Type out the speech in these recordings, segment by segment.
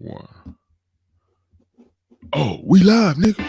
One. Oh, we live, nigga.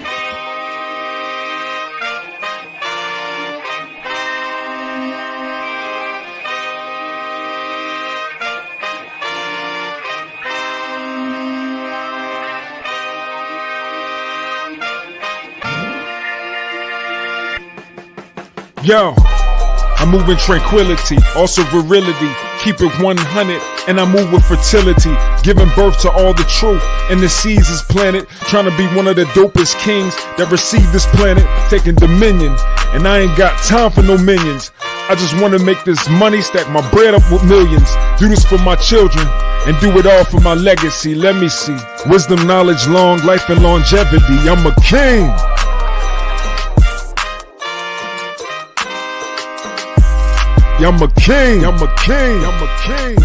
Yo, I move in tranquility, also virility. Keep it 100, and I move with fertility, giving birth to all the truth in the seasons planet. Trying to be one of the dopest kings that receive this planet, taking dominion. And I ain't got time for no minions. I just want to make this money, stack my bread up with millions. Do this for my children, and do it all for my legacy. Let me see. Wisdom, knowledge, long life, and longevity. I'm a king. I'm a king, I'm a king, I'm a king.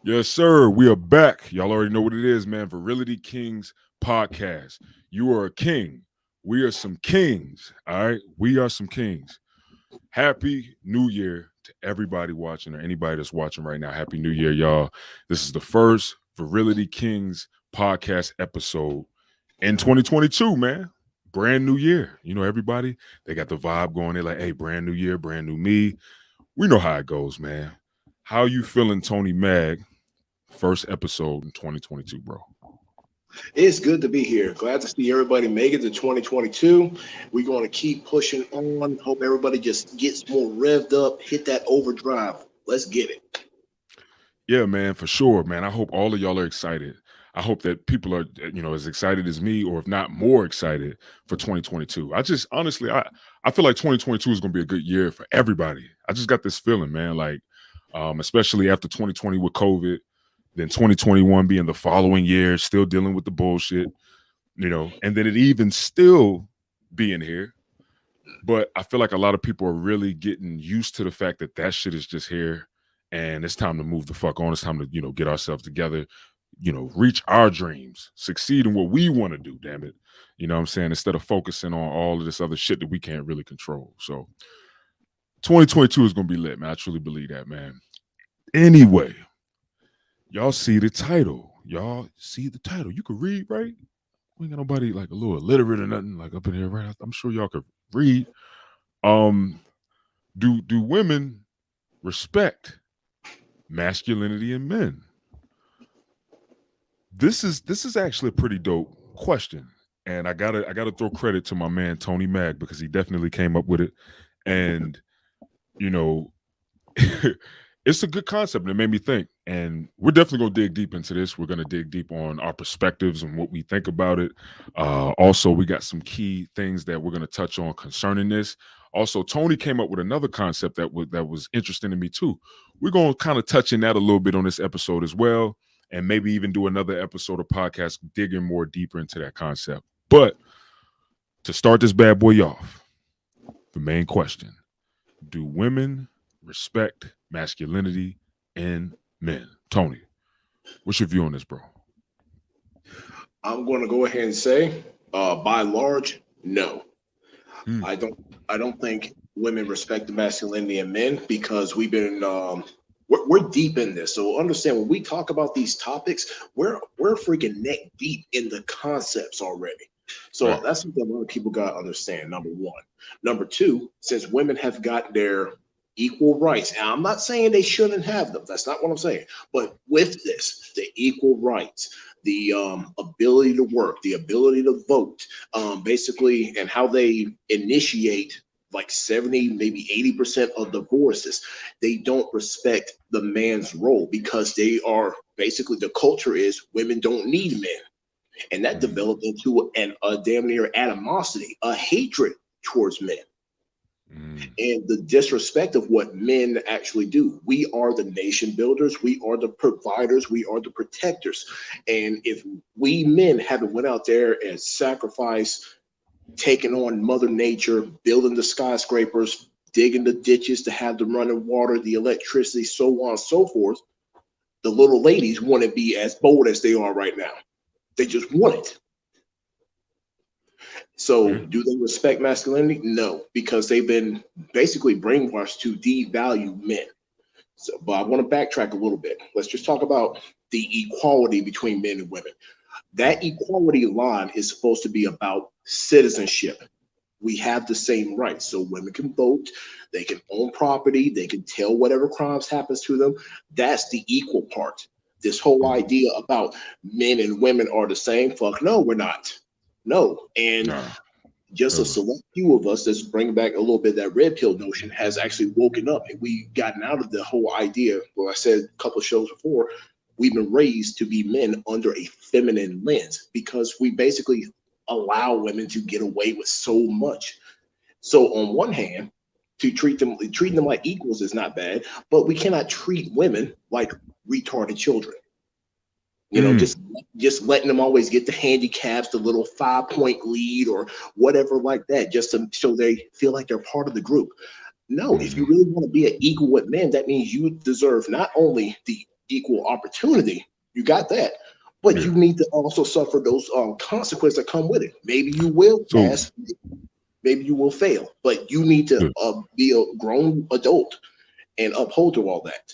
Yes, sir. We are back. Y'all already know what it is, man. Virility Kings podcast. You are a king. We are some kings. All right. We are some kings. Happy New Year to everybody watching or anybody that's watching right now. Happy New Year, y'all. This is the first Virility Kings podcast episode in 2022, man. Brand new year. You know, everybody, they got the vibe going. They're like, hey, brand new year, brand new me. We know how it goes, man. How you feeling, Tony Mag? First episode in 2022, bro. It's good to be here. Glad to see everybody make it to 2022. We're going to keep pushing on. Hope everybody just gets more revved up, hit that overdrive. Let's get it. Yeah, man, for sure, man. I hope all of y'all are excited. I hope that people are, as excited as me, or if not more excited for 2022. I just honestly, I feel like 2022 is going to be a good year for everybody. I just got this feeling, man, like especially after 2020 with COVID, then 2021 being the following year, still dealing with the bullshit, and then it even still being here. But I feel like a lot of people are really getting used to the fact that that shit is just here, and it's time to move the fuck on. It's time to, get ourselves together, reach our dreams, succeed in what we want to do, damn it. You know what I'm saying? Instead of focusing on all of this other shit that we can't really control. So 2022 is going to be lit, man. I truly believe that, man. Anyway, y'all see the title. Y'all see the title. You can read, right? We ain't got nobody like a little illiterate or nothing like up in here, right? I'm sure y'all could read. Do women respect masculinity in men? This is actually a pretty dope question, and I gotta throw credit to my man Tony Mag, because he definitely came up with it, and it's a good concept, and it made me think. And we're definitely gonna dig deep into this. We're gonna dig deep on our perspectives and what we think about it. Also, we got some key things that we're gonna touch on concerning this. Also, Tony came up with another concept that was interesting to me too. We're gonna kind of touch in that a little bit on this episode as well, and maybe even do another episode of podcast digging more deeper into that concept. But to start this bad boy off, the main question: do women respect masculinity in men? Tony, what's your view on this, bro? I'm going to go ahead and say, by and large, no. I don't think women respect the masculinity in men, because we've been we're deep in this. So understand, when we talk about these topics, we're freaking neck deep in the concepts already. So Right. That's something a lot of people got to understand. Number one. Number two, since women have got their equal rights, and I'm not saying they shouldn't have them. That's not what I'm saying. But with this, the equal rights, the ability to work, the ability to vote, basically, and how they initiate like 70, maybe 80% of divorces, they don't respect the man's role, because they are basically, the culture is women don't need men. And that developed into a damn near animosity, a hatred towards men. And the disrespect of what men actually do. We are the nation builders. We are the providers. We are the protectors. And if we men haven't went out there and sacrificed, taking on Mother Nature, building the skyscrapers, digging the ditches to have the running water, the electricity, so on and so forth, the little ladies want to be as bold as they are right now. They just want it. So do they respect masculinity? No, because they've been basically brainwashed to devalue men. So, but I want to backtrack a little bit. Let's just talk about the equality between men and women. That equality line is supposed to be about citizenship. We have the same rights. So women can vote, they can own property, they can tell whatever crimes happens to them. That's the equal part. This whole Mm. idea about men and women are the same, fuck no, we're not. No. And Nah, just a never. select few of us that's bringing back a little bit of that red pill notion has actually woken up and we've gotten out of the whole idea. Well, I said a couple of shows before, we've been raised to be men under a feminine lens because we basically allow women to get away with so much. So on one hand, to treating them like equals is not bad, but we cannot treat women like retarded children. You know, Mm. just letting them always get the handicaps, the little 5 point lead or whatever like that, just to so they feel like they're part of the group. No, if you Mhm. really want to be an equal with men, that means you deserve not only the equal opportunity, you got that, but Yeah. you need to also suffer those consequences that come with it. Maybe you will So pass, maybe you will fail, but you need to yeah. be a grown adult and uphold to all that.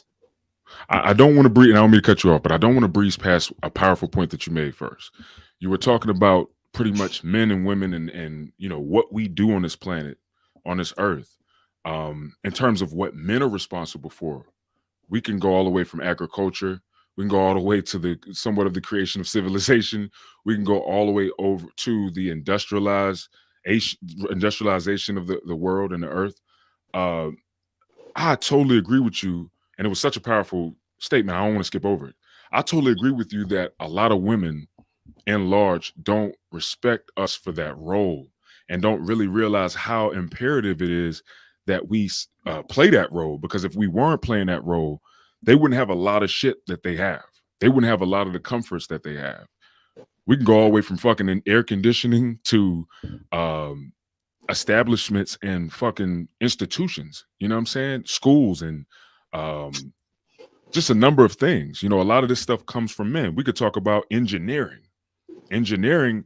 I don't want to breeze, and I don't mean to cut you off, but I don't want to breeze past a powerful point that you made first. You were talking about pretty much men and women and what we do on this planet, on this earth, in terms of what men are responsible for. We can go all the way from agriculture. We can go all the way to the somewhat of the creation of civilization. We can go all the way over to the industrialization of the world and the earth. Uh, I totally agree with you. And it was such a powerful statement. I don't want to skip over it. I totally agree with you that a lot of women in large don't respect us for that role and don't really realize how imperative it is that we play that role. Because if we weren't playing that role, they wouldn't have a lot of shit that they have. They wouldn't have a lot of the comforts that they have. We can go all the way from fucking in air conditioning to um, establishments and fucking institutions. You know what I'm saying? Schools and um, just a number of things. A lot of this stuff comes from men. We could talk about engineering. Engineering,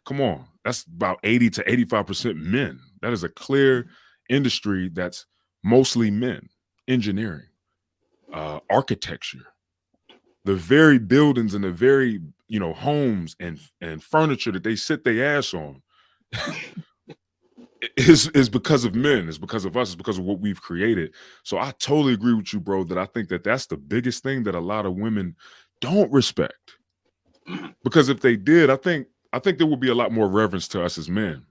come on, that's about 80 to 85% men. That is a clear industry that's mostly men. Engineering, architecture, the very buildings and the very homes and furniture that they sit their ass on is because of men. It's because of us. It's because of what we've created. So I totally agree with you, bro. That I think that that's the biggest thing that a lot of women don't respect. Because if they did, I think there would be a lot more reverence to us as men.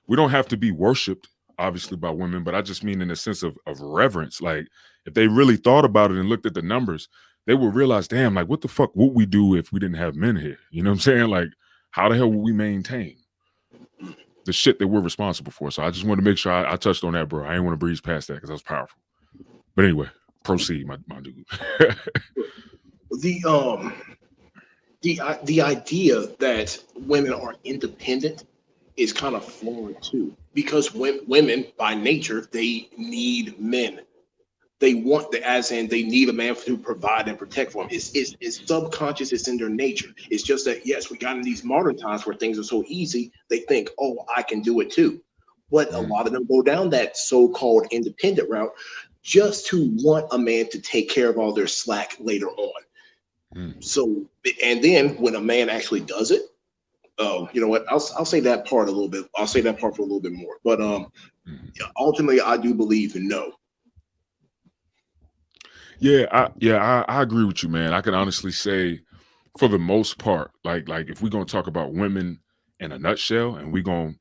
We don't have to be worshipped, obviously, by women, but I just mean in the sense of reverence. Like if they really thought about it and looked at the numbers, they would realize, damn, like what the fuck would we do if we didn't have men here? You know what I'm saying? Like, how the hell would we maintain the shit that we're responsible for? So I just wanted to make sure I touched on that, bro. I didn't want to breeze past that because that was powerful. But anyway, proceed, my dude. The the idea that women are independent is kind of flawed too, because when women by nature they need men. They want the as in they need a man to provide and protect for them. It's subconscious. It's in their nature. It's just that yes, we got in these modern times where things are so easy. They think, oh, I can do it too. But a Mm, lot of them go down that so-called independent route just to want a man to take care of all their slack later on. mm, So, and then when a man actually does it, oh, you know what? I'll say that part a little bit. I'll say that part for a little bit more. But mm. ultimately, I do believe in no. Yeah, I agree with you, man. I can honestly say, for the most part, like if we're gonna talk about women in a nutshell, and we're gonna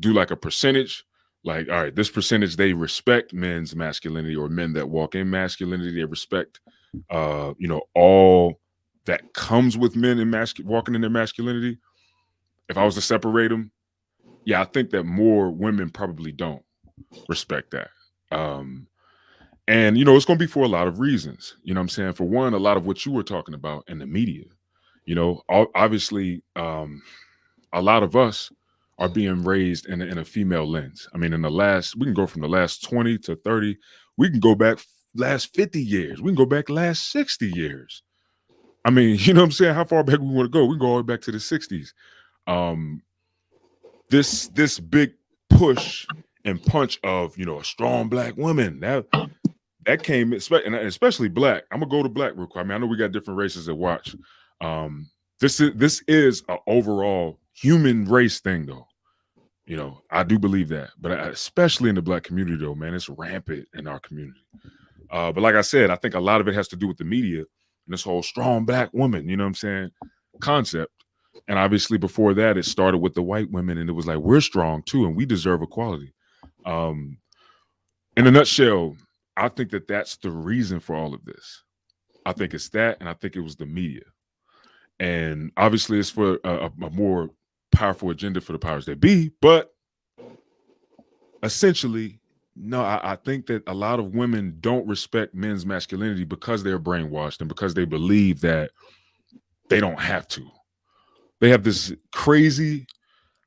do like a percentage, like all right, this percentage they respect men's masculinity, or men that walk in masculinity, they respect, all that comes with men in walking in their masculinity. If I was to separate them, yeah, I think that more women probably don't respect that. Um, and it's going to be for a lot of reasons. You know what I'm saying? For one, a lot of what you were talking about in the media. Obviously, a lot of us are being raised in a female lens. I mean, we can go from the last 20 to 30. We can go back last 50 years. We can go back last 60 years. I mean, you know what I'm saying? How far back we want to go? We can go all the way back to the 60s. Um, this big push and punch of a strong black woman, that came, and especially black. I'm gonna go to black real quick. I mean, I know we got different races that watch. Um, this is an overall human race thing, though. You know, I do believe that, but especially in the black community, though, man, it's rampant in our community. But like I said, I think a lot of it has to do with the media and this whole strong black woman, you know what I'm saying, concept. And obviously before that, it started with the white women, and it was like, we're strong too, and we deserve equality. Um, in a nutshell, I think that that's the reason for all of this. I think it's that, and I think it was the media. And obviously it's for a more powerful agenda for the powers that be, but essentially, no, I think that a lot of women don't respect men's masculinity because they're brainwashed and because they believe that they don't have to. They have this crazy,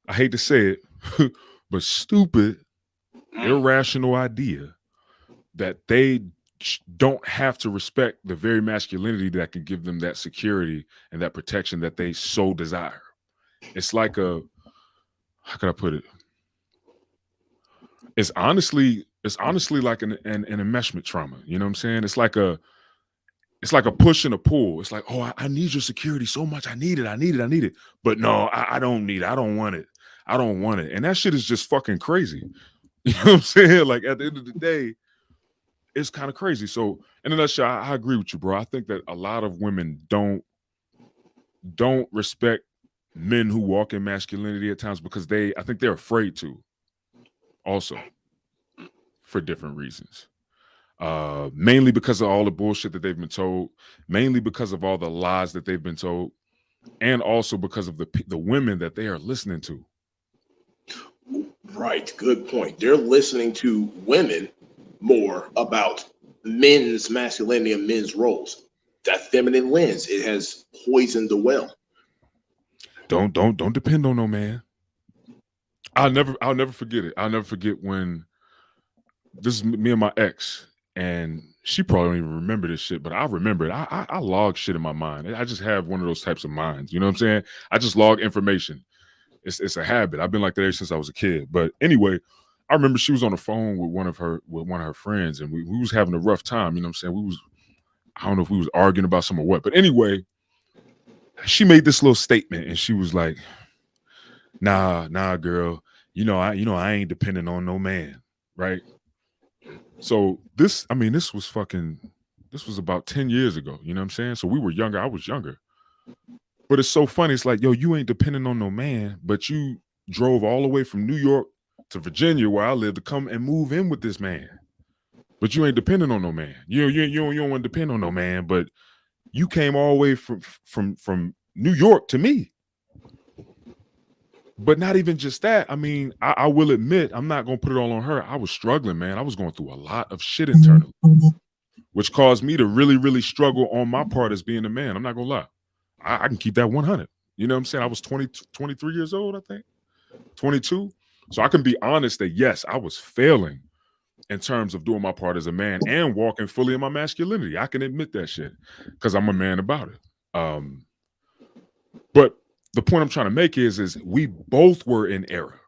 I hate to say it, but stupid, irrational idea that they don't have to respect the very masculinity that can give them that security and that protection that they so desire. It's like how can I put it? It's honestly like an enmeshment trauma. You know what I'm saying? It's like a push and a pull. It's like, oh, I need your security so much. I need it. I need it. I need it. But no, I don't need it. I don't want it. I don't want it. And that shit is just fucking crazy. You know what I'm saying? Like at the end of the day, it's kind of crazy. So in a nutshell, I agree with you, bro. I think that a lot of women don't respect men who walk in masculinity at times because I think they're afraid to also for different reasons. Mainly because of all the bullshit that they've been told, mainly because of all the lies that they've been told, and also because of the women that they are listening to. Right, good point. They're listening to women more about men's masculinity and men's roles. That feminine lens, it has poisoned the well. Don't depend on no man. I'll never forget it. I'll never forget when this is me and my ex, and she probably don't even remember this shit, but I remember it. I log shit in my mind. I just have one of those types of minds. You know what I'm saying? I just log information. It's a habit. I've been like that ever since I was a kid. But anyway, I remember she was on the phone with one of her friends, and we was having a rough time. You know what I'm saying? I don't know if we was arguing about some or what, but anyway, she made this little statement, and she was like, nah, girl. I ain't depending on no man, right? So this was about 10 years ago. You know what I'm saying? So we were younger. I was younger. But it's so funny. It's like, yo, you ain't depending on no man, but you drove all the way from New York to Virginia, where I live, to come and move in with this man. But you ain't depending on no man. You don't want to depend on no man, but you came all the way from New York to me. But not even just that. I mean, I will admit, I'm not gonna put it all on her. I was struggling, man. I was going through a lot of shit internally, which caused me to really, really struggle on my part as being a man. I'm not gonna lie. I can keep that 100. You know what I'm saying? I was 23 years old, I think, 22. So I can be honest that yes, I was failing in terms of doing my part as a man and walking fully in my masculinity. I can admit that shit because I'm a man about it. But the point I'm trying to make is we both were in error.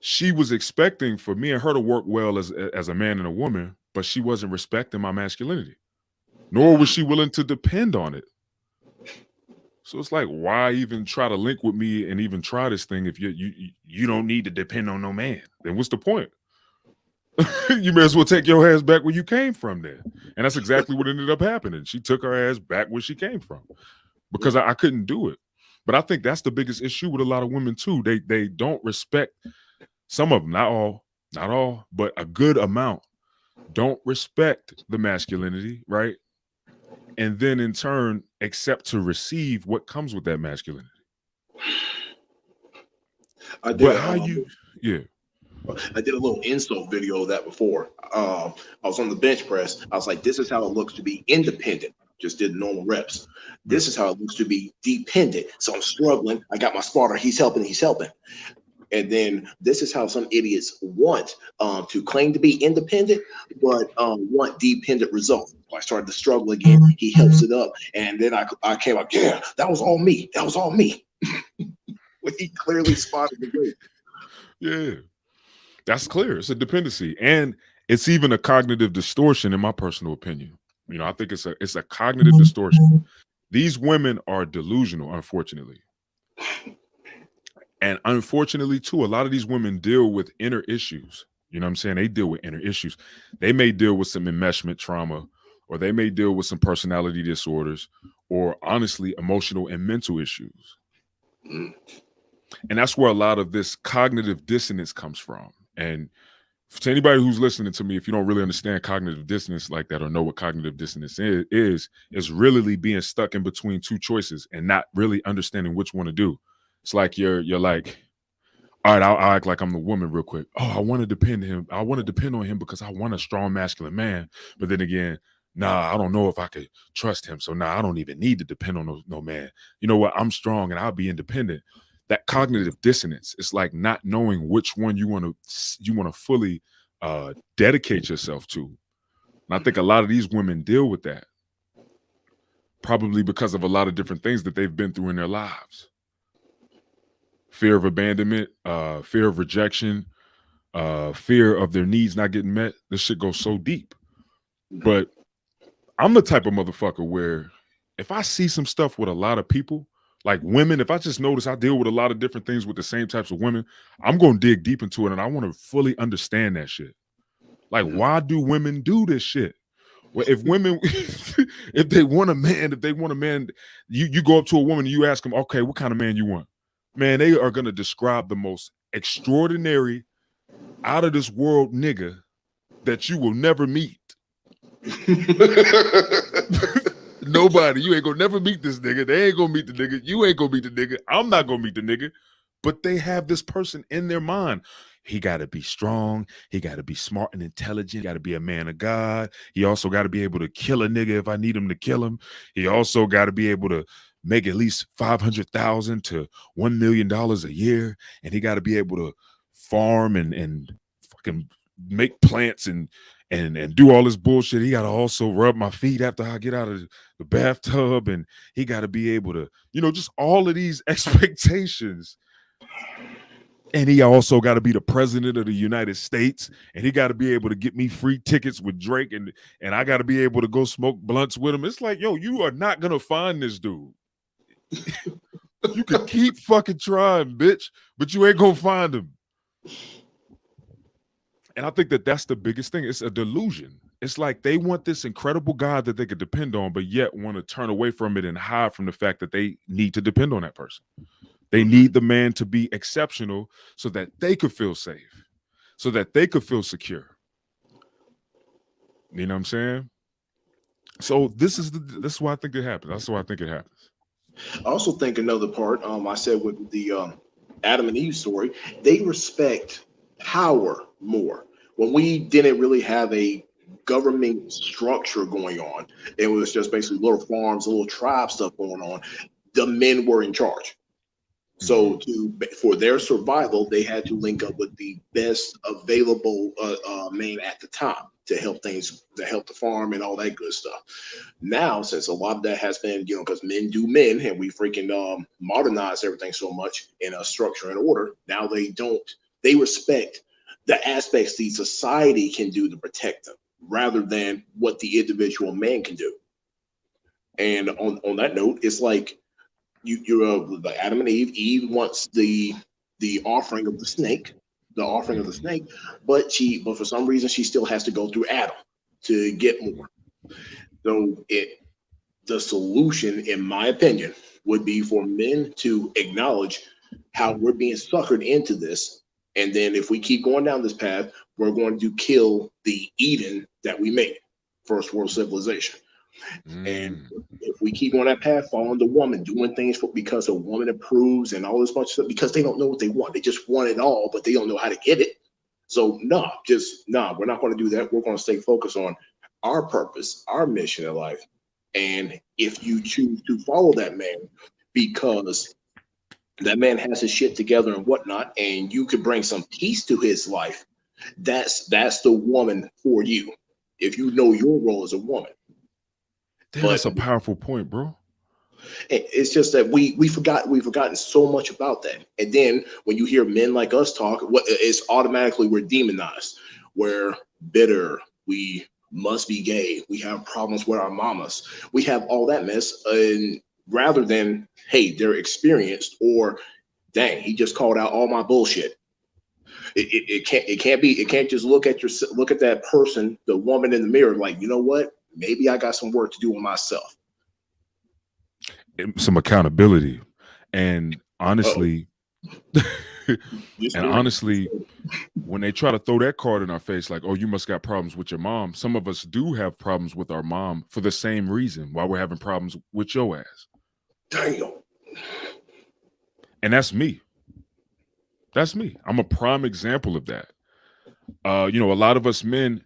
She was expecting for me and her to work well as a man and a woman, but she wasn't respecting my masculinity, nor was she willing to depend on it. So it's like, why even try to link with me and even try this thing if you don't need to depend on no man? Then what's the point? You may as well take your ass back where you came from then. And that's exactly what ended up happening. She took her ass back where she came from because I couldn't do it. But I think that's the biggest issue with a lot of women too. They don't respect, some of them, not all, but a good amount don't respect the masculinity, right? And then in turn accept to receive what comes with that masculinity. I But did how yeah. I did a little insult video of that before. I was on the bench press. I was like, this is how it looks to be independent. Just did normal reps. This is how it looks to be dependent. So I'm struggling. I got my spotter. He's helping. And then this is how some idiots want to claim to be independent, but want dependent results. I started to struggle again. He helps it up. And then I came up, yeah, that was all me. That was all me. When he clearly spotted the way. Yeah. That's clear. It's a dependency. And It's even a cognitive distortion, in my personal opinion. I think it's a cognitive distortion. These women are delusional, unfortunately. And unfortunately, too, a lot of these women deal with inner issues. You know what I'm saying? They deal with inner issues. They may deal with some enmeshment trauma, or they may deal with some personality disorders, or honestly, emotional and mental issues. Mm. And that's where a lot of this cognitive dissonance comes from. And to anybody who's listening to me, if you don't really understand cognitive dissonance like that or know what cognitive dissonance is really being stuck in between two choices and not really understanding which one to do. It's like you're like, all right, I'll act like I'm the woman real quick. Oh, I want to depend him. I want to depend on him because I want a strong masculine man. But then again, nah, I don't know if I could trust him. So nah, I don't even need to depend on no man. You know what? I'm strong and I'll be independent. That cognitive dissonance, it's like not knowing which one you want to fully dedicate yourself to. And I think a lot of these women deal with that, probably because of a lot of different things that they've been through in their lives. Fear of abandonment, fear of rejection, fear of their needs not getting met. This shit goes so deep. But I'm the type of motherfucker where if I see some stuff with a lot of people, like women, if I just notice I deal with a lot of different things with the same types of women, I'm going to dig deep into it and I want to fully understand that shit. Like, why do women do this shit? Well, if women, if they want a man, you go up to a woman and you ask them, okay, what kind of man you want? Man, they are going to describe the most extraordinary, out of this world nigga that you will never meet. Nobody. You ain't gonna never meet this nigga. They ain't gonna meet the nigga. You ain't gonna meet the nigga. I'm not gonna meet the nigga. But they have this person in their mind. He got to be strong. He got to be smart and intelligent. He got to be a man of God. He also got to be able to kill a nigga if I need him to kill him. He also got to be able to make at least $500,000 to $1 million a year. And he got to be able to farm and fucking make plants and do all this bullshit. He got to also rub my feet after I get out of the bathtub. And he got to be able to, just all of these expectations. And he also got to be the president of the United States, and he got to be able to get me free tickets with Drake, and I got to be able to go smoke blunts with him. It's like, yo, you are not gonna find this dude. You could keep fucking trying, bitch, but you ain't gonna find him. And I think that that's the biggest thing. It's a delusion. It's like they want this incredible God that they could depend on, but yet want to turn away from it and hide from the fact that they need to depend on that person. They need the man to be exceptional so that they could feel safe, so that they could feel secure. You know what I'm saying? So this is why I think it happens. That's why I think it happens. I also think another part, I said with the Adam and Eve story, they respect power more. When we didn't really have a government structure going on, it was just basically little farms, little tribe stuff going on. The men were in charge. So for their survival, they had to link up with the best available man at the time to help the farm and all that good stuff. Now, since a lot of that has been, because men do men, and we freaking modernize everything so much in a structure and order. Now they respect the aspects the society can do to protect them, rather than what the individual man can do. And on that note, it's like you're like Adam and Eve. Eve wants the offering of the snake, but for some reason she still has to go through Adam to get more. So the solution, in my opinion, would be for men to acknowledge how we're being suckered into this, and then if we keep going down this path, we're going to kill the Eden that we made, first world civilization. And if we keep on that path, following the woman, doing things because a woman approves and all this bunch of stuff, because they don't know what they want. They just want it all, but they don't know how to get it. So we're not going to do that. We're going to stay focused on our purpose, our mission in life. And if you choose to follow that man because that man has his shit together and whatnot, and you could bring some peace to his life, that's the woman for you. If you know your role as a woman. Damn, that's a powerful point, bro. It's just that we've forgotten so much about that. And then when you hear men like us talk, it's automatically we're demonized. Where bitter. We must be gay. We have problems with our mamas. We have all that mess. And rather than, hey, they're experienced, or dang, he just called out all my bullshit. It can't just look at that person, the woman in the mirror, like, you know what? Maybe I got some work to do on myself. Some accountability. And Oh, honestly, you and started. honestly, when they try to throw that card in our face, like, oh, you must got problems with your mom. Some of us do have problems with our mom for the same reason why we're having problems with your ass. Damn. And that's me. That's me. I'm a prime example of that. A lot of us men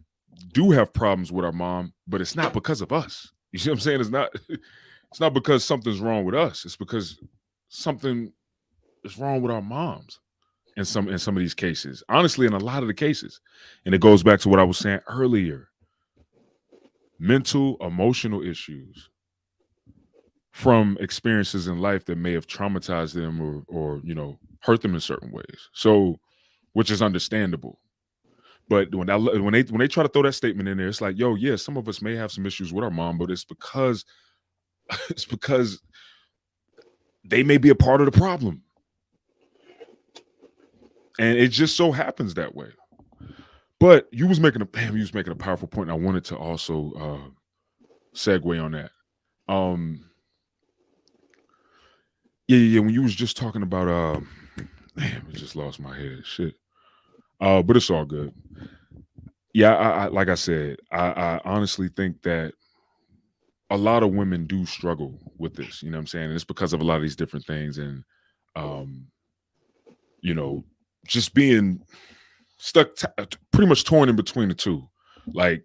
do have problems with our mom, but it's not because of us. You see what I'm saying? It's not because something's wrong with us. It's because something is wrong with our moms in some of these cases. Honestly, in a lot of the cases. And it goes back to what I was saying earlier. Mental, emotional issues from experiences in life that may have traumatized them or hurt them in certain ways. So, which is understandable. But when they try to throw that statement in there, it's like, yo, yeah, some of us may have some issues with our mom, but it's because it's because they may be a part of the problem, and it just so happens that way. But you was making a powerful point. And I wanted to also segue on that. Um, yeah. When you was just talking about, damn, I just lost my head. Shit. But it's all good. Yeah, I like I said, I honestly think that a lot of women do struggle with this. You know what I'm saying? And it's because of a lot of these different things, and um, you know, just being stuck, pretty much torn in between the two, like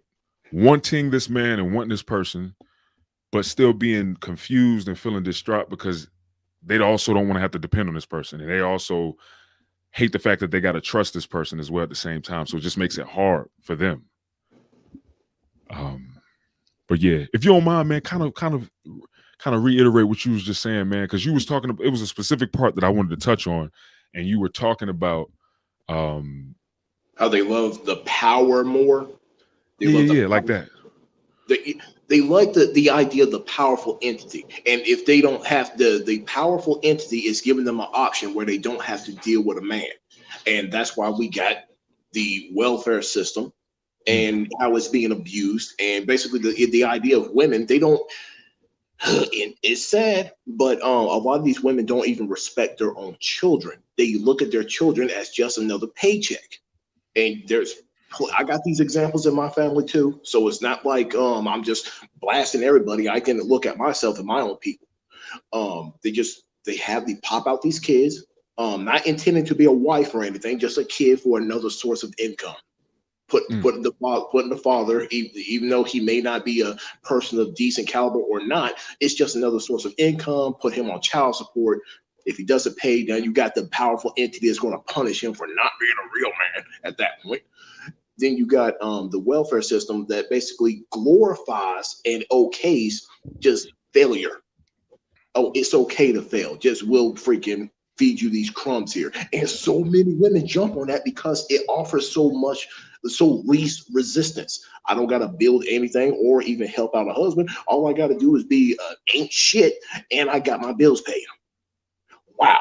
wanting this man and wanting this person, but still being confused and feeling distraught because they also don't want to have to depend on this person, and they also hate the fact that they got to trust this person as well at the same time. So it just makes it hard for them. Um, but yeah, if you don't mind, man, kind of reiterate what you was just saying, man, because you was talking about, it was a specific part that I wanted to touch on, and you were talking about, um, How they love the power more. They yeah, love the yeah, yeah, like power. that. They like the idea of the powerful entity. And if they don't have the powerful entity is giving them an option where they don't have to deal with a man. And that's why we got the welfare system Mm, and how it's being abused. And basically the idea of women, they don't, and it's sad, but a lot of these women don't even respect their own children. They look at their children as just another paycheck. And I got these examples in my family too. So it's not like I'm just blasting everybody. I can look at myself and my own people. They pop out these kids, not intending to be a wife or anything, just a kid for another source of income. mm, Putting the father, even though he may not be a person of decent caliber or not, it's just another source of income. Put him on child support. If he doesn't pay, now you got the powerful entity that's going to punish him for not being a real man at that point. Then you got the welfare system that basically glorifies and okays just failure. Oh, it's okay to fail. Just we'll freaking feed you these crumbs here. And so many women jump on that because it offers so much, so least resistance. I don't got to build anything or even help out a husband. All I got to do is be ain't shit, and I got my bills paid. Wow.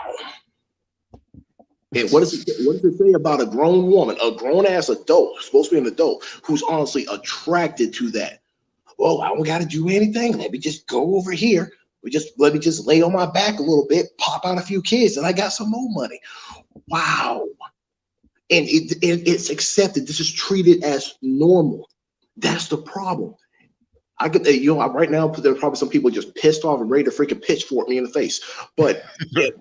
And what does it say about a grown woman, a grown ass adult, supposed to be an adult, who's honestly attracted to that? Well, I don't got to do anything. Let me just go over here. Let me just lay on my back a little bit, pop out a few kids, and I got some more money. Wow. And it's accepted. This is treated as normal. That's the problem. I could, right now there are probably some people just pissed off and ready to freaking pitchfork me in the face. But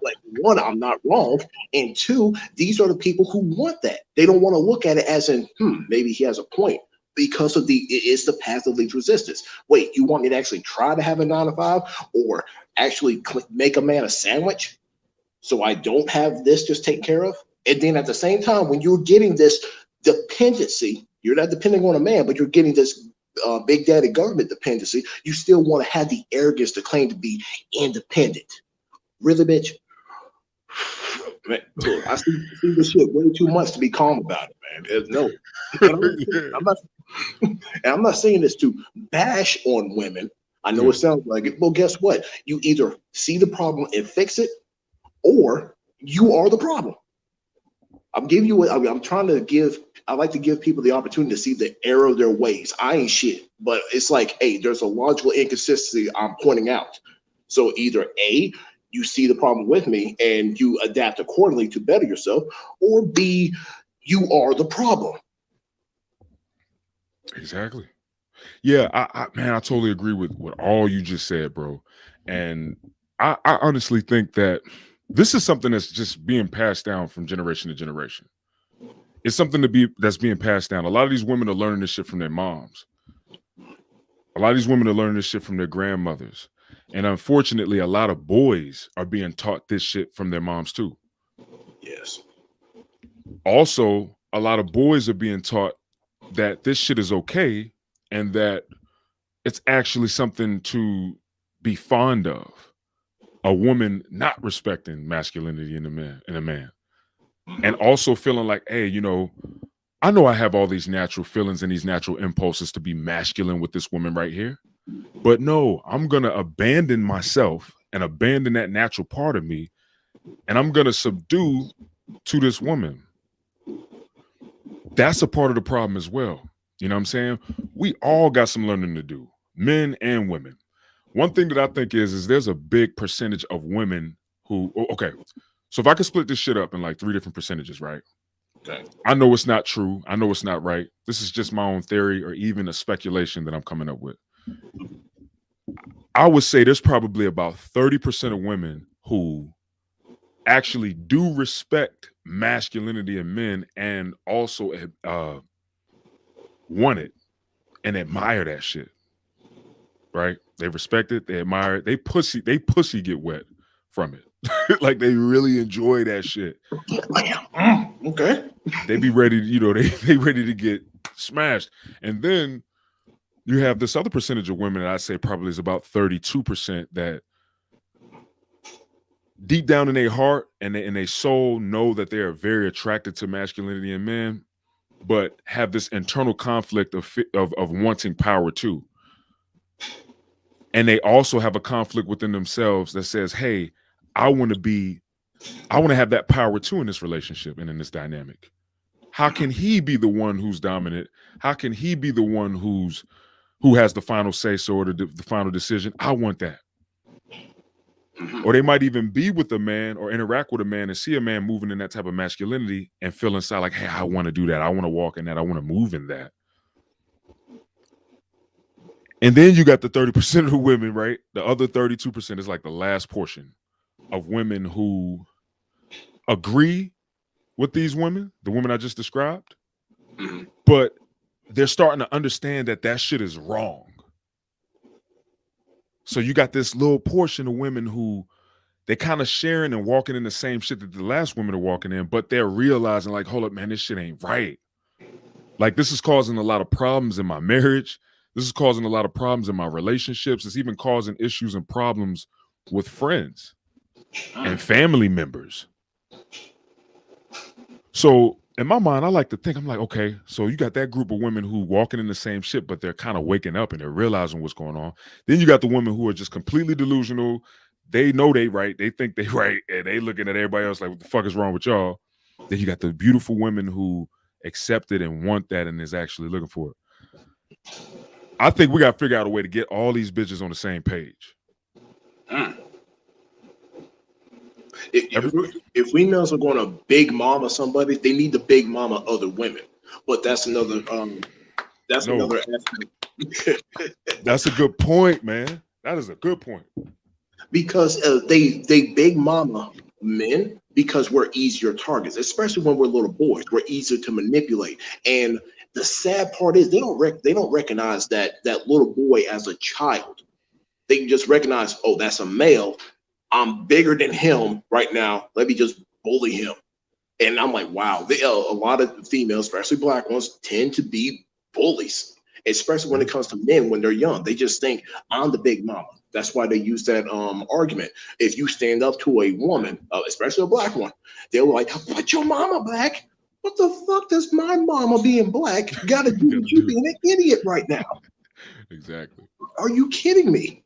like one, I'm not wrong, and two, these are the people who want that. They don't want to look at it as in, maybe he has a point because of it's the path of least resistance. Wait, you want me to actually try to have a 9 to 5, or actually make a man a sandwich so I don't have this just taken care of? And then at the same time, when you're getting this dependency, you're not depending on a man, but you're getting this big daddy government dependency. You still want to have the arrogance to claim to be independent. Really, bitch? Man, look, I see this shit way too much to be calm about it, man. No, and Yeah. I'm not, and I'm not saying this to bash on women. I know Yeah. it sounds like it. Well, guess what? You either see the problem and fix it, or you are the problem. I'm giving you. I'm trying to give. I like to give people the opportunity to see the error of their ways. I ain't shit, but it's like, hey, there's a logical inconsistency I'm pointing out. So either A, you see the problem with me and you adapt accordingly to better yourself, or B, you are the problem. Exactly. Yeah, man, I totally agree with what all you just said, bro. And I honestly think that this is something that's just being passed down from generation to generation. It's something that's being passed down. A lot of these women are learning this shit from their moms. A lot of these women are learning this shit from their grandmothers. And unfortunately, a lot of boys are being taught this shit from their moms too. Yes. Also, a lot of boys are being taught that this shit is okay and that it's actually something to be fond of. A woman not respecting masculinity in a man. And Mhm. also feeling like, hey, I know I have all these natural feelings and these natural impulses to be masculine with this woman right here. But no, I'm going to abandon myself and abandon that natural part of me. And I'm going to subdue to this woman. That's a part of the problem as well. You know what I'm saying? We all got some learning to do, men and women. One thing that I think is there's a big percentage of women who, okay, so if I could split this shit up in like 3 different percentages, right? Okay. I know it's not true. I know it's not right. This is just my own theory or even a speculation that I'm coming up with. I would say there's probably about 30% of women who actually do respect masculinity in men and also want it and admire that shit, right? They respect it, they admire it, they pussy get wet from it. Like they really enjoy that shit. Okay. They be ready, they ready to get smashed. And then you have this other percentage of women that I say probably is about 32% that deep down in their heart and in their soul know that they are very attracted to masculinity in men, but have this internal conflict of wanting power too. And they also have a conflict within themselves that says, hey, I want to have that power too in this relationship and in this dynamic. How can he be the one who's dominant? How can he be the one who has the final say so or the final decision? I want that. Or they might even be with a man or interact with a man and see a man moving in that type of masculinity and feel inside like, hey, I want to do that. I want to walk in that. I want to move in that. And then you got the 30% of the women, right? The other 32% is like the last portion of women who agree with these women, the women I just described, Mhm. but they're starting to understand that that shit is wrong. So you got this little portion of women who they kind of sharing and walking in the same shit that the last women are walking in, but they're realizing like, hold up, man, this shit ain't right. Like this is causing a lot of problems in my marriage. This is causing a lot of problems in my relationships. It's even causing issues and problems with friends and family members. So in my mind, I like to think, I'm like, okay, so you got that group of women who walking in the same shit, but they're kind of waking up and they're realizing what's going on. Then you got the women who are just completely delusional. They know they right. They think they right. And they looking at everybody else like, what the fuck is wrong with y'all? Then you got the beautiful women who accept it and want that and is actually looking for it. I think we got to figure out a way to get all these bitches on the same page. Mm. Every, If females are going to big mama somebody, they need to big mama other women. But that's another that's no, another aspect. that's a good point, man. That is a good point. Because they big mama men because we're easier targets, especially when we're little boys. We're easier to manipulate. And the sad part is they don't recognize that little boy as a child. They can just recognize, oh, that's a male. I'm bigger than him right now. Let me just bully him. And I'm like, wow, a lot of females, especially black ones, tend to be bullies. especially when it comes to men when they're young. They just think I'm the big mama. That's why they use that argument. If you stand up to a woman, especially a black one, they're like, "But your mama black." What the fuck does my mama being black got to do Got with to you do being an idiot right now? exactly. Are you kidding me?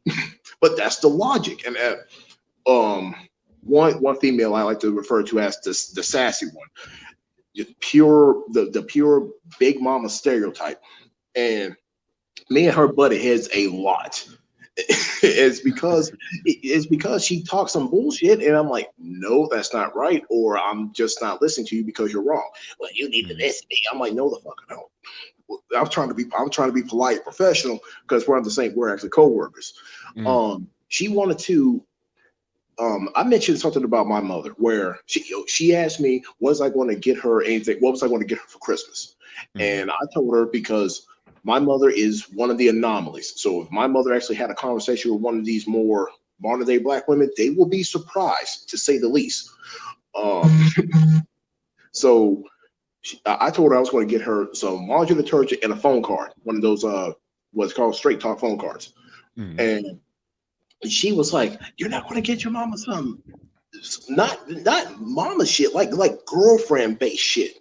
But that's the logic. And um, one female I like to refer to as the sassy one, pure the pure big mama stereotype. And me and her buddy heads a lot. It's because she talks some bullshit, and I'm like, no, that's not right, or I'm just not listening to you because you're wrong. Well, you need to Mm, listen to me. I'm like, no, the fuck I don't. I'm trying to be polite, and professional, because we're on the same. We're actually co-workers. mm, She wanted to. I mentioned something about my mother, where she asked me, was I going to get her anything? What was I going to get her for Christmas? mm. And I told her, because my mother is one of the anomalies. So if my mother actually had a conversation with one of these more modern day black women, they will be surprised, to say the least. Um, so I told her I was going to get her some laundry detergent and a phone card, one of those what's called straight talk phone cards. Mm. And she was like, "You're not going to get your mama some not mama shit, like girlfriend based shit."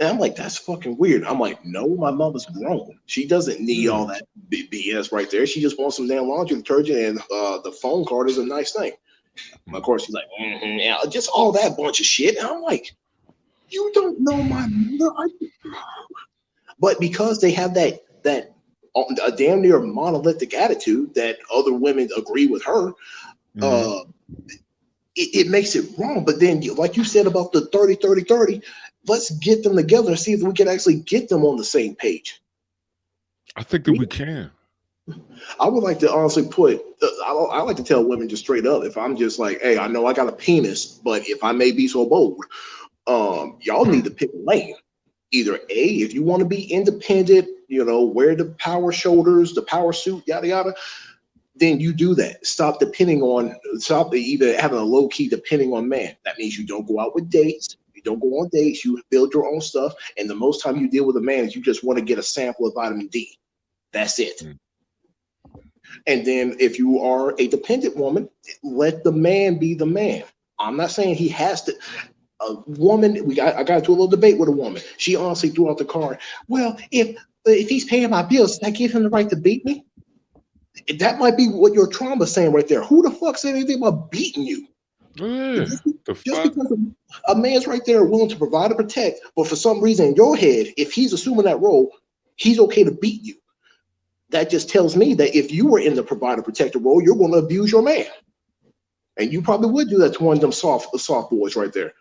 And I'm like, "That's fucking weird." I'm like, "No, my mama's grown. She doesn't need Yeah. all that BS right there. She just wants some damn laundry detergent, and the phone card is a nice thing." Of Mm. course, she's like, yeah, just all that bunch of shit. And I'm like, "You don't know my mother." But because they have that a damn near monolithic attitude that other women agree with her, Mhm. uh, it makes it wrong. But then, like you said about the 30-30-30, let's get them together and see if we can actually get them on the same page. I think that We, we can. I would like to honestly put, I like to tell women just straight up, if I'm just like, hey, I know I got a penis, but if I may be so bold, y'all need to pick a lane. Either A, if you want to be independent, wear the power shoulders, the power suit, yada yada, then you do that. Stop even having a low key depending on man. That means you don't go out with dates. You don't go on dates. You build your own stuff. And the most time you deal with a man is you just want to get a sample of vitamin D. That's it. Mm. And then if you are a dependent woman, let the man be the man. I'm not saying he has to. A woman, I got into a little debate with a woman. She honestly threw out the card. Well, if he's paying my bills, I give him the right to beat me. That might be what your trauma is saying right there. Who the fuck said anything about beating you? Yeah. Just, The just fuck? because a man's right there willing to provide and protect, but for some reason in your head, if he's assuming that role, he's okay to beat you. That just tells me that if you were in the provider protector role, you're going to abuse your man, and you probably would do that to one of them soft boys right there.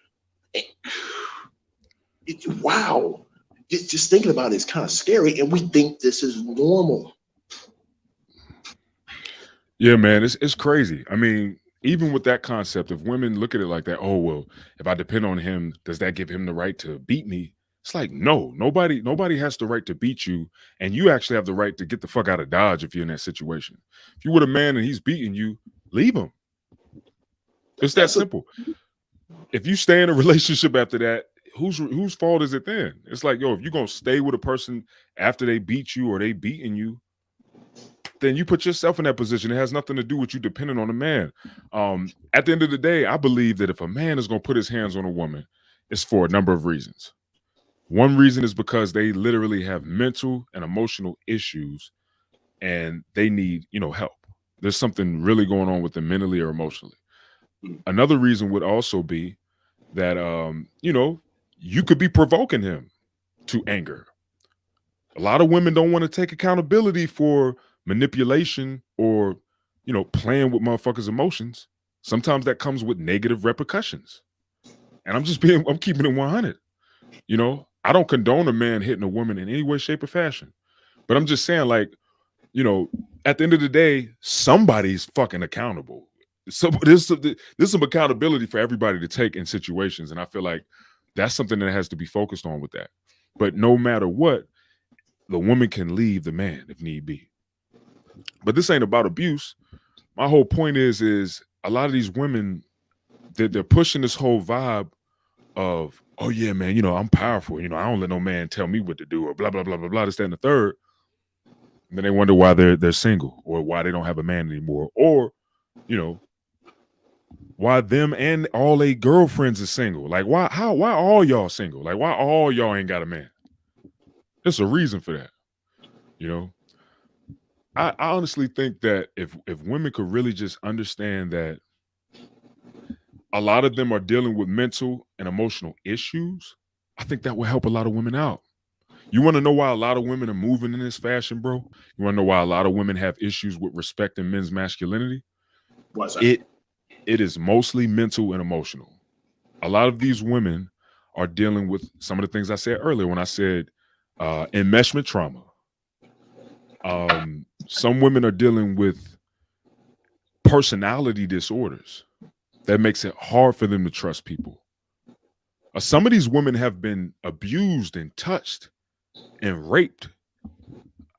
Wow, just thinking about it is kind of scary, and we think this is normal. Yeah, man, it's crazy. I mean, even with that concept, if women look at it like that, oh well, if I depend on him, does that give him the right to beat me? It's like, no, nobody has the right to beat you, and you actually have the right to get the fuck out of Dodge if you're in that situation. If you with a man and he's beating you, leave him. It's that That's a simple. If you stay in a relationship after that, whose fault is it then? It's like, yo, if you're gonna stay with a person after they beat you or they beating you, then you put yourself in that position. It has nothing to do with you depending on a man. At the end of the day, I believe that if a man is gonna put his hands on a woman, it's for a number of reasons. One reason is because they literally have mental and emotional issues and they need, help. There's something really going on with them mentally or emotionally. Another reason would also be that you could be provoking him to anger. A lot of women don't want to take accountability for manipulation or playing with motherfuckers' emotions. Sometimes that comes with negative repercussions. And I'm keeping it 100. I don't condone a man hitting a woman in any way, shape, or fashion. But I'm just saying, like, you know, at the end of the day, somebody's fucking accountable. So there's some accountability for everybody to take in situations, and I feel like that's something that has to be focused on with that. But no matter what, the woman can leave the man if need be. But this ain't about abuse. My whole point is a lot of these women they're pushing this whole vibe of, oh yeah, man, I'm powerful. I don't let no man tell me what to do or blah blah blah blah blah. This, that, and the third. And then they wonder why they're single or why they don't have a man anymore, or you know why them and all their girlfriends are single. Like why all y'all single? Like why all y'all ain't got a man? There's a reason for that. You know, I honestly think that if women could really just understand that a lot of them are dealing with mental and emotional issues, I think that will help a lot of women out. You want to know why a lot of women are moving in this fashion, bro? You want to know why a lot of women have issues with respecting men's masculinity? What's that? It it is mostly mental and emotional. A lot of these women are dealing with some of the things I said earlier when I said enmeshment trauma. Some women are dealing with personality disorders that makes it hard for them to trust people. Some of these women have been abused and touched and raped.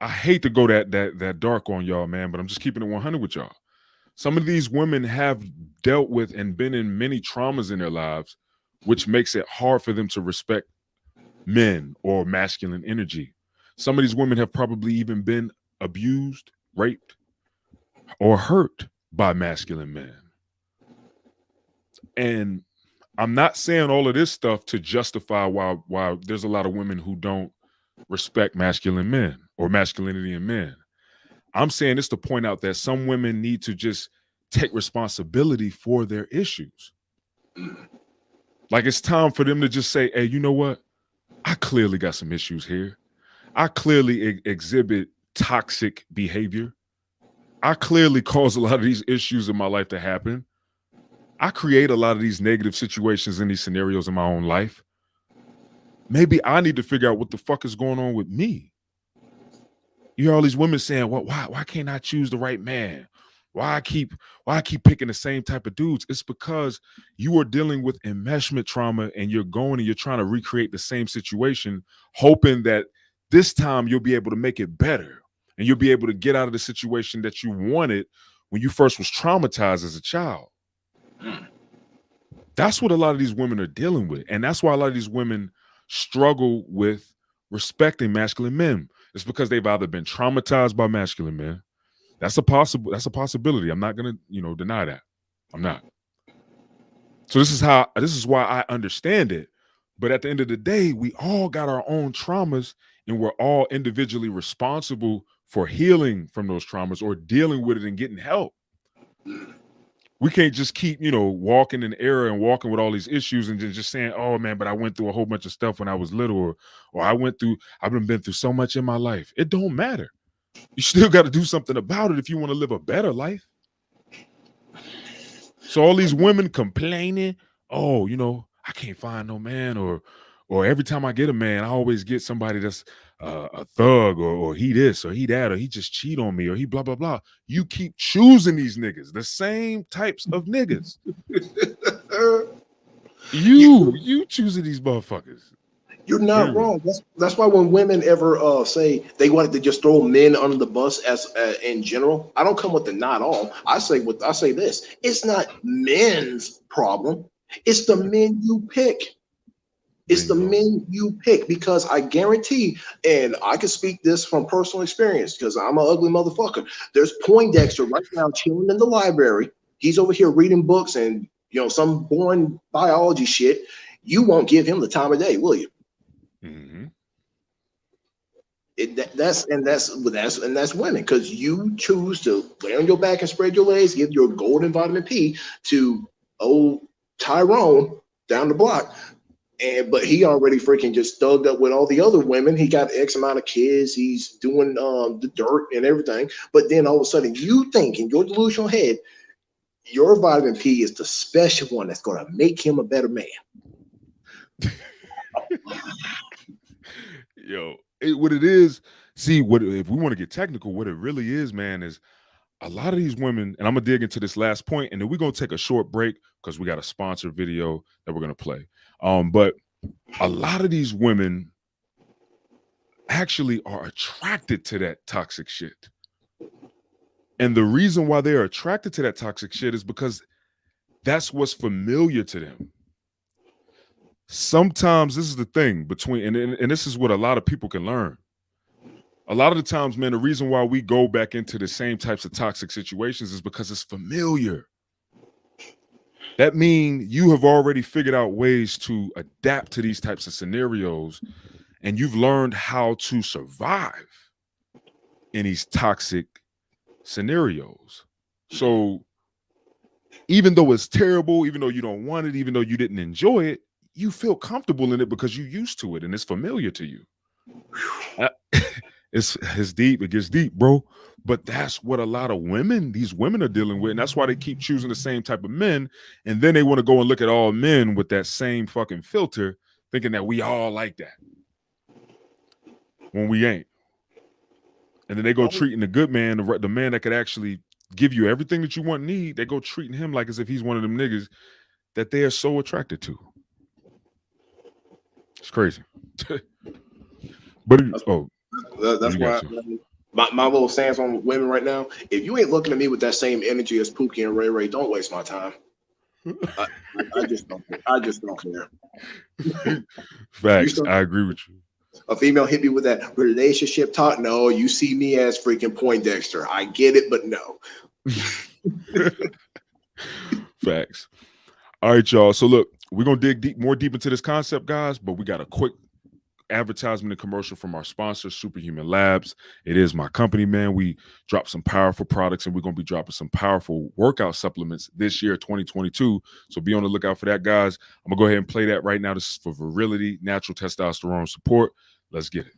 I hate to go that dark on y'all, man, but I'm just keeping it 100 with y'all. Some of these women have dealt with and been in many traumas in their lives, which makes it hard for them to respect men or masculine energy. Some of these women have probably even been abused, raped, or hurt by masculine men. And I'm not saying all of this stuff to justify why there's a lot of women who don't respect masculine men or masculinity in men. I'm saying this to point out that some women need to just take responsibility for their issues. Like it's time for them to just say, hey, you know what? I clearly got some issues here. I clearly exhibit toxic behavior. I clearly cause a lot of these issues in my life to happen. I create a lot of these negative situations in these scenarios in my own life. Maybe I need to figure out what the fuck is going on with me. You hear all these women saying, "Well, why can't I choose the right man? Why I keep picking the same type of dudes?" It's because you are dealing with enmeshment trauma and you're going and you're trying to recreate the same situation, hoping that this time you'll be able to make it better and you'll be able to get out of the situation that you wanted when you first was traumatized as a child. That's what a lot of these women are dealing with. And that's why a lot of these women struggle with respecting masculine men. It's because they've either been traumatized by masculine men. That's a possibility. I'm not gonna, deny that. I'm not. So this is why I understand it. But at the end of the day, we all got our own traumas and we're all individually responsible for healing from those traumas or dealing with it and getting help. We can't just keep, walking in error and walking with all these issues and just saying, "Oh man, but I went through a whole bunch of stuff when I was little," or I've been through so much in my life. It don't matter. You still got to do something about it if you want to live a better life. So all these women complaining, "Oh, I can't find no man," or every time I get a man, I always get somebody that's a thug, or he this or he that, or he just cheat on me, or he blah blah blah. You keep choosing these niggas, the same types of niggas. You, You choosing these motherfuckers. you're not Period. wrong. That's why when women ever say they wanted to just throw men under the bus as in general, I don't come with the not all. I say this: it's not men's problem. It's the men you pick. It's the Bingo. men you pick because I guarantee, and I can speak this from personal experience because I'm an ugly motherfucker. There's Poindexter right now chilling in the library. He's over here reading books and some boring biology shit. You won't give him the time of day, will you? Mm-hmm. That's women because you choose to lay on your back and spread your legs, give your golden vitamin P to old Tyrone down the block. But he already freaking just thugged up with all the other women. He got X amount of kids. He's doing the dirt and everything. But then all of a sudden, you think in your delusional head, your vitamin P is the special one that's going to make him a better man. Yo, what it is, see, what if we want to get technical, what it really is, man, is a lot of these women, and I'm gonna dig into this last point, and then we're gonna take a short break because we got a sponsor video that we're gonna play. But a lot of these women actually are attracted to that toxic shit. And the reason why they're attracted to that toxic shit is because that's what's familiar to them. Sometimes this is the thing between, and this is what a lot of people can learn. A lot of the times, man, the reason why we go back into the same types of toxic situations is because it's familiar. That means you have already figured out ways to adapt to these types of scenarios, and you've learned how to survive in these toxic scenarios. So even though it's terrible, even though you don't want it, even though you didn't enjoy it, you feel comfortable in it because you're used to it and it's familiar to you. Uh, it's deep. It gets deep, bro. But that's what a lot of these women are dealing with. And that's why they keep choosing the same type of men. And then they want to go and look at all men with that same fucking filter, thinking that we all like that when we ain't. And then they go treating the good man, the man that could actually give you everything that you want and need, they go treating him like as if he's one of them niggas that they are so attracted to. It's crazy. But that's why my little stance on women right now, if you ain't looking at me with that same energy as Pookie and Ray Ray, don't waste my time. I just don't care. I just don't care. Facts. I agree with you. A female hit me with that relationship talk. No, you see me as freaking Poindexter. I get it, but no. Facts. All right, y'all. So look, we're gonna dig more deep into this concept, guys, but we got a quick advertisement and commercial from our sponsor, Superhuman Labs. It is my company, man. We drop some powerful products, and we're going to be dropping some powerful workout supplements this year, 2022. So be on the lookout for that, guys. I'm going to go ahead and play that right now. This is for Virility, natural testosterone support. Let's get it.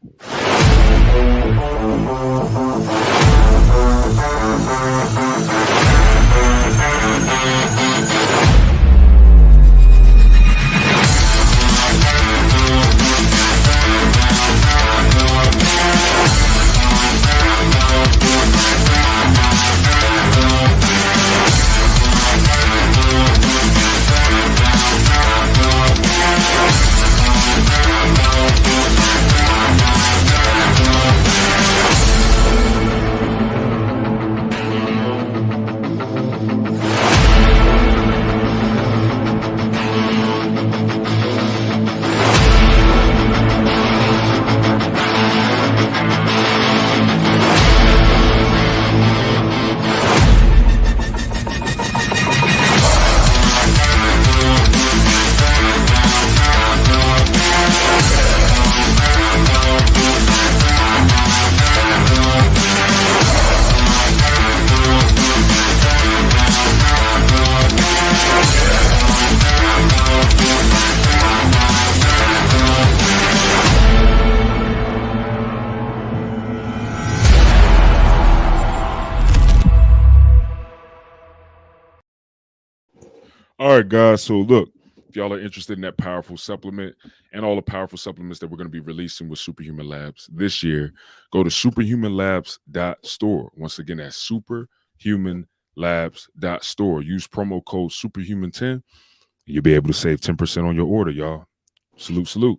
All right, guys. So look, if y'all are interested in that powerful supplement and all the powerful supplements that we're going to be releasing with Superhuman Labs this year, go to superhumanlabs.store. Once again, that's superhumanlabs.store. Use promo code superhuman10. You'll be able to save 10% on your order, y'all. Salute, salute.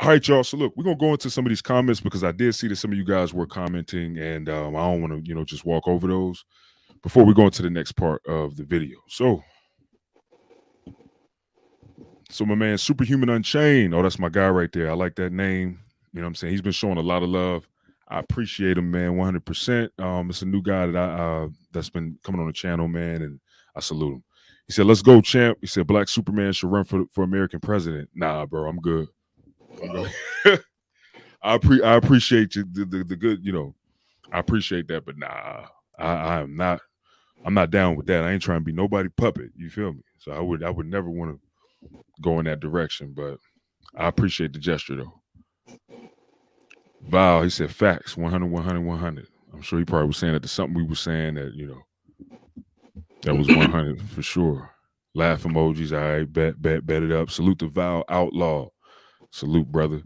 All right, y'all. So look, we're going to go into some of these comments because I did see that some of you guys were commenting, and I don't want to, just walk over those before we go into the next part of the video. So my man, Superhuman Unchained. Oh, that's my guy right there. I like that name. You know what I'm saying? He's been showing a lot of love. I appreciate him, man, 100%. It's a new guy that that's been coming on the channel, man, and I salute him. He said, "Let's go, champ." He said, "Black Superman should run for American president." Nah, bro, I'm good. I appreciate you, the good, I appreciate that, but nah, I'm not down with that. I ain't trying to be nobody puppet. You feel me? So I would never want to go in that direction, but I appreciate the gesture though. Val, he said facts, 100, 100, 100. I'm sure he probably was saying that to something we were saying that, that was 100 for sure. Laugh emojis, all right, bet it up. Salute to Val Outlaw. Salute, brother.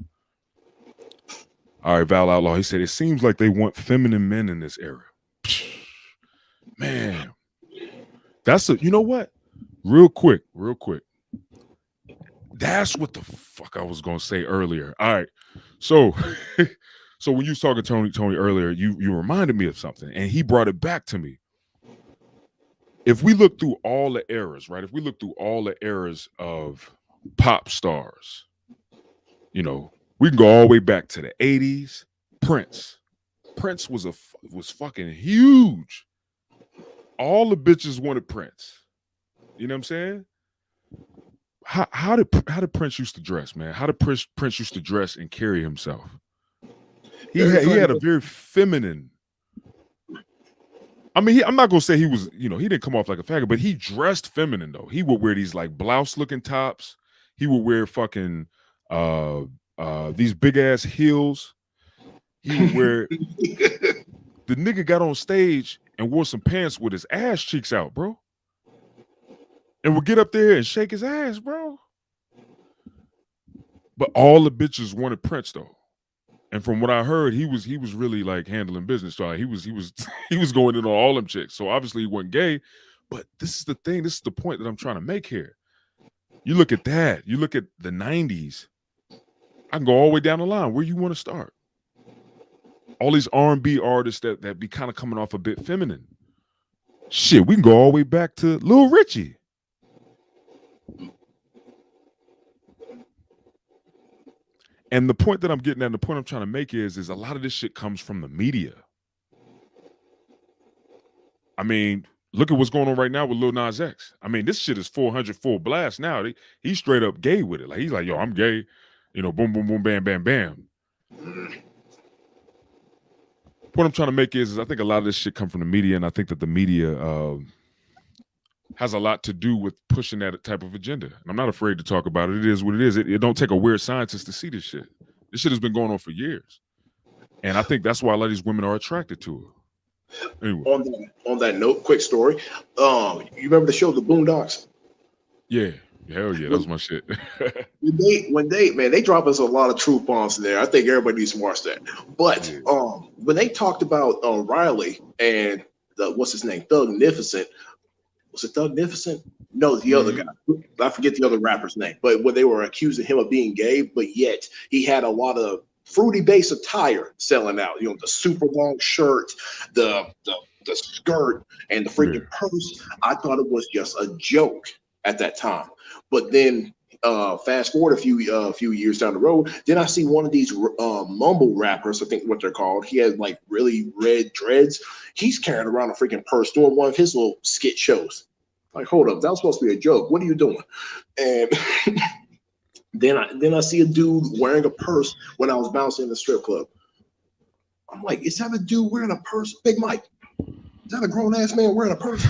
All right, Val Outlaw, he said, it seems like they want feminine men in this era. Man, that's you know what? Real quick. That's what the fuck I was gonna say earlier. All right, so when you was talking to Tony earlier, you reminded me of something, and he brought it back to me. If we look through all the eras, right? If we look through all the eras of pop stars, we can go all the way back to the 80s. Prince, Prince was fucking huge. All the bitches wanted Prince. You know what I'm saying? How did Prince used to dress, man? How did Prince used to dress and carry himself? Very He had a funny. very feminine. I mean, I'm not gonna say he was, he didn't come off like a faggot, but he dressed feminine though. He would wear these like blouse looking tops. He would wear fucking these big ass heels. He would wear the nigga got on stage and wore some pants with his ass cheeks out, bro. And would get up there and shake his ass, bro. But all the bitches wanted Prince though. And from what I heard, he was really like handling business. So like, he was he was going in on all them chicks. So obviously he wasn't gay. But this is the thing. This is the point that I'm trying to make here. You look at that. You look at the 90s. I can go all the way down the line. Where you want to start? All these R&B artists that be kind of coming off a bit feminine. Shit, we can go all the way back to Lil Richie. And the point that I'm getting at, and the point I'm trying to make is a lot of this shit comes from the media. I mean, look at what's going on right now with Lil Nas X. I mean, this shit is 400 full blast now. He's straight up gay with it. Like he's like, yo, I'm gay. Boom, boom, boom, bam, bam, bam. What I'm trying to make is I think a lot of this shit come from the media, and I think that the media has a lot to do with pushing that type of agenda. And I'm not afraid to talk about it. It is what it is. It don't take a weird scientist to see this shit. This shit has been going on for years. And I think that's why a lot of these women are attracted to it. Anyway. On that note, quick story. You remember the show The Boondocks? Yeah. Hell yeah, that was my shit. when they drop us a lot of truth bombs in there. I think everybody needs to watch that. But when they talked about Riley and what's his name, Thugnificent. Was it Thugnificent? No, the other guy. I forget the other rapper's name. But when they were accusing him of being gay, but yet he had a lot of fruity base attire selling out. The super long shirt, the skirt, and the freaking purse. I thought it was just a joke at that time. But then fast forward a few years down the road, then I see one of these mumble rappers, I think what they're called. He has like really red dreads. He's carrying around a freaking purse doing one of his little skit shows. Like, hold up, that was supposed to be a joke. What are you doing? And then I see a dude wearing a purse when I was bouncing in the strip club. I'm like, is that a dude wearing a purse? Big Mike. Is that a grown ass man wearing a purse?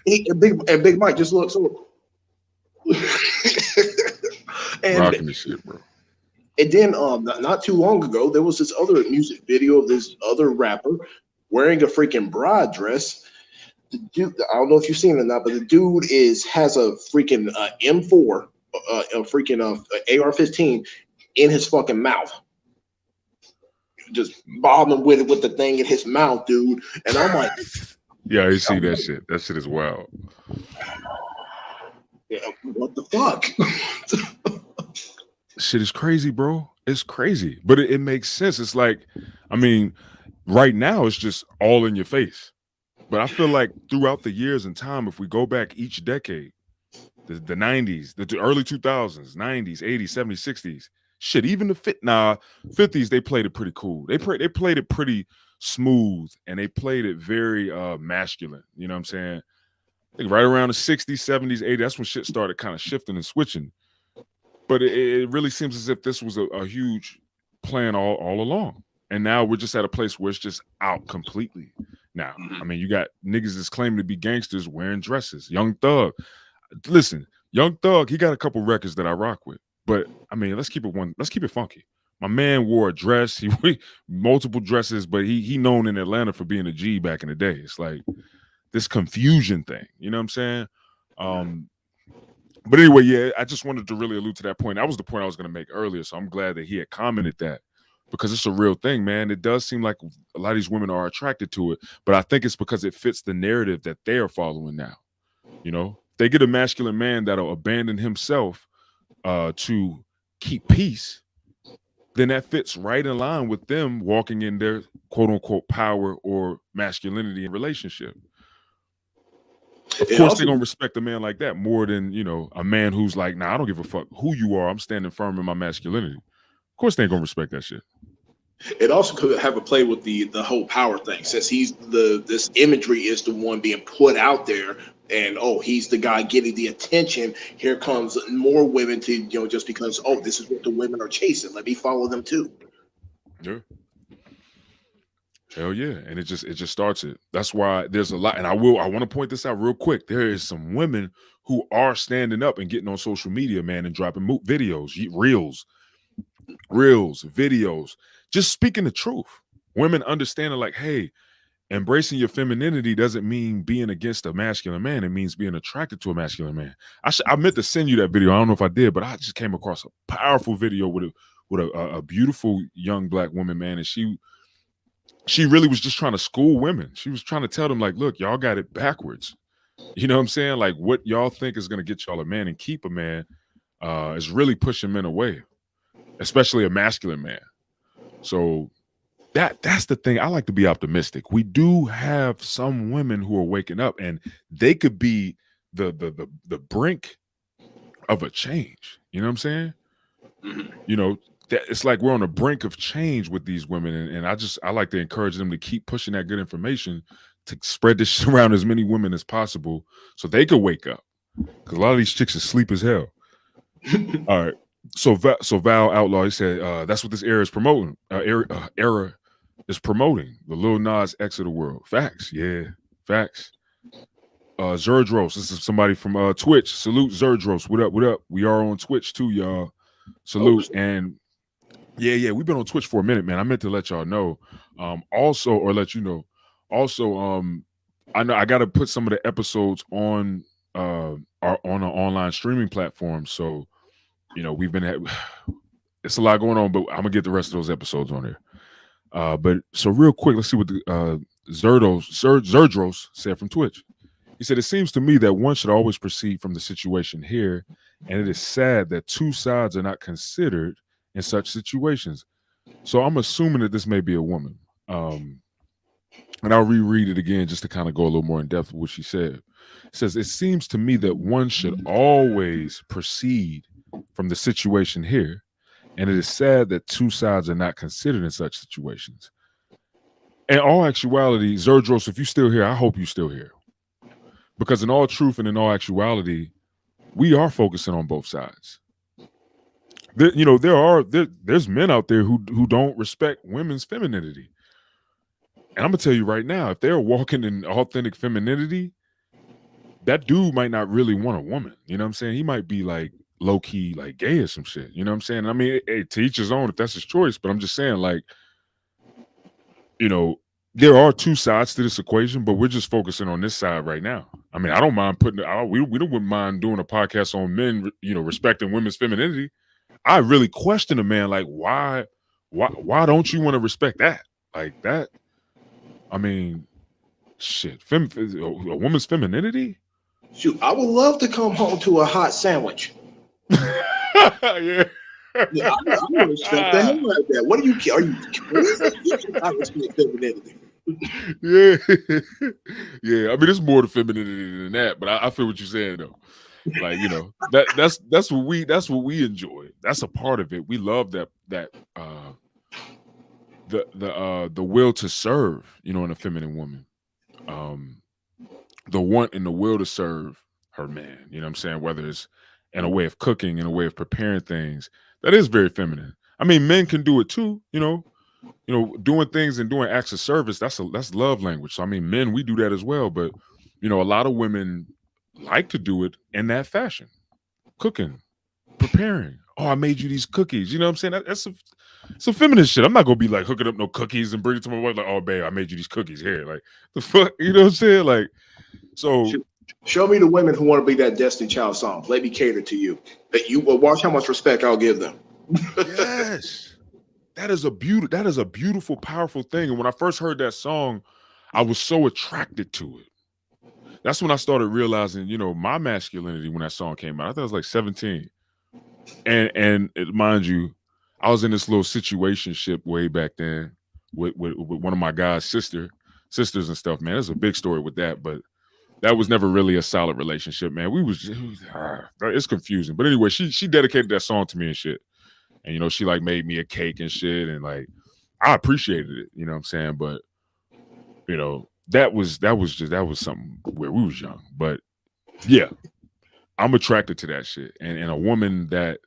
and Big Mike just looks over. And rocking this shit, bro. And then not too long ago, there was this other music video of this other rapper wearing a freaking bra dress. The dude, I don't know if you've seen it or not, but the dude has a freaking M4, a freaking AR-15 in his fucking mouth. Just bobbing with it with the thing in his mouth, dude. And I'm like, yeah, you see that shit. That shit is wild. Yeah, what the fuck? Shit is crazy, bro. It's crazy, but it makes sense. It's like, I mean, right now it's just all in your face. But I feel like throughout the years and time, if we go back each decade, the 90s, the early 2000s, 90s, 80s, 70s, 60s, shit, even the 50s, they played it pretty cool. They played it pretty smooth, and they played it very masculine. You know what I'm saying? I think right around the 60s, 70s, 80s, that's when shit started kind of shifting and switching. But it really seems as if this was a huge plan all along. And now we're just at a place where it's just out completely. Now, I mean, you got niggas that's claiming to be gangsters wearing dresses. Young Thug. Listen, Young Thug, he got a couple records that I rock with. But I mean, let's keep it funky. My man wore a dress, he multiple dresses, but he known in Atlanta for being a G back in the day. It's like this confusion thing. You know what I'm saying? But anyway, yeah, I just wanted to really allude to that point. That was the point I was going to make earlier. So I'm glad that he had commented that, because it's a real thing, man. It does seem like a lot of these women are attracted to it, but I think it's because it fits the narrative that they are following now. They get a masculine man that'll abandon himself to keep peace, then that fits right in line with them walking in their quote unquote power or masculinity in relationship. Of course, they're gonna respect a man like that more than a man who's like, nah, I don't give a fuck who you are. I'm standing firm in my masculinity. Of course, they ain't gonna respect that shit. It also could have a play with the whole power thing, since he's the this imagery is the one being put out there, and oh, he's the guy getting the attention. Here comes more women to just because this is what the women are chasing. Let me follow them too. Yeah. Hell yeah. And it just starts it. That's why there's a lot. And I want to point this out real quick. There is some women who are standing up and getting on social media, man, and dropping videos, reels, videos, just speaking the truth. Women understanding, like, hey, embracing your femininity doesn't mean being against a masculine man. It means being attracted to a masculine man. I meant to send you that video. I don't know if I did, but I just came across a powerful video with a beautiful young black woman, man, and she really was just trying to school women. She was trying to tell them, like, look, y'all got it backwards. You know what I'm saying? Like, what y'all think is going to get y'all a man and keep a man is really pushing men away, especially a masculine man. So that's the thing. I like to be optimistic. We do have some women who are waking up, and they could be the brink of a change. You know what I'm saying? You know, it's like we're on the brink of change with these women, and I like to encourage them to keep pushing that good information to spread this around as many women as possible so they could wake up, because a lot of these chicks are sleep as hell. All right. So Val Outlaw, he said that's what this era is promoting. Era is promoting the Lil Nas X of the world. Facts, yeah, facts. Zerdros, this is somebody from Twitch. Salute Zerdros. What up? What up? We are on Twitch too, y'all. Salute. And yeah, we've been on Twitch for a minute, man. I meant to let y'all know. Also, or let you know. Also, I know I got to put some of the episodes on on an online streaming platform. So, we've been it's a lot going on, but I'm gonna get the rest of those episodes on there. But so real quick, let's see what the Zerdros said from Twitch. He said, it seems to me that one should always proceed from the situation here, and it is sad that two sides are not considered in such situations. So I'm assuming that this may be a woman. And I'll reread it again just to kind of go a little more in depth with what she said. It says, it seems to me that one should always proceed from the situation here, and it is sad that two sides are not considered in such situations. In all actuality, Zerdros, if you're still here, I hope you're still here. Because in all truth and in all actuality, we are focusing on both sides. There's men out there who don't respect women's femininity. And I'm gonna tell you right now, if they're walking in authentic femininity, that dude might not really want a woman. You know what I'm saying? He might be like low key, like gay or some shit. You know what I'm saying? I mean, to each his own if that's his choice. But I'm just saying, like, there are two sides to this equation, but we're just focusing on this side right now. I mean, I don't mind we wouldn't mind doing a podcast on men, respecting women's femininity. I really question a man, like, why don't you want to respect that? Like that. I mean, shit, a woman's femininity? Shoot, I would love to come home to a hot sandwich. Yeah. Yeah, I'm gonna respect the hell out of that. What are you crazy? You cannot respect femininity. Yeah. Yeah. I mean, it's more the femininity than that, but I feel what you're saying though. Like, that's what we enjoy. That's a part of it. We love that the will to serve, in a feminine woman. The want and the will to serve her man, you know what I'm saying? Whether it's in a way of cooking, in a way of preparing things, that is very feminine. I mean, men can do it too, doing things and doing acts of service, that's love language. So I mean, men, we do that as well, but a lot of women like to do it in that fashion. Cooking, preparing. Oh, I made you these cookies. You know what I'm saying? That's some feminine shit. I'm not gonna be like hooking up no cookies and bring it to my wife like, oh babe, I made you these cookies here. Like the fuck, you know what I'm saying? Like, so show me the women who want to be that Destiny Child song. Let me cater to you. That you will watch how much respect I'll give them. Yes. That is a beautiful, powerful thing. And when I first heard that song, I was so attracted to it. That's when I started realizing, my masculinity when that song came out. I think I was like 17. And mind you, I was in this little situationship way back then with one of my guy's sisters and stuff, man. There's a big story with that, but that was never really a solid relationship, man. It's confusing. But anyway, she dedicated that song to me and shit. And she like made me a cake and shit. And like I appreciated it, you know what I'm saying? But that was something where we was young. But yeah, I'm attracted to that shit. And a woman that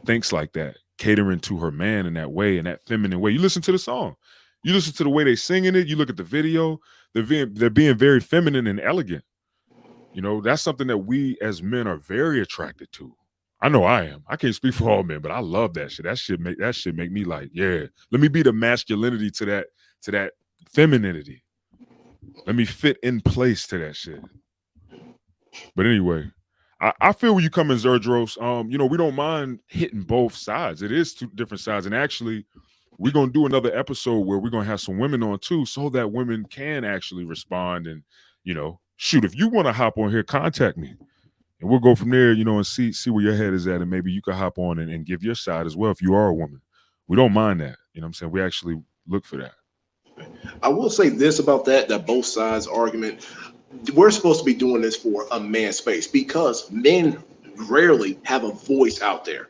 thinks like that, catering to her man in that way, in that feminine way. You listen to the song. You listen to the way they singing it, you look at the video, they're being very feminine and elegant. That's something that we as men are very attracted to. I know I am. I can't speak for all men, but I love that shit. That shit make me like, yeah, let me be the masculinity to that femininity. Let me fit in place to that shit. But anyway, I feel where you come in, Zerdros. We don't mind hitting both sides. It is two different sides. And actually, we're gonna do another episode where we're gonna have some women on too, so that women can actually respond and, shoot, if you want to hop on here, contact me. And we'll go from there, and see where your head is at. And maybe you can hop on and give your side as well if you are a woman. We don't mind that. You know what I'm saying? We actually look for that. I will say this about that both sides argument. We're supposed to be doing this for a man space because men rarely have a voice out there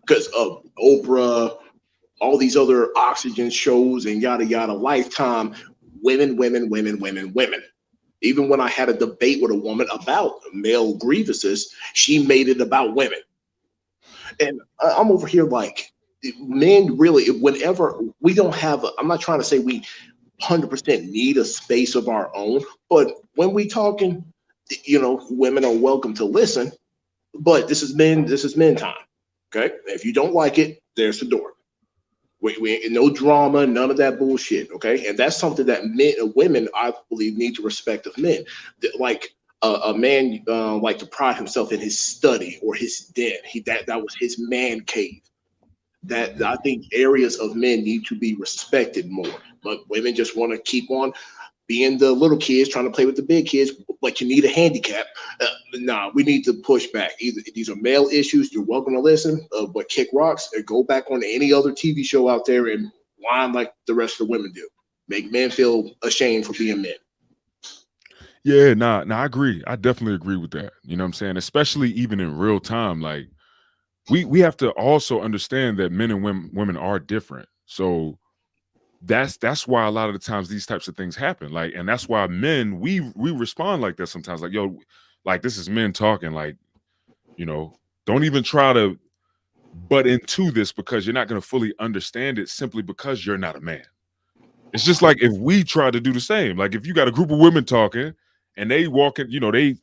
because of Oprah, all these other oxygen shows and yada yada. Lifetime, women, women, women, women, women. Even when I had a debate with a woman about male grievances, she made it about women. And I'm over here like, men really, whenever we don't have, I'm not trying to say we 100% need a space of our own, but when we talking, women are welcome to listen, but this is men time. Okay. If you don't like it, there's the door. We no drama, none of that bullshit. Okay, and that's something that women, I believe, need to respect of men. Like a man, like to pride himself in his study or his den. That was his man cave. That I think areas of men need to be respected more. But women just want to keep on being the little kids trying to play with the big kids, but you need a handicap. Nah, we need to push back. Either these are male issues, you're welcome to listen, but kick rocks and go back on any other TV show out there and whine like the rest of the women do. Make men feel ashamed for being men. Yeah, nah, I agree. I definitely agree with that. You know what I'm saying? Especially even in real time. Like we have to also understand that men and women are different. So that's why a lot of the times these types of things happen. Like, and that's why men we respond like that sometimes. Like, yo, like this is men talking. Like, don't even try to butt into this because you're not going to fully understand it simply because you're not a man. It's just like if we try to do the same. Like if you got a group of women talking and they walking,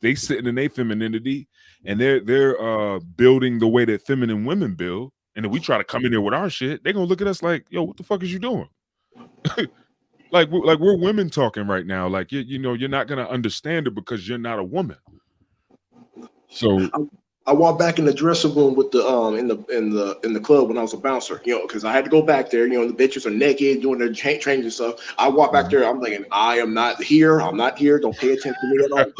they sitting in their femininity and they're building the way that feminine women build, and then we try to come in there with our shit, they're gonna look at us like, yo, what the fuck is you doing? like we're women talking right now. Like you're not gonna understand it because you're not a woman. So I walked back in the dressing room with the in the club when I was a bouncer, because I had to go back there. The bitches are naked doing their training and stuff. I walked back there. I'm thinking, I am not here. I'm not here. Don't pay attention to me at all.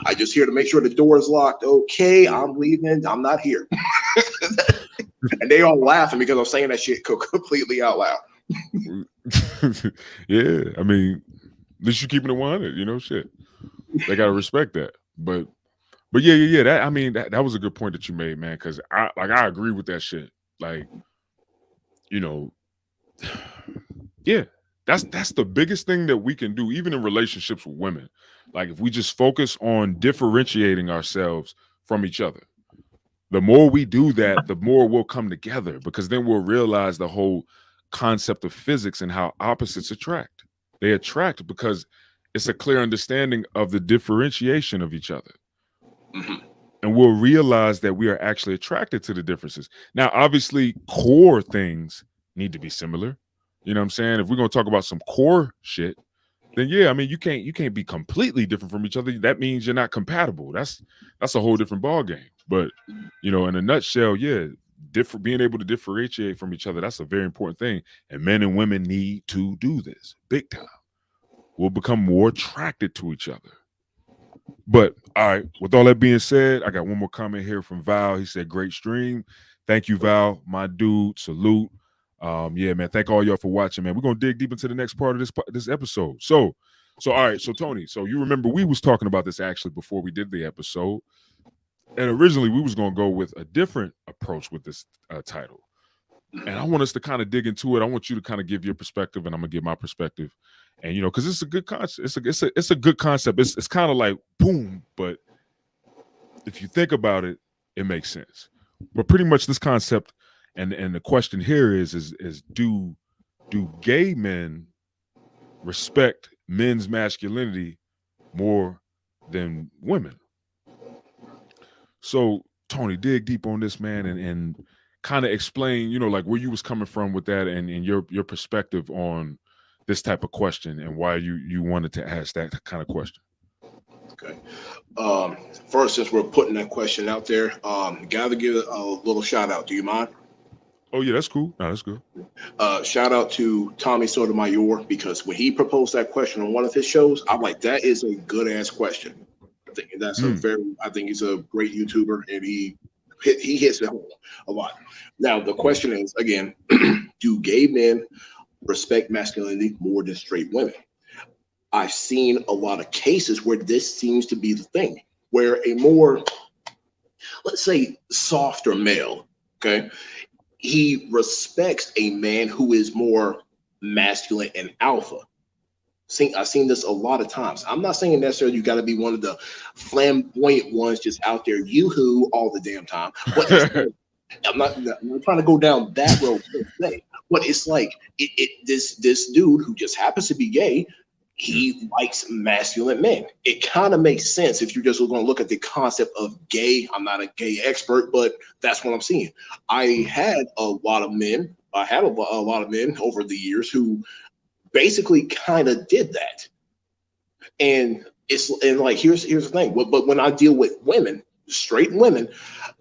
I just here to make sure the door is locked. Okay, I'm leaving. I'm not here. And they all laughing because I'm saying that shit completely out loud. yeah, I mean, at least you keeping it 100. Shit, they gotta respect that. But yeah. That, I mean, that was a good point that you made, man. Because I agree with that shit. Like, you know, yeah, that's the biggest thing that we can do, even in relationships with women. Like, if we just focus on differentiating ourselves from each other, the more we do that, the more we'll come together. Because then we'll realize the whole concept of physics and how opposites attract. They attract because it's a clear understanding of the differentiation of each other. Mm-hmm. And we'll realize that we are actually attracted to the differences. Now, obviously, core things need to be similar. You know what I'm saying? If we're gonna talk about some core shit, then yeah, I mean, you can't be completely different from each other. That means you're not compatible. That's a whole different ball game. But in a nutshell, yeah, being able to differentiate from each other, that's a very important thing. And men and women need to do this big time. We'll become more attracted to each other. But all right, with all that being said, I got one more comment here from Val. He said, "Great stream. Thank you, Val. My dude, salute. Yeah, man. Thank all y'all for watching, man. We're gonna dig deep into the next part of this episode. So all right, so Tony, so you remember we was talking about this actually before we did the episode. And originally we was gonna go with a different approach with this title. and I want us to kind of dig into it. I want you to kind of give your perspective, and I'm gonna give my perspective. And because it's a good concept. It's a good concept. It's kind of like boom, but if you think about it, it makes sense. But pretty much this concept, and the question here is do gay men respect men's masculinity more than women? So Tony, dig deep on this, man, and kind of explain, like where you was coming from with that, and your perspective on this type of question, and why you wanted to ask that kind of question. Okay. First, since we're putting that question out there, gotta give a little shout out. Do you mind? Oh yeah, that's cool. No, that's good. Shout out to Tommy Sotomayor, because when he proposed that question on one of his shows, I'm like, that is a good ass question. I think he's a great YouTuber, and he hits it home a lot. Now the question is again, do gay men respect masculinity more than straight women? I've seen a lot of cases where this seems to be the thing, where a more, let's say, softer male, okay, he respects a man who is more masculine and alpha. I've seen this a lot of times. I'm not saying necessarily you got to be one of the flamboyant ones just out there yoo-hoo all the damn time. But I'm not trying to go down that road per se. But it's like this dude who just happens to be gay, he likes masculine men. It kind of makes sense if you're just going to look at the concept of gay. I'm not a gay expert, but that's what I'm seeing. I had a lot of men over the years who basically kind of did that. And like, here's the thing. But when I deal with women, straight women,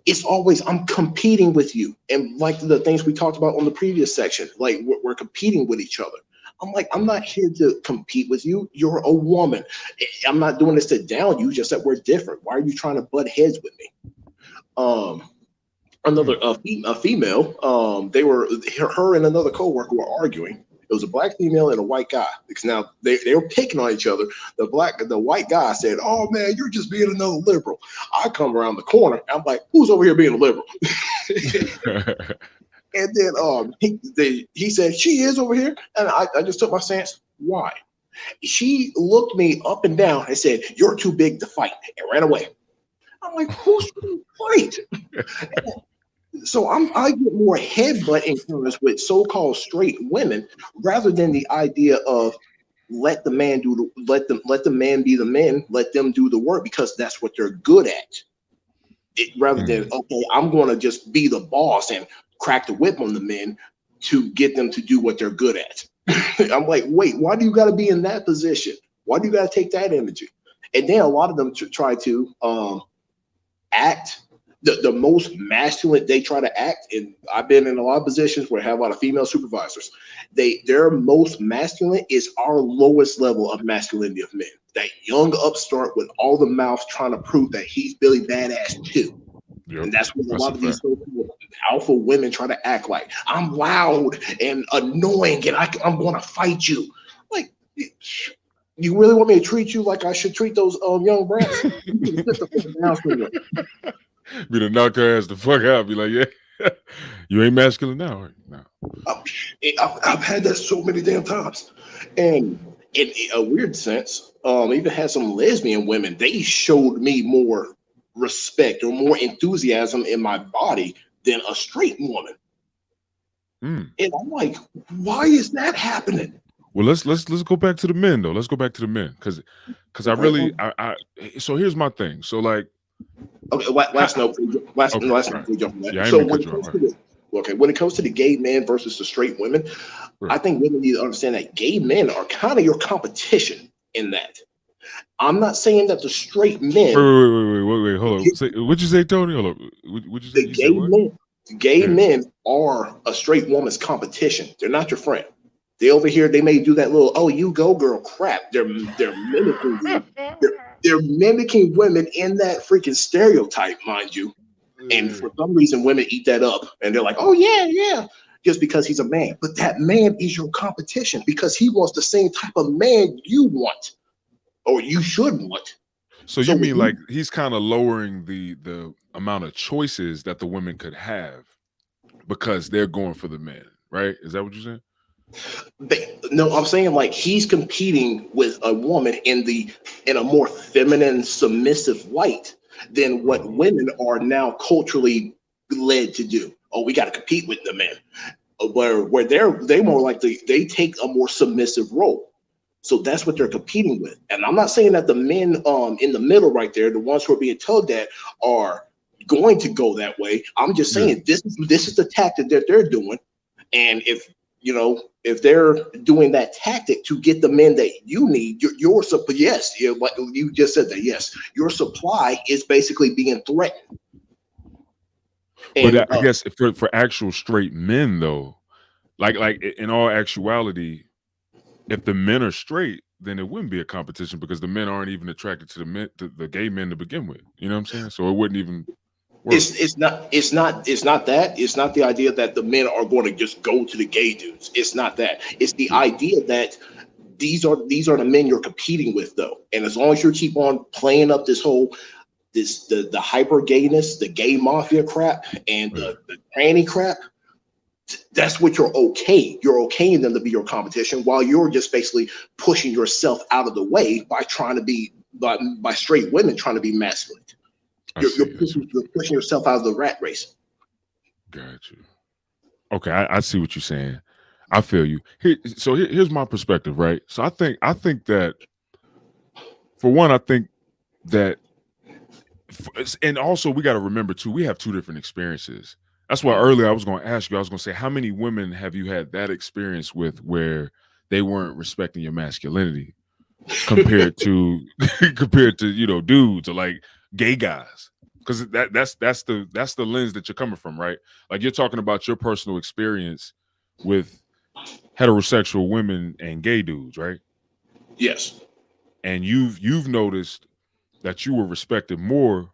it's always, I'm competing with you. And like the things we talked about on the previous section, like we're competing with each other. I'm like, I'm not here to compete with you. You're a woman. I'm not doing this to down you, just that we're different. Why are you trying to butt heads with me? A female, her and another coworker were arguing. It was a black female and a white guy. Because now they were picking on each other. The white guy said, "Oh man, you're just being another liberal." I come around the corner. I'm like, "Who's over here being a liberal?" And then he said, "She is over here." And I just took my stance. Why? She looked me up and down and said, "You're too big to fight," and ran away. I'm like, "Who's trying to fight?" So I get more headbutt encounters with so-called straight women rather than the idea of let the man let the man be the man, let them do the work because that's what they're good at. Rather than, okay, I'm going to just be the boss and crack the whip on the men to get them to do what they're good at. I'm like, wait, why do you got to be in that position? Why do you got to take that energy? And then a lot of them try to act the most masculine. They try to act, and I've been in a lot of positions where I have a lot of female supervisors. Their most masculine is our lowest level of masculinity of men. That young upstart with all the mouth trying to prove that he's Billy Badass too. Yep, and that's what a lot of these alpha women try to act like. I'm loud and annoying, and I'm going to fight you. Like, you really want me to treat you like I should treat those young brats? You sit the fuck down somewhere. Be to knock her ass the fuck out. Be like, yeah, you ain't masculine now. Right? No. I've had that so many damn times. And in a weird sense, even had some lesbian women, they showed me more respect or more enthusiasm in my body than a straight woman. And I'm like, why is that happening? Well, let's go back to the men though. Let's go back to the men because I really so here's my thing. So like, okay, last note. Yeah, so when it comes to the gay men versus the straight women, I think women need to understand that gay men are kind of your competition in that. I'm not saying that the straight men. Wait, hold on. What'd you say, Tony? Hold on. What'd you say? Gay men are a straight woman's competition. They're not your friend. They over here, they may do that little, "Oh, you go girl" crap. They're mimicking you. They're mimicking women in that freaking stereotype, mind you. And for some reason, women eat that up and they're like, "Oh yeah," just because he's a man. But that man is your competition because he wants the same type of man you want or you should want. So you mean like he's kind of lowering the amount of choices that the women could have? because they're going for the men, right? Is that what you're saying? No, I'm saying like he's competing with a woman in a more feminine, submissive light than what Oh, women are now culturally led to do. Oh, we got to compete with the men. Where they more like they take a more submissive role. So that's what they're competing with. And I'm not saying that the men in the middle right there, the ones who are being tugged at, are going to go that way. I'm just yeah. saying this is the tactic that they're doing. And if they're doing that tactic to get the men that you need, your supply, yes, what you just said that, yes, your supply is basically being threatened. But And I guess for actual straight men though, in all actuality, if the men are straight, then it wouldn't be a competition because the men aren't even attracted to the gay men to begin with. You know what I'm saying? So it wouldn't even work. it's not the idea that the men are going to just go to the gay dudes. It's not that. It's the Yeah. idea that these are the men you're competing with though. And as long as you keep on playing up this whole the hyper gayness, the gay mafia crap, and Yeah. the tranny crap, that's what you're okay. You're okaying them to be your competition while you're just basically pushing yourself out of the way by trying to be by straight women trying to be masculine. I You're see. I see pushing, what you're pushing yourself out of the rat race. you got you. Okay, I see what you're saying. I feel you. Here's my perspective, right? So I think that for one, I think that and also we got to remember too, we have two different experiences. That's why earlier I was going to ask you, I was going to say, how many women have you had that experience with where they weren't respecting your masculinity compared to compared to dudes or like gay guys? Because that's the lens that you're coming from, right? Like you're talking about your personal experience with heterosexual women and gay dudes, right? Yes. And you've noticed that you were respected more,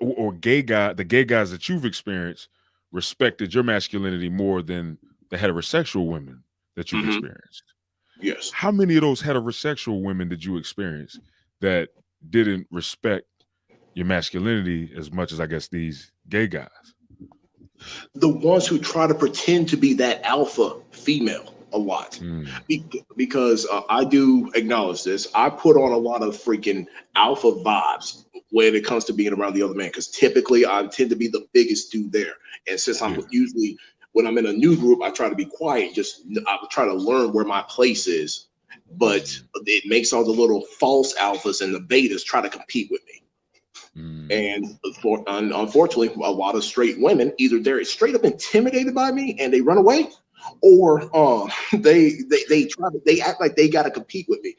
or the gay guys that you've experienced respected your masculinity more than the heterosexual women that you've Hmm. experienced. Yes. How many of those heterosexual women did you experience that didn't respect your masculinity as much as I guess these gay guys? The ones who try to pretend to be that alpha female a lot. Mm, Because I do acknowledge this. I put on a lot of freaking alpha vibes when it comes to being around the other man. Because typically I tend to be the biggest dude there. And since I'm yeah. usually, when I'm in a new group, I try to be quiet. I try to learn where my place is. But Mm, it makes all the little false alphas and the betas try to compete with me. mm, And unfortunately, a lot of straight women either they're straight up intimidated by me and they run away, or they act like they got to compete with me.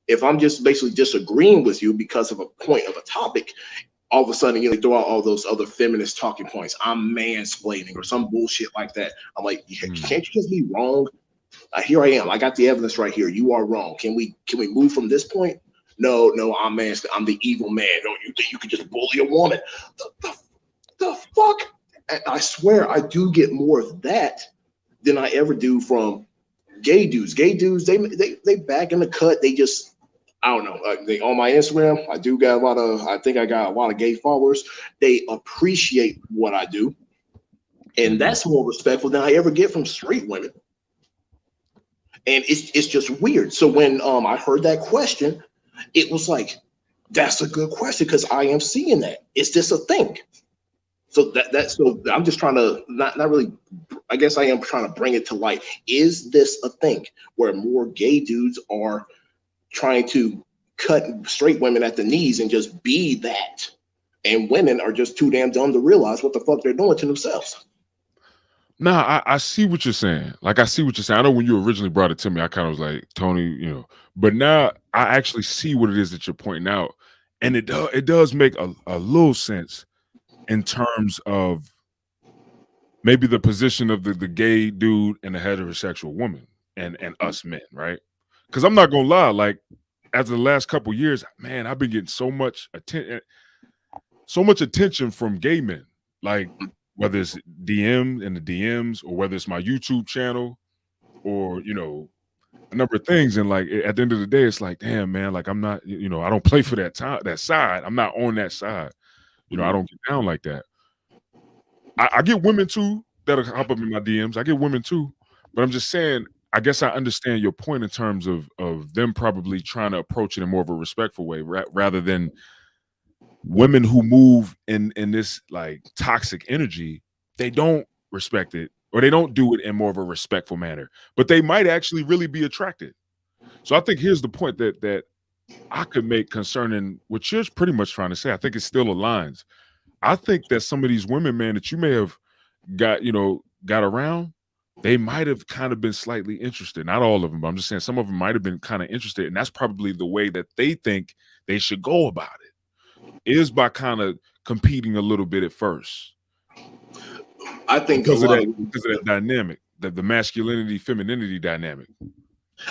If I'm just basically disagreeing with you because of a point of a topic, all of a sudden they throw out all those other feminist talking points. I'm mansplaining or some bullshit like that. I'm like, mm. can't you just be wrong? Here I am. I got the evidence right here. You are wrong. Can we move from this point? No, no, I'm the evil man. No, you think you can just bully a woman? The fuck? I swear I do get more of that than I ever do from gay dudes. Gay dudes, they back in the cut. They just I don't know. They on my Instagram. I do got a lot of. I think I got a lot of gay followers. They appreciate what I do, and Hmm. that's more respectful than I ever get from straight women. And it's just weird. So when I heard that question, it was like, that's a good question because I am seeing that. Is this a thing? So I'm just trying to not really. I guess I am trying to bring it to light. Is this a thing where more gay dudes are trying to cut straight women at the knees and just be that, and women are just too damn dumb to realize what the fuck they're doing to themselves? Nah, I see what you're saying. Like I see what you're saying. I know when you originally brought it to me, I kind of was like, Tony, but now I actually see what it is that you're pointing out. And it does make a little sense in terms of maybe the position of the gay dude and the heterosexual woman and us men, right? Because I'm not gonna lie, like after the last couple years, man, I've been getting so much attention from gay men, like whether it's DM in the DMs or whether it's my YouTube channel or a number of things. And like at the end of the day, it's like, damn, man, like I'm not, I don't play for that side. I'm not on that side. I Mhm. don't get down like that. I get women too. that'll hop up in my DMs. I get women too, but I'm just saying. I guess I understand your point in terms of them probably trying to approach it in more of a respectful way, rather than women who move in this like toxic energy. They don't respect it, or they don't do it in more of a respectful manner. But they might actually really be attracted. So I think here's the point that I could make concerning what you're pretty much trying to say. I think it still aligns. I think that some of these women, man, that you may have got around, they might have kind of been slightly interested. Not all of them, but I'm just saying some of them might have been kind of interested. And that's probably the way that they think they should go about it, is by kind of competing a little bit at first. I think a Because of lot that, of because of that dynamic, the masculinity, femininity dynamic.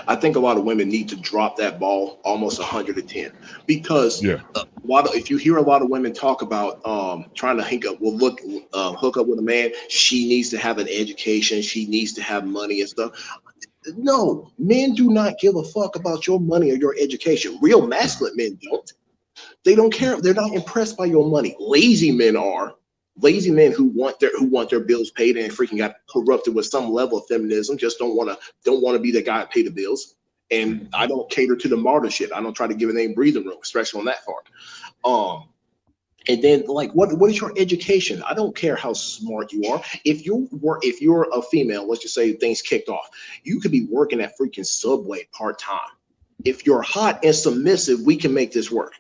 I think a lot of women need to drop that ball almost 110 because Yeah. if you hear a lot of women talk about trying to hook up with a man, she needs to have an education, she needs to have money and stuff. No, men do not give a fuck about your money or your education. Real masculine men don't. They don't care. They're not impressed by your money. Lazy men are. Lazy men who want their bills paid and freaking got corrupted with some level of feminism, just don't want to be the guy to pay the bills. And I don't cater to the martyr shit. I don't try to give it any breathing room, especially on that part. And then like what is your education? I don't care how smart you are. If you're a female, let's just say things kicked off, you could be working at freaking Subway part-time. If you're hot and submissive, we can make this work.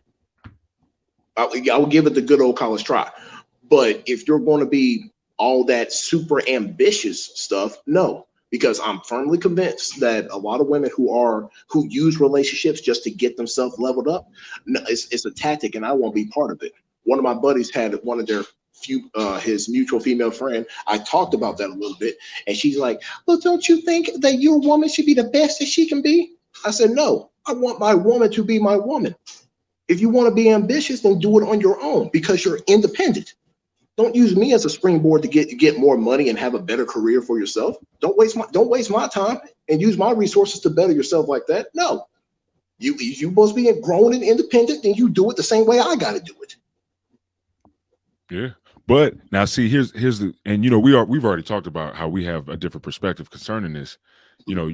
I will give it the good old college try. But if you're going to be all that super ambitious stuff, no, because I'm firmly convinced that a lot of women who use relationships just to get themselves leveled up, no, it's a tactic, and I won't be part of it. One of my buddies had one of their his mutual female friend. I talked about that a little bit, and she's like, "Well, don't you think that your woman should be the best that she can be?" I said, "No, I want my woman to be my woman. If you want to be ambitious, then do it on your own because you're independent. Don't use me as a springboard to get more money and have a better career for yourself. Don't waste my time and use my resources to better yourself like that. No, you supposed to be grown and independent, and you do it the same way I got to do it." Yeah. But now see, here's the, and we've already talked about how we have a different perspective concerning this.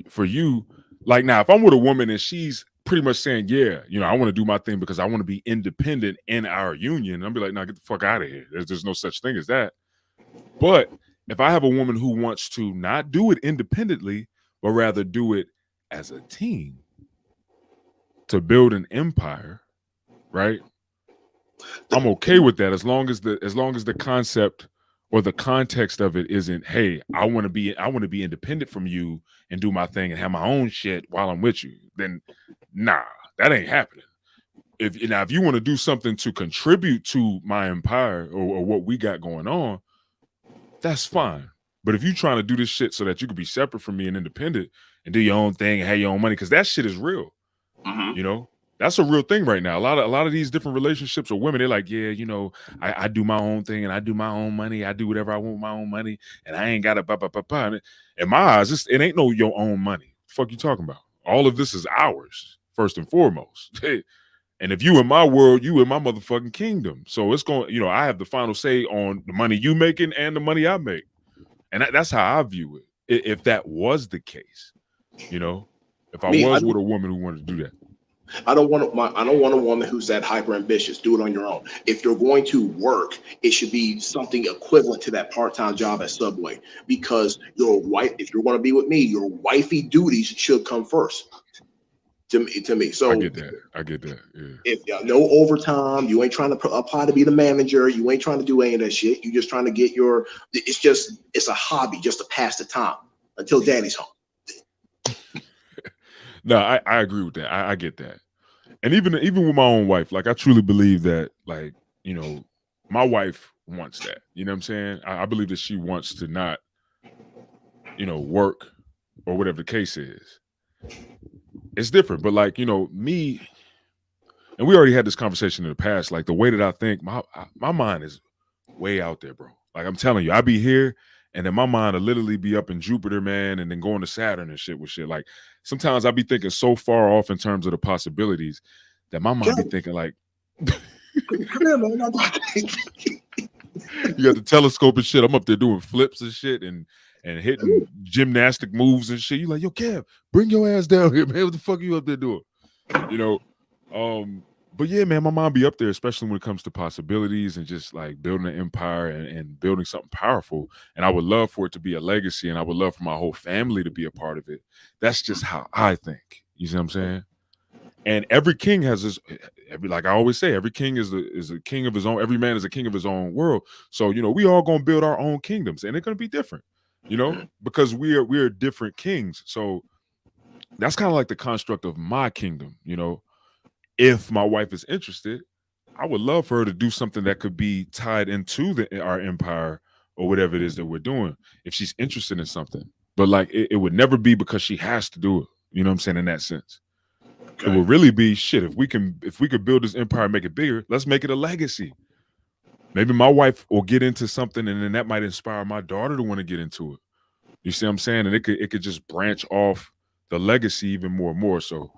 For you, like now, if I'm with a woman and she's pretty much saying, yeah, I want to do my thing because I want to be independent in our union, I'll be like, nah, get the fuck out of here. There's no such thing as that. But if I have a woman who wants to not do it independently, but rather do it as a team to build an empire, right? I'm okay with that as long as the concept or the context of it isn't, hey, I want to be independent from you and do my thing and have my own shit while I'm with you. Then nah, that ain't happening. If you want to do something to contribute to my empire or what we got going on, that's fine. But if you're trying to do this shit so that you could be separate from me and independent and do your own thing and have your own money, because that shit is real. Mm-hmm. That's a real thing right now. A lot of these different relationships or women, they're like, yeah, I do my own thing and I do my own money. I do whatever I want with my own money, and I ain't got to ba. In my eyes, it ain't no your own money. The fuck you talking about? All of this is ours first and foremost. And if you in my world, you in my motherfucking kingdom. So it's going, I have the final say on the money you making and the money I make, and that's how I view it. If that was the case, if I was with a woman who wanted to do that. I don't want a woman who's that hyper ambitious. Do it on your own. If you're going to work, it should be something equivalent to that part-time job at Subway. Because your wife, if you're going to be with me, your wifey duties should come first. To me. So I get that. Yeah. if no overtime, you ain't trying to apply to be the manager. You ain't trying to do any of that shit. You just trying to get it's a hobby just to pass the time until daddy's home. No, I agree with that. I get that. And even with my own wife, like I truly believe that, like, my wife wants that. You know what I'm saying? I believe that she wants to not, work or whatever the case is. It's different. But like, me, and we already had this conversation in the past, like the way that I think, my mind is way out there, bro. Like I'm telling you, I be here and then my mind will literally be up in Jupiter, man, and then going to Saturn and shit with shit. Like sometimes I be thinking so far off in terms of the possibilities that my mind be thinking like, come here, man. You got the telescope and shit. I'm up there doing flips and shit and hitting gymnastic moves and shit. You like, yo, Kev, bring your ass down here, man. What the fuck are you up there doing? You know, but yeah, man, my mom be up there, especially when it comes to possibilities and just like building an empire and building something powerful. And I would love for it to be a legacy, and I would love for my whole family to be a part of it. That's just how I think. You see what I'm saying? And every king has his every like I always say, every king is a king of his own, every man is a king of his own world. So, we all gonna build our own kingdoms and they're gonna be different, because we are different kings. So that's kind of like the construct of my kingdom. If my wife is interested, I would love for her to do something that could be tied into our empire or whatever it is that we're doing if she's interested in something. But like it would never be because she has to do it. You know what I'm saying? In that sense. It Okay. will really be shit. If we could build this empire and make it bigger, let's make it a legacy. Maybe my wife will get into something and then that might inspire my daughter to want to get into it. You see what I'm saying? And it could just branch off the legacy even more and more. So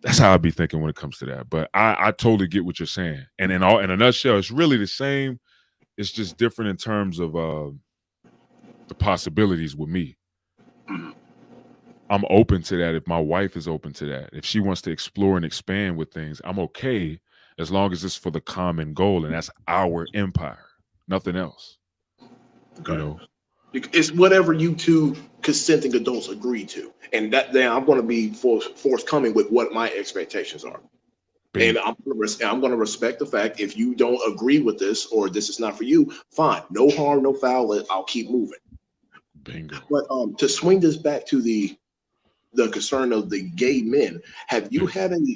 that's how I'd be thinking when it comes to that. But I totally get what you're saying. And in a nutshell, it's really the same. It's just different in terms of the possibilities with me. Mhm. I'm open to that if my wife is open to that. If she wants to explore and expand with things, I'm okay as long as it's for the common goal, and that's our empire, nothing else. You Okay. know, It's whatever you two consenting adults agree to, and that then I'm going to be forthcoming with what my expectations are. And bingo, I'm going to respect the fact if you don't agree with this or this is not for you, fine, no harm, no foul. I'll keep moving. bingo. But to swing this back to the concern of the gay men, Yeah.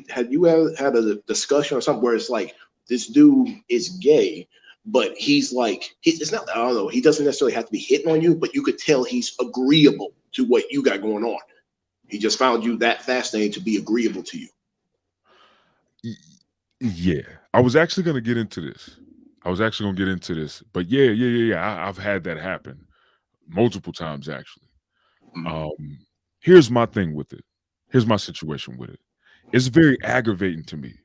have you ever had a discussion or something where it's like this dude is gay, but he's like it's not, I don't know, he doesn't necessarily have to be hitting on you, but you could tell he's agreeable to what you got going on. He just found you that fascinating to be agreeable to you. Y- Yeah. I was actually gonna get into this. But yeah. I've had that happen multiple times actually. Mhm. Um, Here's my thing with it. Here's my situation with it. It's very aggravating to me.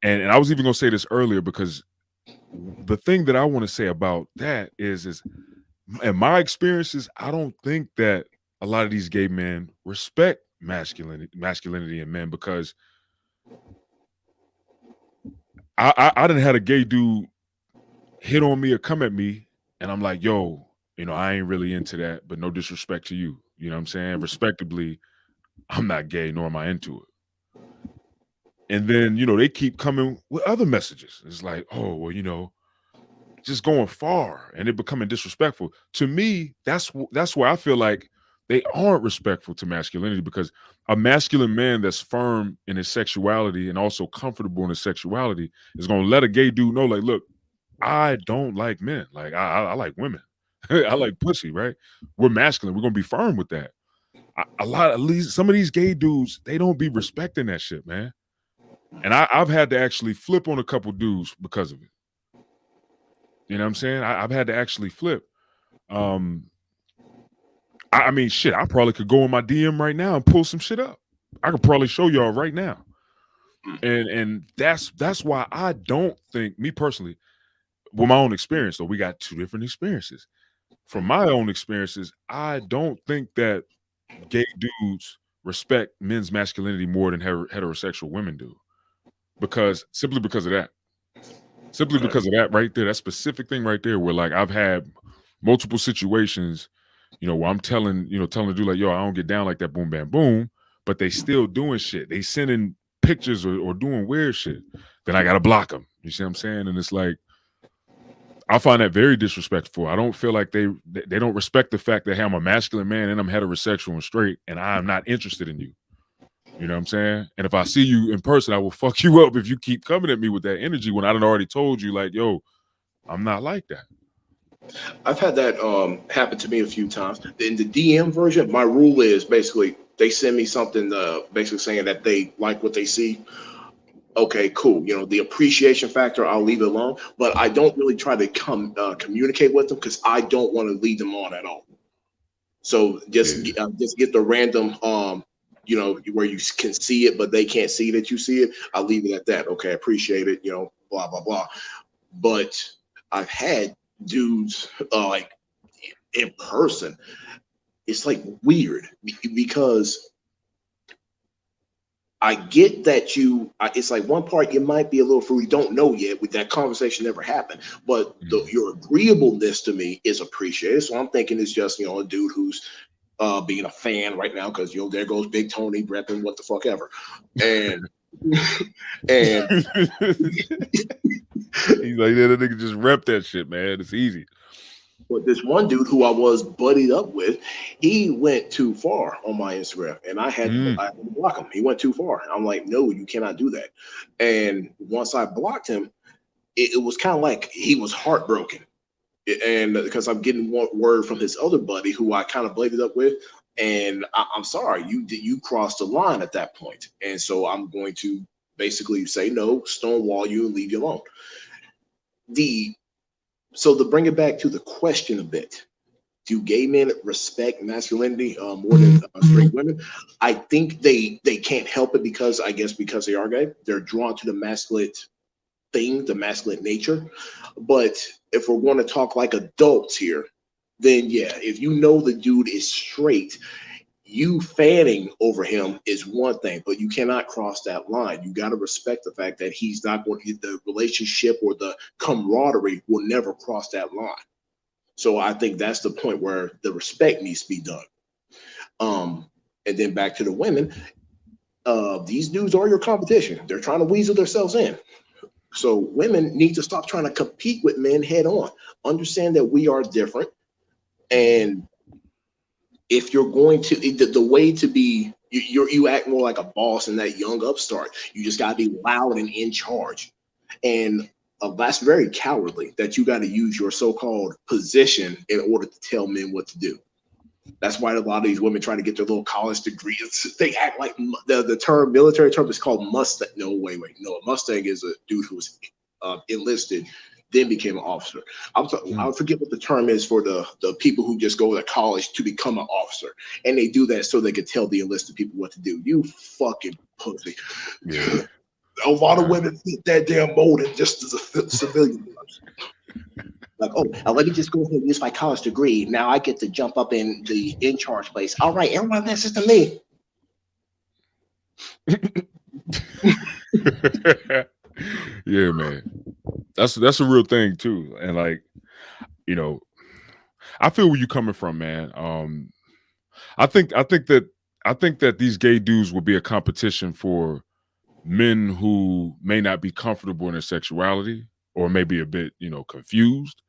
And I was even gonna say this earlier because the thing that I want to say about that is in my experiences, I don't think that a lot of these gay men respect masculinity in men because I didn't had a gay dude hit on me or come at me, and I'm like, yo, I ain't really into that, but no disrespect to you. You know what I'm saying? Respectably, I'm not gay, nor am I into it. And then, they keep coming with other messages. It's like, oh, well, just going far and it becoming disrespectful. To me, that's where I feel like they aren't respectful to masculinity because a masculine man that's firm in his sexuality and also comfortable in his sexuality is going to let a gay dude know, like, look, I don't like men. Like, I like women. I like pussy, right? We're masculine. We're going to be firm with that. A lot, at least some of these gay dudes, they don't be respecting that shit, man. And I've had to actually flip on a couple dudes because of it. You know what I'm saying? I've had to actually flip. Um, I mean, shit, I probably could go in my DM right now and pull some shit up. I could probably show y'all right now. And that's why I don't think, me personally, with my own experience, though, we got two different experiences. From my own experiences, I don't think that gay dudes respect men's masculinity more than heterosexual women do. Simply because of that. Simply Okay. because of that right there, that specific thing right there, where like I've had multiple situations, where I'm telling the dude like, yo, I don't get down like that, boom, bam, boom, but they still doing shit. They sending pictures or doing weird shit. Then I gotta block them. You see what I'm saying? And it's like I find that very disrespectful. I don't feel like they don't respect the fact that hey, I'm a masculine man and I'm heterosexual and straight, and I'm not interested in you. You know what I'm saying? And if I see you in person, I will fuck you up if you keep coming at me with that energy when I done already told you, like, yo, I'm not like that. I've had that happen to me a few times. In the DM version, my rule is basically they send me something basically saying that they like what they see. Okay, cool. The appreciation factor, I'll leave it alone, but I don't really try to communicate with them because I don't want to lead them on at all. So Yeah. just get the random where you can see it, but they can't see that you see it. I'll leave it at that. Okay, appreciate it. Blah blah blah. But I've had dudes like in person. It's like weird because I get that it's like one part you might be a little fool, you don't know yet, with that conversation never happened, but Mm. your agreeableness to me is appreciated. So I'm thinking it's just, a dude who's being a fan right now because, there goes Big Tony repping what the fuck ever. And, and, He's like, yeah, that nigga just rep that shit, man. It's easy. but this one dude who I was buddied up with, he went too far on my Instagram, and Mm. I had to block him. He went too far. I'm like, no, you cannot do that. And once I blocked him, it was kind of like he was heartbroken, and because I'm getting one word from his other buddy who I kind of bladed up with, and I'm sorry, you crossed the line at that point, and so I'm going to basically say no, stonewall you, and leave you alone. The So to bring it back to the question a bit, do gay men respect masculinity more than straight women? I think they can't help it because I guess because they are gay, they're drawn to the masculine thing, the masculine nature. But if we're going to talk like adults here, then yeah, if you know the dude is straight, you fanning over him is one thing, but you cannot cross that line. You got to respect the fact that he's not going to, the relationship or the camaraderie will never cross that line. So I think that's the point where the respect needs to be done. Um, and then back to the women, these dudes are your competition. They're trying to weasel themselves in. So women need to stop trying to compete with men head on. Understand that we are different, and if you're going to the way to be, you act more like a boss and that young upstart. You just got to be loud and in charge, and that's very cowardly. That you got to use your so-called position in order to tell men what to do. That's why a lot of these women try to get their little college degrees. They act like the term military term is called Mustang. No, wait, no, a Mustang is a dude who was enlisted, then became an officer. I Mm. forget what the term is for the people who just go to college to become an officer, and they do that so they can tell the enlisted people what to do. You fucking pussy. Yeah. A lot of Nah. women fit that damn mold and just as a civilian. Like, oh, let me just go ahead and use my college degree. Now I get to jump up in the in charge place. All right, everyone listens to me. Yeah, man. That's a real thing too. And like, you know, I feel where you coming from, man. I think that these gay dudes will be a competition for men who may not be comfortable in their sexuality or maybe a bit, confused.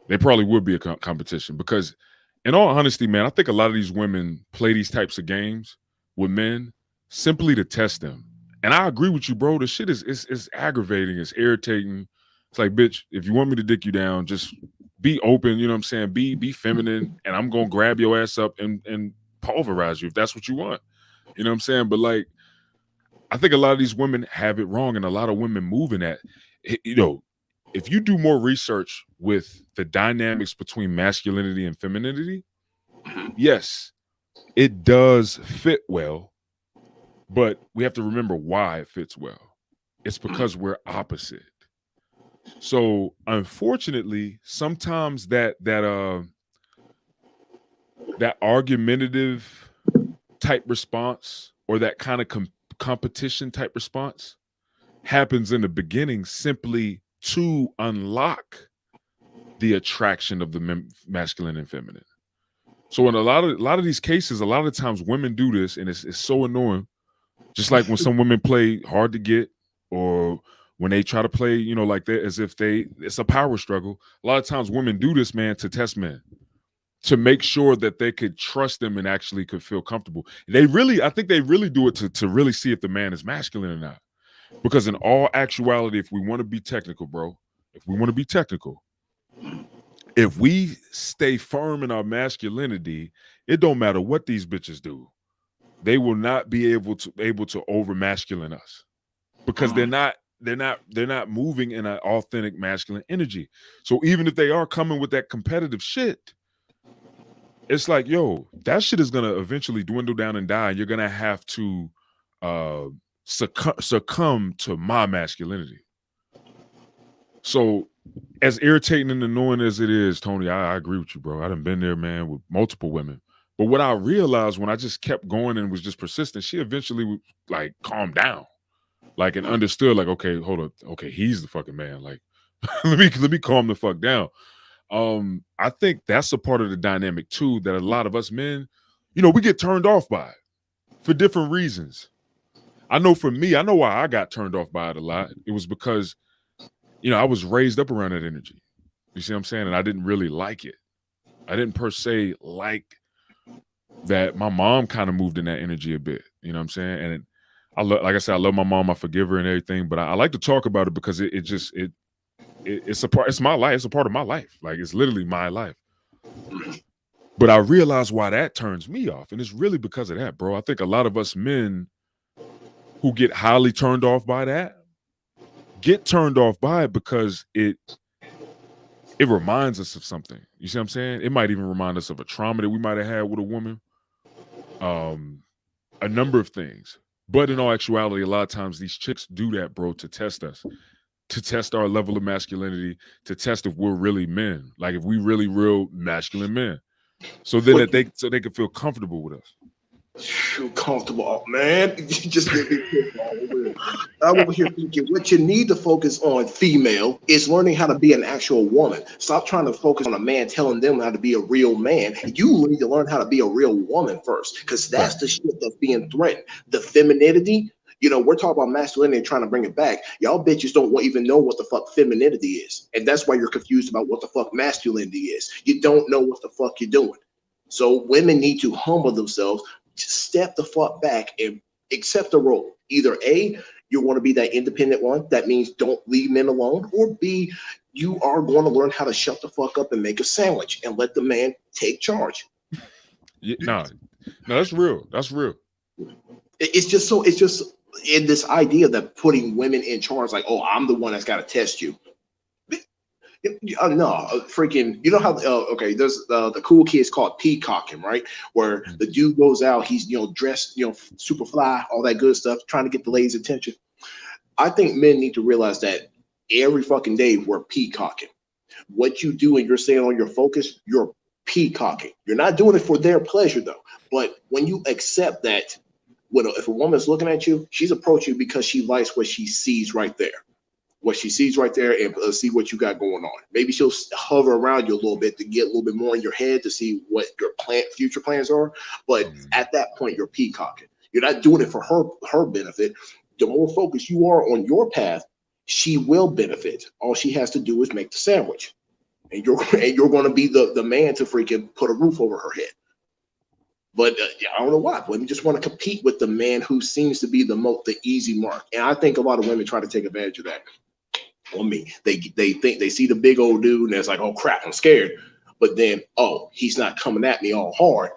They probably would be a competition because, in all honesty, man, I think a lot of these women play these types of games with men simply to test them. And I agree with you, bro. The shit is aggravating. It's irritating. It's like, bitch, if you want me to dick you down, just be open. You know what I'm saying? Be feminine, and I'm gonna grab your ass up and pulverize you if that's what you want. You know what I'm saying? But like, I think a lot of these women have it wrong, and a lot of women move in that. If you do more research with the dynamics between masculinity and femininity, yes, it does fit well, but we have to remember why it fits well. It's because we're opposite. So unfortunately, sometimes that argumentative type response or that kind of competition type response happens in the beginning simply to unlock the attraction of the masculine and feminine. So in a lot of these cases, a lot of times women do this, and it's so annoying. Just like when some women play hard to get, or when they try to play, like that, as if it's a power struggle. A lot of times women do this, man, to test men, to make sure that they could trust them and actually could feel comfortable. I think they really do it to really see if the man is masculine or not. Because in all actuality, if we want to be technical, bro, if we want to be technical, if we stay firm in our masculinity, it don't matter what these bitches do. They will not be able to over masculine us because they're not moving in an authentic masculine energy. So even if they are coming with that competitive shit, it's like, yo, that shit is gonna eventually dwindle down and die. And you're gonna have to succumb to my masculinity. So as irritating and annoying as it is, Tony, I agree with you, bro. I done been there, man, with multiple women. But what I realized when I just kept going and was just persistent, she eventually like calmed down, like and understood, like, okay, hold up, okay, he's the fucking man. Like, let me calm the fuck down. I think that's a part of the dynamic too that a lot of us men, we get turned off by it for different reasons. I know for me, I know why I got turned off by it a lot. It was because, I was raised up around that energy. You see what I'm saying? And I didn't really like it. I didn't per se like that. My mom kind of moved in that energy a bit. You know what I'm saying? And like I said, I love my mom. I forgive her and everything. But I like to talk about it because it's a part. It's my life. It's a part of my life. Like it's literally my life. But I realize why that turns me off, and it's really because of that, bro. I think a lot of us men who get highly turned off by that get turned off by it because it reminds us of something. You see what I'm saying? It might even remind us of a trauma that we might have had with a woman. A number of things. But in all actuality, a lot of times these chicks do that, bro, to test us, to test our level of masculinity, to test if we're really men, like if we really real masculine men. So then that they can feel comfortable with us. Feel comfortable, oh, man. You just get me pissed all over. I'm over here thinking what you need to focus on, female, is learning how to be an actual woman. Stop trying to focus on a man telling them how to be a real man. You need to learn how to be a real woman first, because that's the shit that's being threatened. The femininity. We're talking about masculinity and trying to bring it back. Y'all bitches don't even know what the fuck femininity is. And that's why you're confused about what the fuck masculinity is. You don't know what the fuck you're doing. So women need to humble themselves, step the fuck back and accept the role. Either A, you want to be that independent one. That means don't leave men alone. Or B, you are going to learn how to shut the fuck up and make a sandwich and let the man take charge. Yeah, no, that's real. That's real. It's just in this idea that putting women in charge, like, oh, I'm the one that's got to test you. No, freaking, you know how, okay, there's the cool kids called peacocking, right? Where the dude goes out, he's, dressed, super fly, all that good stuff, trying to get the ladies' attention. I think men need to realize that every fucking day we're peacocking. What you do and you're staying on your focus, you're peacocking. You're not doing it for their pleasure, though. But when you accept that, if a woman's looking at you, she's approaching you because she likes what she sees right there. What she sees right there, and see what you got going on. Maybe she'll hover around you a little bit to get a little bit more in your head to see what your future plans are. But at that point, you're peacocking. You're not doing it for her benefit. The more focused you are on your path, she will benefit. All she has to do is make the sandwich, and you're going to be the man to freaking put a roof over her head. But I don't know why. Women just want to compete with the man who seems to be the easy mark, and I think a lot of women try to take advantage of that. On me, they think they see the big old dude and it's like, oh crap, I'm scared. But then, oh, he's not coming at me all hard.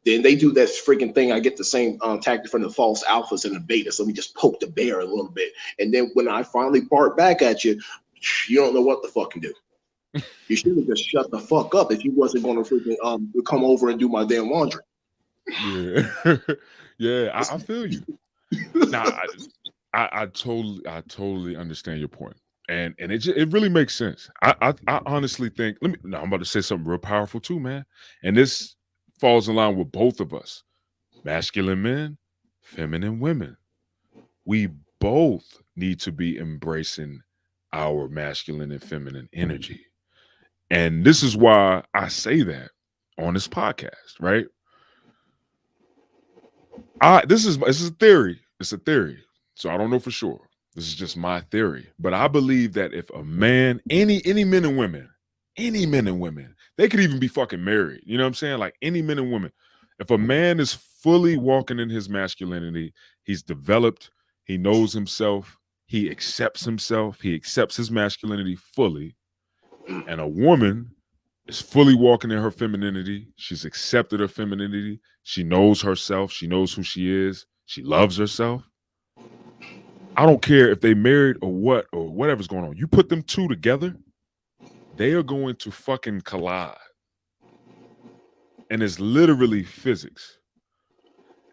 Then they do that freaking thing. I get the same tactic from the false alphas and the betas. Let me just poke the bear a little bit, and then when I finally bark back at you, you don't know what to fucking do. You should have just shut the fuck up if you wasn't going to freaking come over and do my damn laundry. Yeah, yeah, I feel you. Now, I totally understand your point, and it really makes sense. I honestly think. I'm about to say something real powerful too, man. And this falls in line with both of us: masculine men, feminine women. We both need to be embracing our masculine and feminine energy, and this is why I say that on this podcast, right? This is a theory. It's a theory. So I don't know for sure. This is just my theory. But I believe that if a man, any men and women, they could even be fucking married. You know what I'm saying? Like any men and women. If a man is fully walking in his masculinity, he's developed, he knows himself, he accepts his masculinity fully. And a woman is fully walking in her femininity. She's accepted her femininity. She knows herself. She knows who she is. She loves herself. I don't care if they married or what or whatever's going on. You put them two together, they are going to fucking collide. And it's literally physics.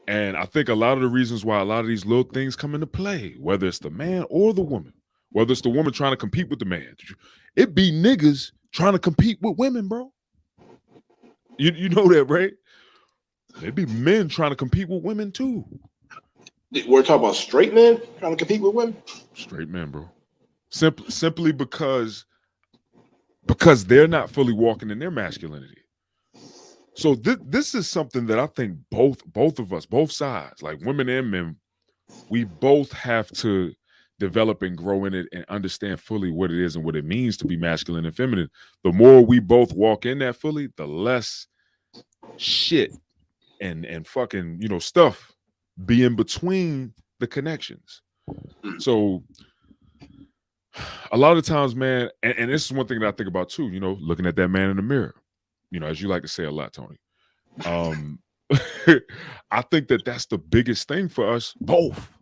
And I think a lot of the reasons why a lot of these little things come into play, whether it's the man or the woman, whether it's the woman trying to compete with the man. It be niggas trying to compete with women, bro. You know that, right? It be men trying to compete with women too. We're talking about straight men trying to compete with women. Straight men, bro. Simply because they're not fully walking in their masculinity. So this is something that I think both of us, both sides, like women and men, we both have to develop and grow in it and understand fully what it is and what it means to be masculine and feminine. The more we both walk in that fully, the less shit and fucking, stuff be in between the connections. So a lot of times, man, and this is one thing that I think about too, looking at that man in the mirror, as you like to say a lot, Tony. I think that that's the biggest thing for us both.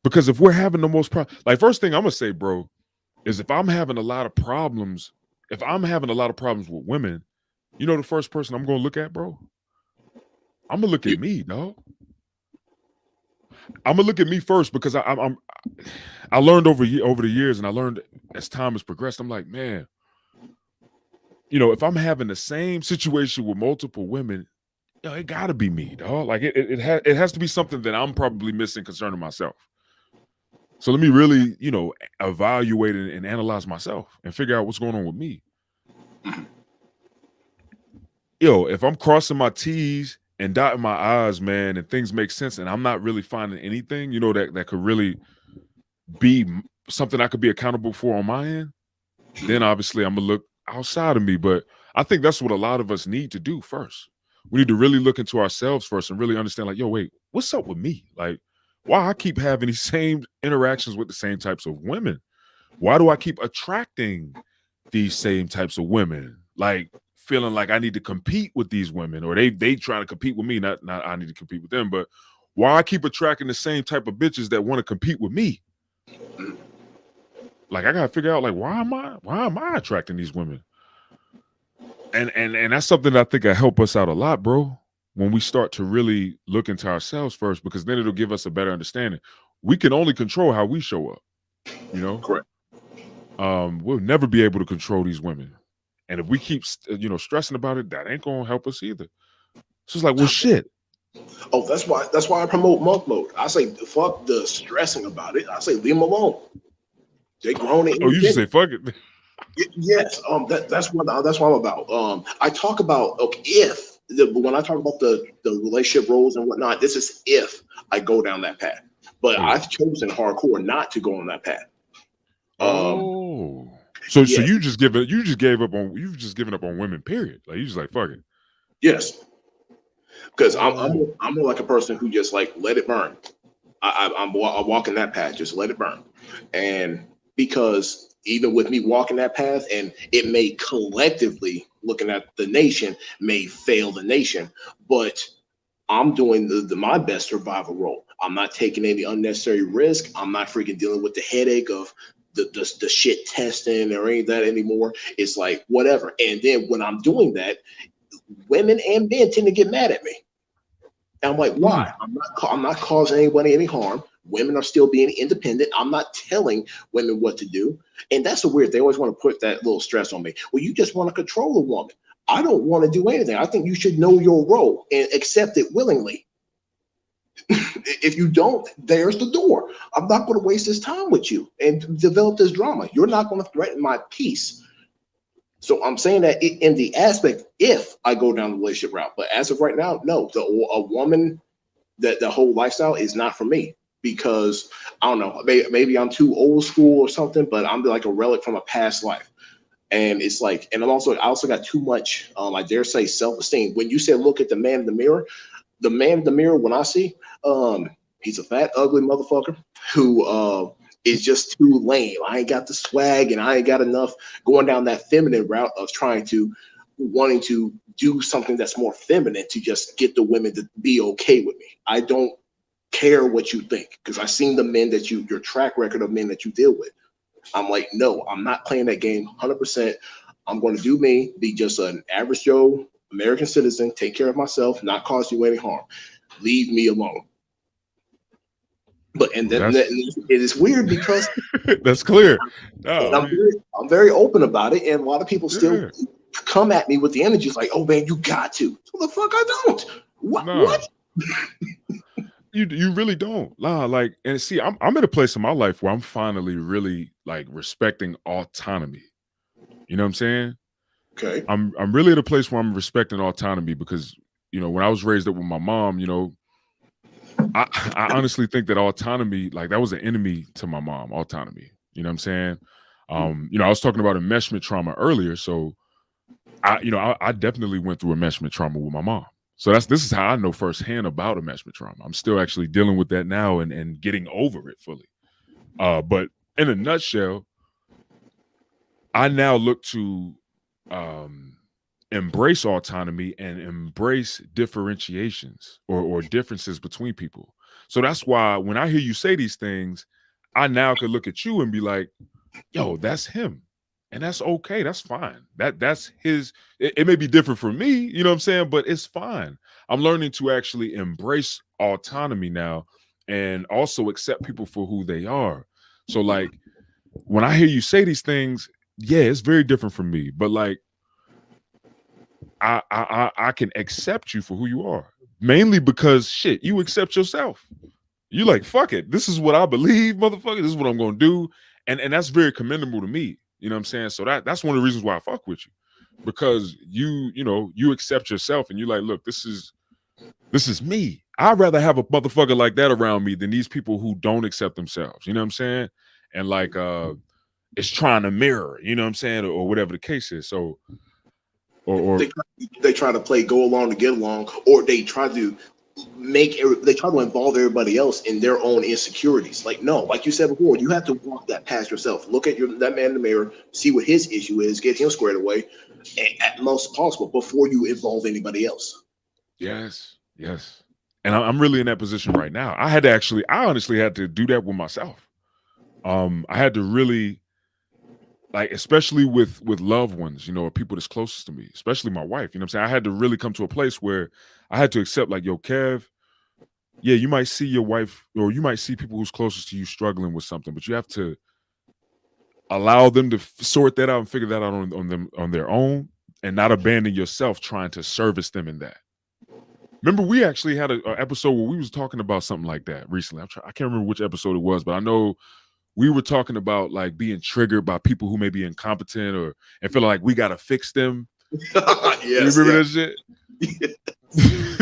Because if we're having the most like first thing I'm gonna say, bro, is if I'm having a lot of problems with women, the first person I'm gonna look at, bro, I'm gonna look at me, dog. I'm gonna look at me first because I learned over the years, and I learned as time has progressed. I'm like, man, if I'm having the same situation with multiple women, it gotta be me, dog. Like it has to be something that I'm probably missing concerning myself. So let me really, evaluate and analyze myself and figure out what's going on with me. If I'm crossing my T's and dotting my I's, man, and things make sense, and I'm not really finding anything, that could really be something I could be accountable for on my end, then obviously I'm gonna look outside of me. But I think that's what a lot of us need to do first. We need to really look into ourselves first and really understand, like, yo, wait, what's up with me? Like, why I keep having these same interactions with the same types of women? Why do I keep attracting these same types of women? Like feeling like I need to compete with these women, or they trying to compete with me, not I need to compete with them, but why I keep attracting the same type of bitches that want to compete with me? Like I gotta figure out, like, why am I attracting these women? And that's something that I think will help us out a lot, bro, when we start to really look into ourselves first, because then it'll give us a better understanding. We can only control how we show up, Correct. We'll never be able to control these women. And if we keep stressing about it, that ain't gonna help us either. So it's like, well, shit. Oh, that's why I promote monk mode. I say fuck the stressing about it. I say leave them alone. They grown and Oh, you just say independent. fuck it. Yes, that's what I'm about. I talk about, okay, if when I talk about the relationship roles and whatnot, this is if I go down that path. But Oh, yeah. I've chosen hardcore not to go on that path. Oh. So Yes, you just given up on women, period. Like you just like fuck it. yes, because Oh. I'm more like a person who just like let it burn. I'm walking that path, just let it burn, and because even with me walking that path, and it may collectively, looking at the nation, may fail the nation, but I'm doing my best survival role. I'm not taking any unnecessary risk. I'm not freaking dealing with the headache of the shit testing or any of that anymore. It's like whatever. And then when I'm doing that, women and men tend to get mad at me. And I'm like, why? I'm not causing anybody any harm. Women are still being independent. I'm not telling women what to do. And that's the weird. They always want to put that little stress on me. Well, you just want to control a woman. I don't want to do anything. I think you should know your role and accept it willingly. If you don't, there's the door. I'm not going to waste this time with you and develop this drama. You're not going to threaten my peace. So I'm saying that in the aspect, if I go down the relationship route, but as of right now, no. A woman, that the whole lifestyle is not for me, because I don't know, maybe I'm too old school or something, but I'm like a relic from a past life. And it's like, and I also got too much, I dare say, self-esteem. When you said look at the man in the mirror, when I see, he's a fat, ugly motherfucker who is just too lame. I ain't got the swag, and I ain't got enough going down that feminine route of wanting to do something that's more feminine to just get the women to be okay with me. I don't care what you think, because I've seen the men that your track record of men that you deal with. I'm like, no, I'm not playing that game 100%. I'm going to do me, be just an average Joe American citizen, take care of myself, not cause you any harm. Leave me alone. But and Well, then that's it is weird because that's clear. and No, I mean, I'm very open about it, and a lot of people still yeah, come at me with the energy like, "Oh man, you got to." Well, the fuck, I don't. What? nah, What? you really don't. Nah, like, and see, I'm at a place in my life where I'm finally really like respecting autonomy. You know what I'm saying? Okay. I'm really at a place where I'm respecting autonomy because when I was raised up with my mom, I honestly think that autonomy, like that was an enemy to my mom, autonomy. You know what I'm saying? I was talking about enmeshment trauma earlier. So I definitely went through enmeshment trauma with my mom. So this is how I know firsthand about enmeshment trauma. I'm still actually dealing with that now and getting over it fully. But in a nutshell, I now look to um embrace autonomy and embrace differentiations or differences between people. So that's why when I hear you say these things, I now could look at you and be like, yo, that's him. And that's okay. That's fine. That's his. It may be different for me, you know what I'm saying? But it's fine. I'm learning to actually embrace autonomy now and also accept people for who they are. So like when I hear you say these things, yeah, it's very different from me. But like I can accept you for who you are. Mainly because shit, you accept yourself. You like, fuck it. This is what I believe, motherfucker. This is what I'm gonna do. And that's very commendable to me. You know what I'm saying? So that's one of the reasons why I fuck with you. Because you accept yourself and you like, look, this is me. I'd rather have a motherfucker like that around me than these people who don't accept themselves. You know what I'm saying? And like it's trying to mirror, you know what I'm saying, or whatever the case is. So or They they try to play go along to get along, or they try to they try to involve everybody else in their own insecurities. Like no, like you said before, you have to walk that past yourself. Look at that man in the mirror, see what his issue is, get him squared away, at most possible before you involve anybody else. yes, yes. And I'm really in that position right now. I honestly had to do that with myself. I had to really like, especially with loved ones, or people that's closest to me, especially my wife. You know what I'm saying? I had to really come to a place where I had to accept, like, yo, Kev, yeah, you might see your wife or you might see people who's closest to you struggling with something, but you have to allow them to sort that out and figure that out on their own and not abandon yourself trying to service them in that. Remember, we actually had a episode where we was talking about something like that recently. I can't remember which episode it was, but I know we were talking about like being triggered by people who may be incompetent or and feeling like we gotta fix them. You Yes, remember yeah. that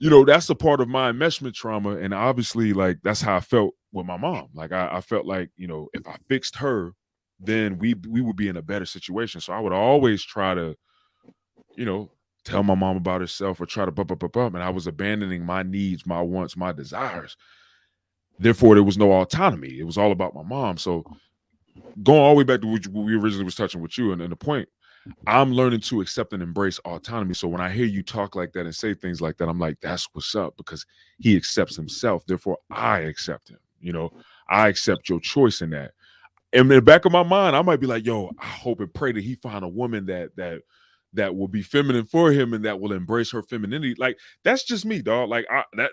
shit? That's a part of my enmeshment trauma, and obviously, like that's how I felt with my mom. Like I felt like if I fixed her, then we would be in a better situation. So I would always try to you know tell my mom about herself or try to bump, and I was abandoning my needs, my wants, my desires. Therefore, there was no autonomy. It was all about my mom. So going all the way back to what we originally was touching with you, and the point, I'm learning to accept and embrace autonomy. So when I hear you talk like that and say things like that, I'm like, that's what's up because he accepts himself. Therefore, I accept him. I accept your choice in that. And in the back of my mind, I might be like, yo, I hope and pray that he find a woman that will be feminine for him and that will embrace her femininity. Like that's just me, dog. Like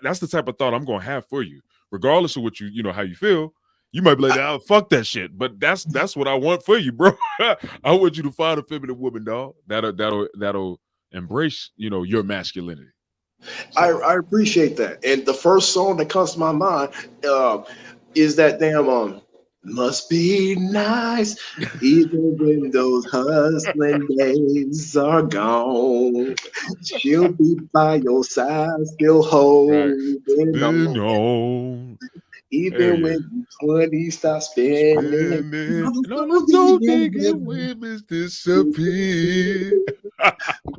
that's the type of thought I'm gonna have for you, regardless of what how you feel. You might be like, "Oh, fuck that shit," but that's what I want for you, bro. I want you to find a feminine woman, dog. That'll embrace your masculinity. So I appreciate that. And the first song that comes to my mind uh, is that damn must be nice, even when those hustling days are gone. She'll be by your side, still right, holding then on. on. Hell Even yeah. when you 20 stop spending, Spinning, and all them gold digging motherfuckers women disappear.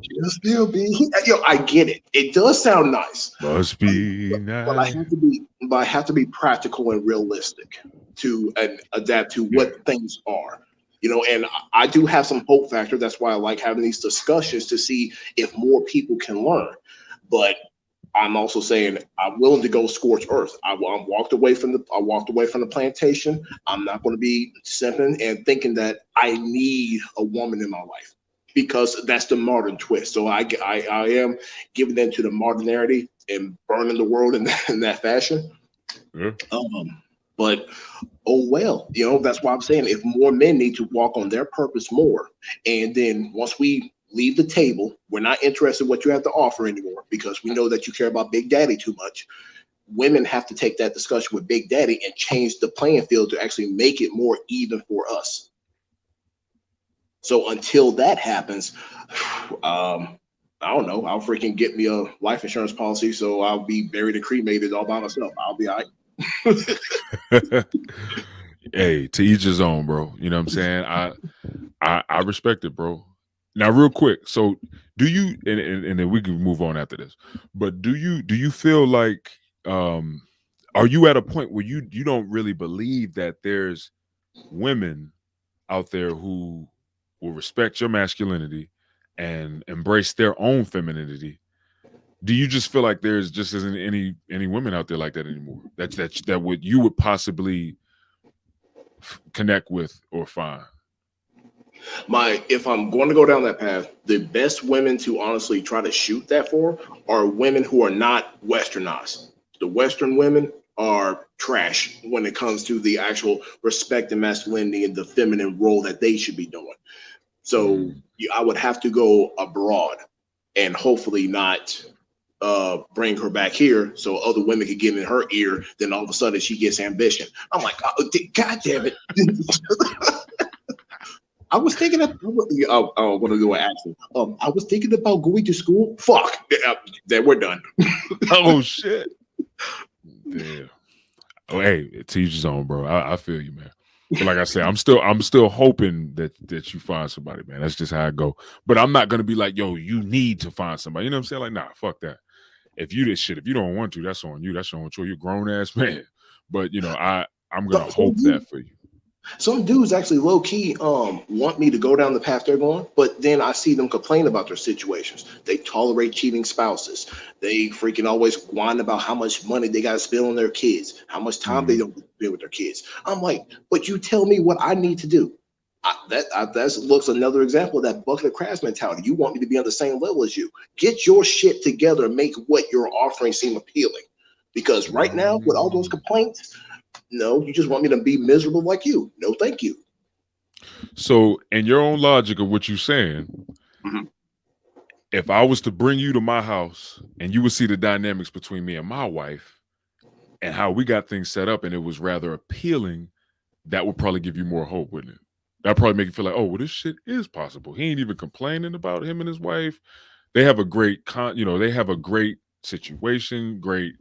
she'll still be. Yo, I get it. It does sound nice. Must But, be but I nice. have to be, but I have to be practical and realistic to and adapt to Yeah. what things are. And I do have some hope factor. That's why I like having these discussions to see if more people can learn. But I'm also saying I'm willing to go scorch earth. I walked away from the plantation. I'm not going to be simping and thinking that I need a woman in my life because that's the modern twist. So I am giving into the modernity and burning the world in that fashion. Yeah. Um, but oh well, that's why I'm saying if more men need to walk on their purpose more, and then once we leave the table, we're not interested in what you have to offer anymore because we know that you care about Big Daddy too much. Women have to take that discussion with Big Daddy and change the playing field to actually make it more even for us. So until that happens, I don't know. I'll freaking get me a life insurance policy so I'll be buried and cremated all by myself. I'll be all right. Hey, to each his own, bro. You know what I'm saying? I respect it, bro. Now, real quick, so do you and then we can move on after this, but do you feel like are you at a point where you don't really believe that there's women out there who will respect your masculinity and embrace their own femininity? Do you just feel like there's just isn't any women out there like that anymore? That would you would possibly connect with or find? If I'm going to go down that path, the best women to honestly try to shoot that for are women who are not westernized. The Western women are trash when it comes to the actual respect and masculinity and the feminine role that they should be doing. So Mm. I would have to go abroad and hopefully not bring her back here so other women could get in her ear. Then all of a sudden she gets ambition. I'm like, oh, God damn it. I was thinking of, I want to do an action. I was thinking about going to school. Fuck. Then we're done. Oh shit. Damn. Oh, hey, teach his own, bro. I feel you, man. But like I said, I'm still hoping that you find somebody, man. That's just how I go. But I'm not gonna be like, yo, you need to find somebody. You know what I'm saying? Like, nah, fuck that. If you this shit, if you don't want to, that's on you. That's your own choice. You're a grown ass man. But I'm gonna Some hope that for you. some dudes actually low key want me to go down the path they're going, but then I see them complain about their situations. They tolerate cheating spouses. They freaking always whine about how much money they got to spend on their kids, how much time they Mhm. don't spend with their kids. I'm like, but you tell me what I need to do. That looks another example of that bucket of crabs mentality. You want me to be on the same level as you. Get your shit together and make what you're offering seem appealing. Because right now, with all those Mm. complaints, no, you just want me to be miserable like you. No, thank you. So, in your own logic of what you're saying, Mhm. if I was to bring you to my house and you would see the dynamics between me and my wife and how we got things set up and it was rather appealing, that would probably give you more hope, wouldn't it? That'd probably make you feel like, oh, well, this shit is possible. He ain't even complaining about him and his wife. They have a great they have a great situation, great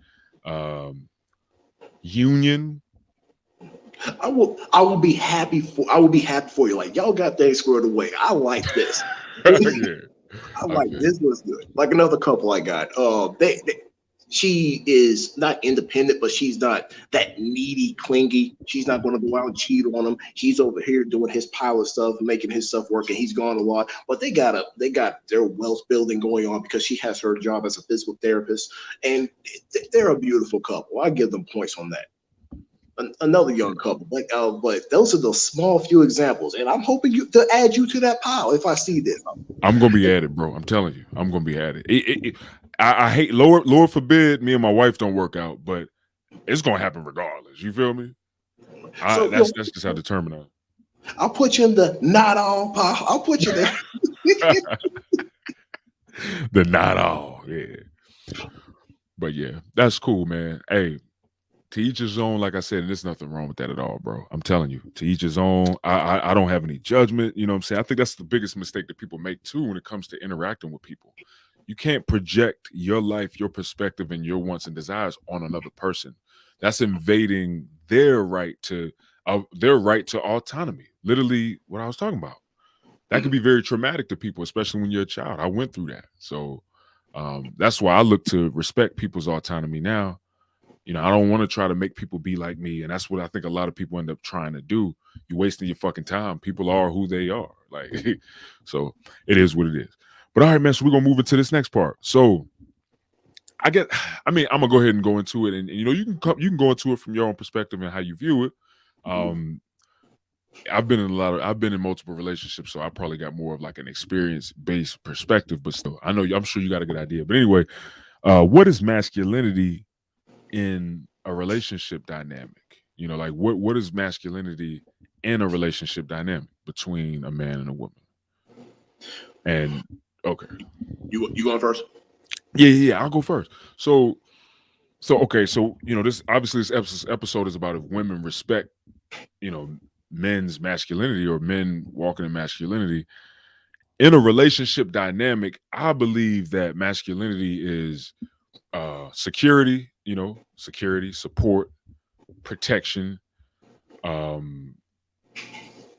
um union. I will be happy for you. Like y'all got things squared away. I like this. Yeah, I I like feel you. this was good. Like another couple I got. She is not independent, but she's not that needy, clingy. She's not going to go out and cheat on him. He's over here doing his pile of stuff, making his stuff work, and he's gone a lot. But they got their wealth building going on because she has her job as a physical therapist, and they're a beautiful couple. I give them points on that. Another young couple, but those are the small few examples, and I'm hoping you to add you to that pile if I see this. I'm gonna be at it, bro. I'm telling you, I'm gonna be at it. I hate Lord forbid me and my wife don't work out, but it's gonna happen regardless. You feel me? So That's just how determined I am. I'll put you in the not all pile. I'll put you there. The not all, yeah. But yeah, that's cool, man. Hey, to each his own, like I said, and there's nothing wrong with that at all, bro. I'm telling you, to each his own. I don't have any judgment. You know what I'm saying? I think that's the biggest mistake that people make too when it comes to interacting with people. You can't project your life, your perspective, and your wants and desires on another person. That's invading their right to autonomy. Literally, what I was talking about. That could be very traumatic to people, especially when you're a child. I went through that, so that's why I look to respect people's autonomy now. I don't want to try to make people be like me. And that's what I think a lot of people end up trying to do. You're wasting your fucking time. People are who they are. Like, so it is what it is. But all right, man. So we're gonna move into this next part. So I get I mean, I'm gonna go ahead and go into it. And you can go into it from your own perspective and how you view it. Um, I've been in multiple relationships, so I probably got more of like an experience-based perspective, but still, I'm sure you got a good idea. But anyway, what is masculinity in a relationship dynamic? You know, like what is masculinity in a relationship dynamic between a man and a woman? And okay. You going first? Yeah, I'll go first. So okay, so this obviously this episode is about if women respect, you know, men's masculinity or men walking in masculinity. In a relationship dynamic, I believe that masculinity is security, security, support, protection, um,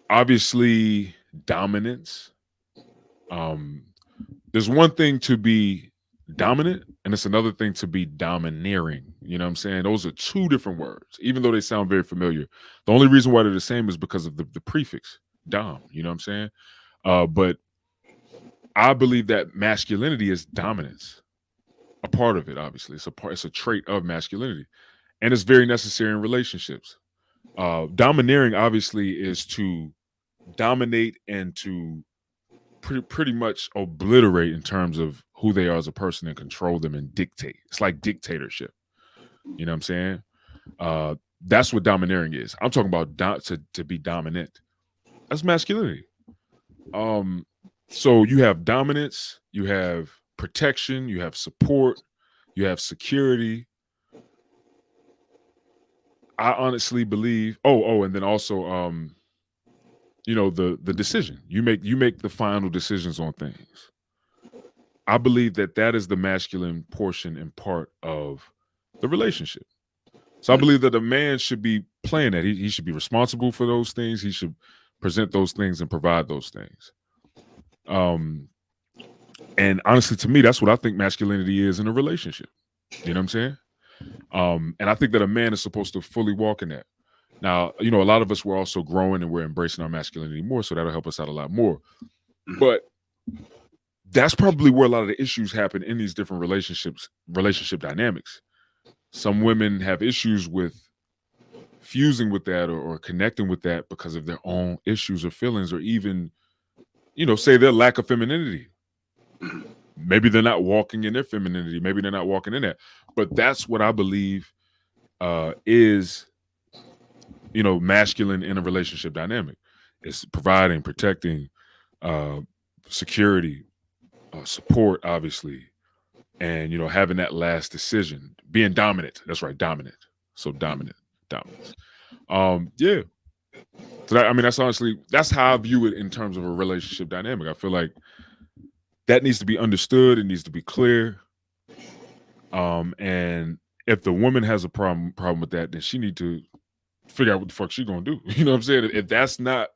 obviously dominance. Um, there's one thing to be dominant, and it's another thing to be domineering. You know what I'm saying? Those are two different words, even though they sound very familiar. The only reason why they're the same is because of the prefix dom. You know what I'm saying? But I believe that masculinity is dominance. A part of it, obviously, it's a trait of masculinity, and it's very necessary in relationships. Domineering, obviously, is to dominate and to pretty much obliterate in terms of who they are as a person and control them and dictate. It's like dictatorship. You know what I'm saying? That's what domineering is. I'm talking about to be dominant. That's masculinity. Um, so you have dominance, you have protection, you have support, you have security. I honestly believe. And then also, the decision you make the final decisions on things. I believe that is the masculine portion and part of the relationship. So I believe that a man should be playing that. He should be responsible for those things. He should present those things and provide those things. Um, and honestly, to me, that's what I think masculinity is in a relationship. You know what I'm saying? And I think that a man is supposed to fully walk in that. Now, a lot of us we're also growing and we're embracing our masculinity more, so that'll help us out a lot more. But that's probably where a lot of the issues happen in these different relationship dynamics. Some women have issues with fusing with that or connecting with that because of their own issues or feelings, or even, say their lack of femininity. Maybe they're not walking in their femininity. Maybe they're not walking in that. But that's what I believe is, masculine in a relationship dynamic. It's providing, protecting, uh, security, support, obviously, and having that last decision, being dominant. That's right, dominant. So dominance. Yeah. So that's how I view it in terms of a relationship dynamic. I feel like that needs to be understood. It needs to be clear. And if the woman has a problem with that, then she need to figure out what the fuck she gonna do. You know what I'm saying? If that's not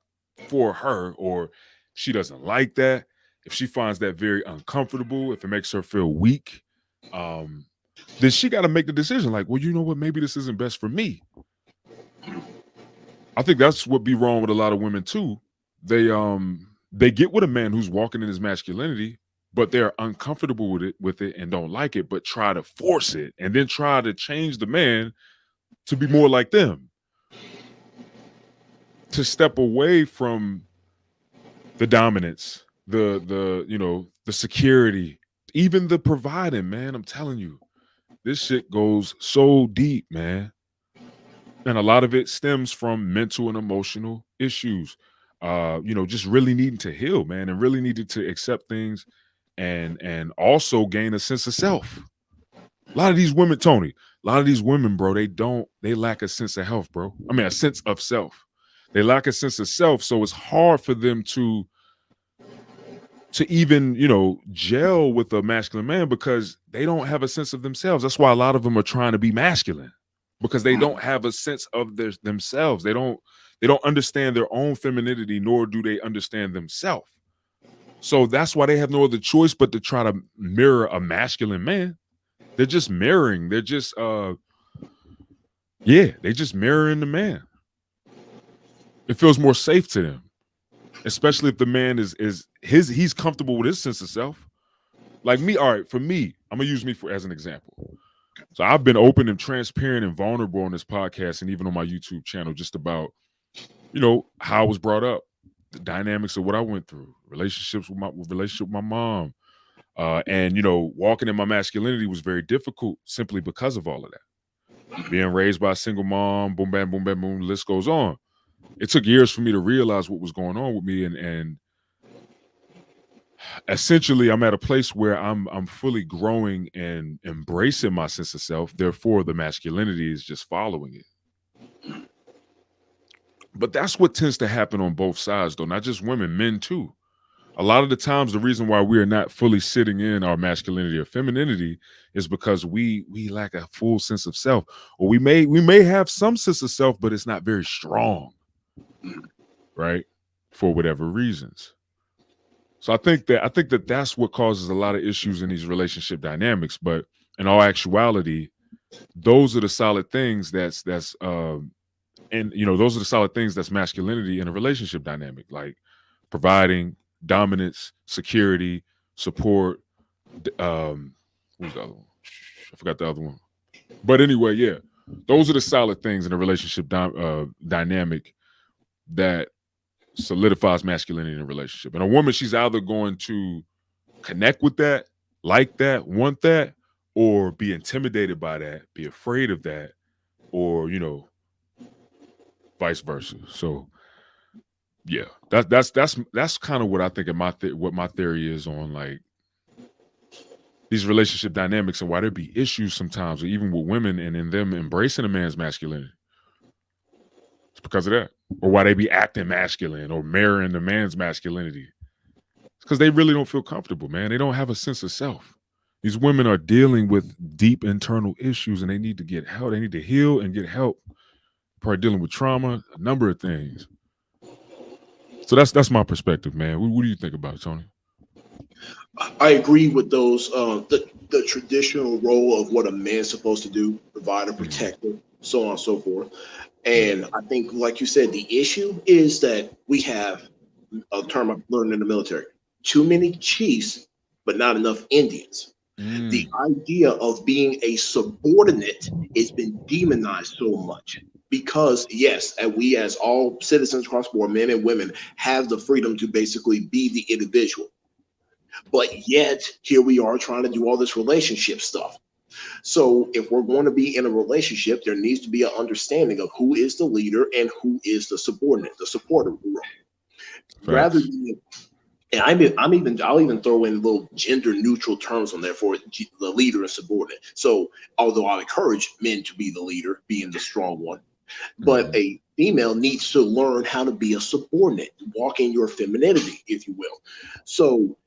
for her, or she doesn't like that, if she finds that very uncomfortable, if it makes her feel weak, then she got to make the decision. Like, well, you know what? Maybe this isn't best for me. I think that's what be wrong with a lot of women too. They get with a man who's walking in his masculinity, but they're uncomfortable with it and don't like it, but try to force it and then try to change the man to be more like them. To step away from the dominance, the security, even the providing, man. I'm telling you, this shit goes so deep, man. And a lot of it stems from mental and emotional issues. Just really needing to heal, man, and really needed to accept things and also gain a sense of self. A lot of these women, Tony, a lot of these women, bro, they lack a sense of health, bro. I mean, a sense of self. They lack a sense of self, so it's hard for them to even, gel with a masculine man because they don't have a sense of themselves. That's why a lot of them are trying to be masculine, because they don't have a sense of themselves. They don't understand their own femininity, nor do they understand themselves. So that's why they have no other choice but to try to mirror a masculine man. They're just mirroring. They're just they just mirroring the man. It feels more safe to them, especially if the man he's comfortable with his sense of self. Like me, all right, for me, I'm gonna use me as an example. So I've been open and transparent and vulnerable on this podcast and even on my YouTube channel, just about, how I was brought up, the dynamics of what I went through, relationship with my mom. And walking in my masculinity was very difficult simply because of all of that. being raised by a single mom, boom, bam, boom, bam, boom, the list goes on. It took years for me to realize what was going on with me, and essentially I'm at a place where I'm fully growing and embracing my sense of self. Therefore, the masculinity is just following it. But that's what tends to happen on both sides, though, not just women, men too. A lot of the times, the reason why we are not fully sitting in our masculinity or femininity is because we lack a full sense of self, or we may have some sense of self, but it's not very strong, right? For whatever reasons. So I think that that's what causes a lot of issues in these relationship dynamics. But in all actuality, those are the solid things those are the solid things that's masculinity in a relationship dynamic, like providing, dominance, security, support. Who's the other one? I forgot the other one. But anyway, yeah, those are the solid things in a relationship dynamic that solidifies masculinity in a relationship. And a woman, she's either going to connect with that, like that, want that, or be intimidated by that, be afraid of that, or vice versa. So yeah, that's kind of what I think of what my theory is on like these relationship dynamics and why there be issues sometimes, or even with women and in them embracing a man's masculinity. It's because of that, or why they be acting masculine or mirroring the man's masculinity. It's because they really don't feel comfortable, man. They don't have a sense of self. These women are dealing with deep internal issues, and they need to get help. They need to heal and get help. Probably dealing with trauma, a number of things. So that's my perspective, man. What do you think about it, Tony? I agree with those. The traditional role of what a man's supposed to do, provide a Mhm. protector, so on and so forth. Yeah. And I think, like you said, the issue is that we have a term I've learned in the military: too many chiefs, but not enough Indians. The Mm. idea of being a subordinate has been demonized so much because, yes, and we as all citizens across the board, men and women, have the freedom to basically be the individual. But yet, here we are trying to do all this relationship stuff. So, if we're going to be in a relationship, there needs to be an understanding of who is the leader and who is the subordinate, the supporter role. Rather Facts. than, and I'll even throw in little gender neutral terms on there for the leader and subordinate. So, although I encourage men to be the leader, being the strong one, but Mhm. a female needs to learn how to be a subordinate, walk in your femininity, if you will. So,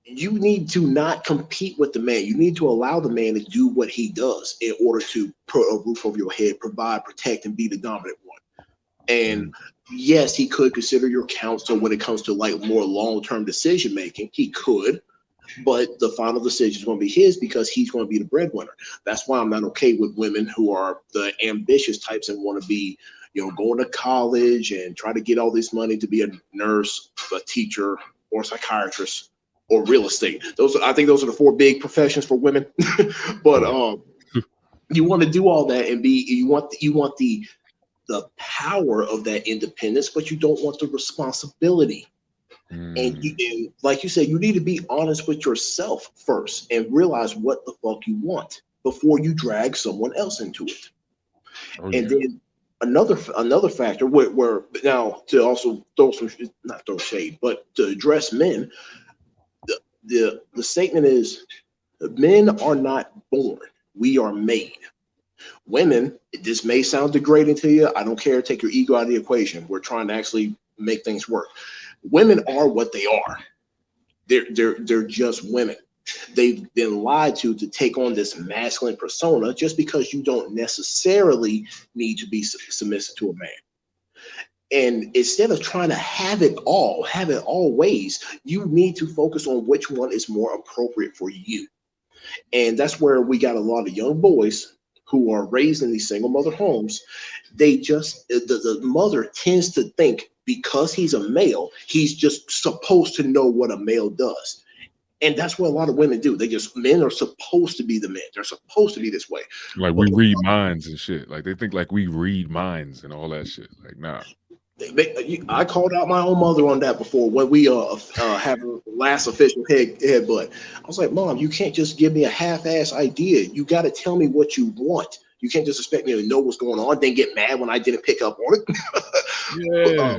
you need to not compete with the man. You need to allow the man to do what he does in order to put a roof over your head, provide, protect, and be the dominant one. And Mm. yes, he could consider your counsel when it comes to like more long-term decision making. He could, but the final decision is going to be his because he's going to be the breadwinner. That's why I'm not okay with women who are the ambitious types and want to be, going to college and try to get all this money to be a nurse, a teacher, or a psychiatrist or real estate. I think those are the four big professions for women. But Yeah. you want to do all that and be you want the power of that independence, but you don't want the responsibility. Mm. And like you said, you need to be honest with yourself first and realize what the fuck you want before you drag someone else into it. Oh And yeah. then another factor where now to also throw some, not throw shade, but to address men, the statement is men are not born, we are made. Women, this may sound degrading to you. I don't care. Take your ego out of the equation. We're trying to actually make things work. Women are what they are. They're just women. They've been lied to take on this masculine persona just because you don't necessarily need to be submissive to a man. And instead of trying to have it all ways, you need to focus on which one is more appropriate for you. And that's where we got a lot of young boys who are raised in these single mother homes. They just, the mother tends to think because he's a male, he's just supposed to know what a male does. And that's what a lot of women do. Men are supposed to be the men. They're supposed to be this way. Like But we read minds and shit. Like they think like we read minds and all that shit. Like nah. I called out my own mother on that before when we have a last official headbutt. I was like, Mom, you can't just give me a half-ass idea. You got to tell me what you want. You can't just expect me to know what's going on, then get mad when I didn't pick up on it. but, Yeah.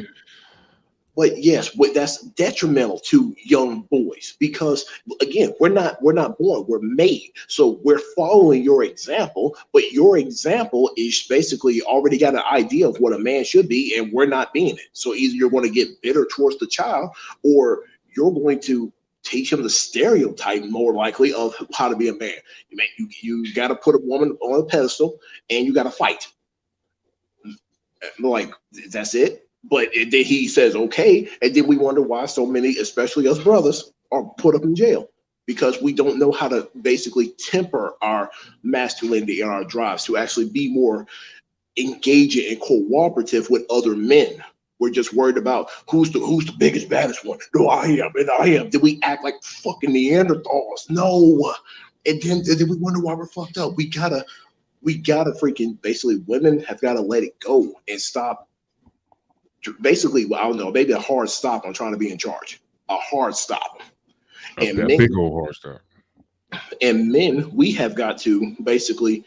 but yes, that's detrimental to young boys because again, we're not born, we're made. So we're following your example, but your example is basically already got an idea of what a man should be, and we're not being it. So either you're going to get bitter towards the child, or you're going to teach him the stereotype more likely of how to be a man. You got to put a woman on a pedestal, and you got to fight. Like that's it. But then he says okay, and then we wonder why so many, especially us brothers, are put up in jail because we don't know how to basically temper our masculinity and our drives to actually be more engaging and cooperative with other men. We're just worried about who's the biggest, baddest one. No, I am, and I am. Did we act like fucking Neanderthals? No. And then we wonder why we're fucked up. We gotta freaking basically women have got to let it go and stop. Basically, well, I don't know, maybe a hard stop on trying to be in charge. A hard stop. And A men big old hard stop. and men, we have got to basically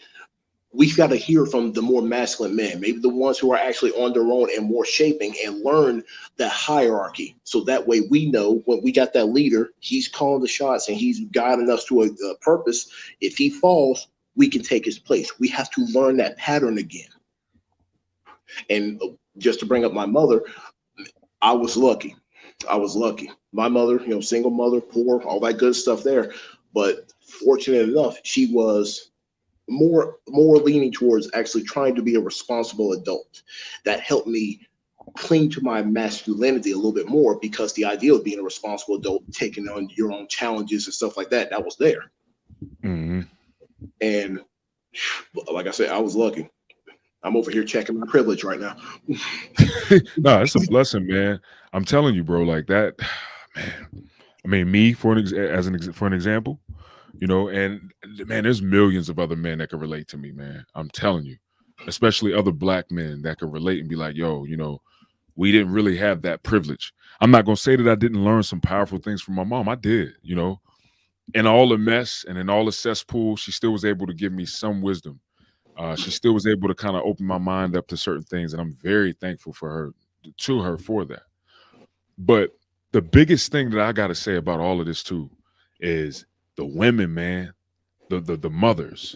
we've got to hear from the more masculine men, maybe the ones who are actually on their own and more shaping and learn that hierarchy. So that way we know when we got that leader, he's calling the shots and he's guiding us to a purpose. If he falls, we can take his place. We have to learn that pattern again. And just to bring up my mother, I was lucky. I was lucky. My mother, single mother, poor, all that good stuff there. But fortunate enough, she was more leaning towards actually trying to be a responsible adult. That helped me cling to my masculinity a little bit more because the idea of being a responsible adult, taking on your own challenges and stuff like that, that was there. Hmm. And like I said, I was lucky. I'm over here checking my privilege right now. No, it's a blessing, man. I'm telling you, bro. Like that, man. I mean, me for for an example, and man, there's millions of other men that can relate to me, man. I'm telling you, especially other black men that can relate and be like, yo, we didn't really have that privilege. I'm not gonna say that I didn't learn some powerful things from my mom. I did, in all the mess and in all the cesspool, she still was able to give me some wisdom. She still was able to kind of open my mind up to certain things, and I'm very thankful to her for that. But the biggest thing that I got to say about all of this too is the women, man, the mothers.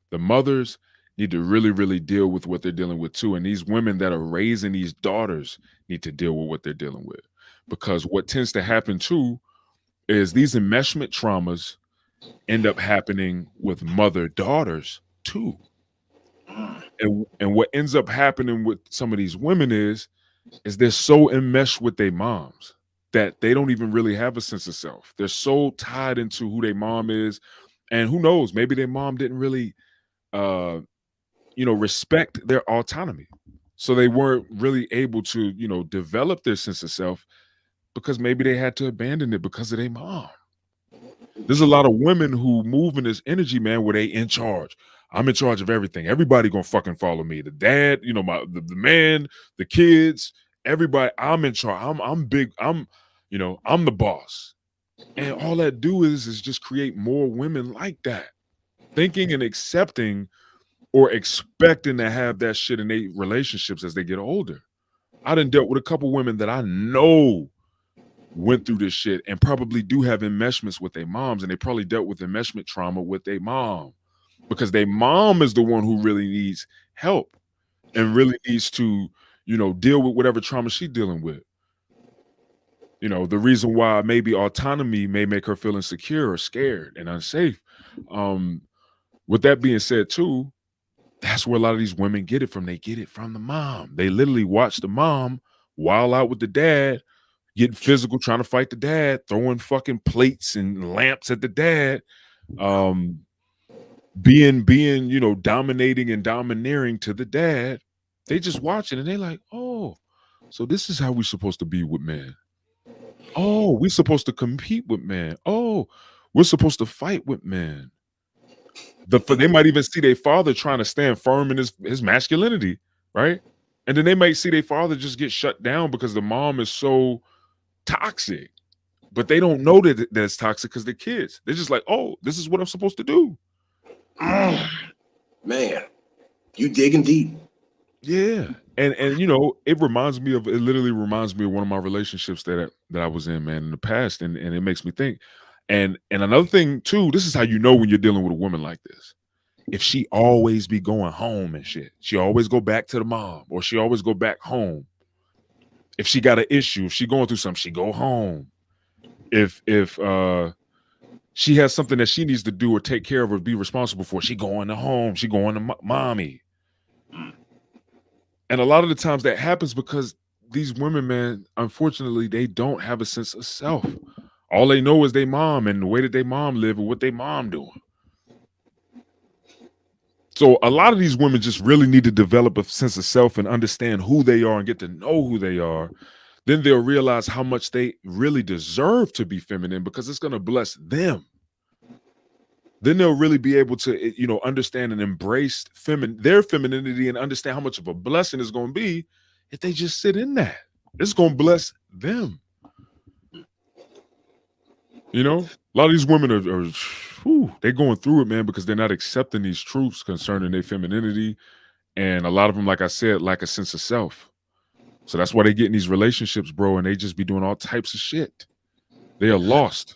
The mothers need to really, really deal with what they're dealing with too, and these women that are raising these daughters need to deal with what they're dealing with, because what tends to happen too is these enmeshment traumas end up happening with mother daughters too. And what ends up happening with some of these women is they're so enmeshed with their moms that they don't even really have a sense of self. They're so tied into who their mom is, and who knows, maybe their mom didn't really uh respect their autonomy. So they weren't really able to, develop their sense of self because maybe they had to abandon it because of their mom. There's a lot of women who move in this energy, man, where they in charge. I'm in charge of everything. Everybody gonna fucking follow me. The dad, the man, the kids, everybody. I'm in charge. I'm big. I'm the boss. And all that do is just create more women like that, thinking and accepting or expecting to have that shit in their relationships as they get older. I done dealt with a couple women that I know went through this shit and probably do have enmeshments with their moms, and they probably dealt with enmeshment trauma with their mom because their mom is the one who really needs help and really needs to, deal with whatever trauma she's dealing with. The reason why maybe autonomy may make her feel insecure or scared and unsafe. Um, with that being said, too, that's where a lot of these women get it from. They get it from the mom. They literally watch the mom wild out with the dad, getting physical, trying to fight the dad, throwing fucking plates and lamps at the dad, um, being dominating and domineering to the dad. They just watch it and they like, oh, so this is how we're supposed to be with men. Oh, we're supposed to compete with men. Oh, we're supposed to fight with men. They might even see their father trying to stand firm in his masculinity, right? And then they might see their father just get shut down because the mom is so toxic. But they don't know that it's toxic because they're kids. They're just like, oh, this is what I'm supposed to do. Man, You digging deep. Yeah. And it literally reminds me of one of my relationships that I was in, man, in the past. And it makes me think. And another thing too, this is how you know when you're dealing with a woman like this. If she always be going home and shit, she always go back to the mom, or she always go back home. If she got an issue, if she going through something, she go home. If she has something that she needs to do or take care of or be responsible for, she going to home, she going to mommy. And a lot of the times that happens because these women, man, unfortunately, they don't have a sense of self. All they know is they mom and the way that they mom live and what they mom doing. So a lot of these women just really need to develop a sense of self and understand who they are and get to know who they are. Then they'll realize how much they really deserve to be feminine because it's going to bless them. Then they'll really be able to, understand and embrace their femininity and understand how much of a blessing it's going to be if they just sit in that. It's going to bless them. A lot of these women they're going through it, man, because they're not accepting these truths concerning their femininity. And a lot of them, like I said, lack a sense of self. So that's why they get in these relationships, bro, and they just be doing all types of shit. They are lost.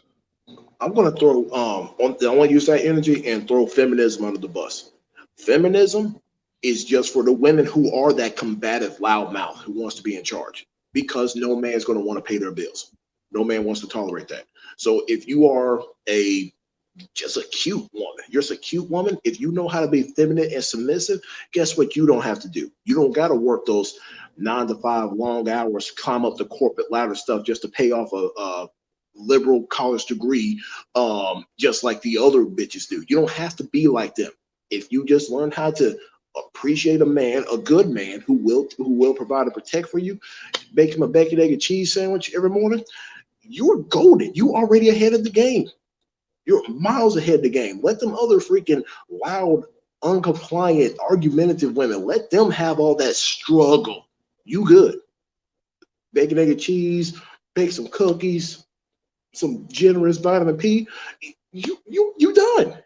I'm gonna throw I want to use that energy and throw feminism under the bus. Feminism is just for the women who are that combative loudmouth who wants to be in charge because no man's going to want to pay their bills. No man wants to tolerate that. So if you are just a cute woman, you're just a cute woman. If you know how to be feminine and submissive, guess what? You don't have to do. You don't got to work those 9 to 5 long hours, climb up the corporate ladder stuff just to pay off a liberal college degree, just like the other bitches do. You don't have to be like them. If you just learn how to appreciate a man, a good man who will provide and protect for you, make him a bacon, egg, and cheese sandwich every morning, you're golden. You already ahead of the game. You're miles ahead of the game. Let them other freaking loud, uncompliant, argumentative women, let them have all that struggle. You good. Bacon, egg, and cheese, bake some cookies, some generous vitamin P. You done.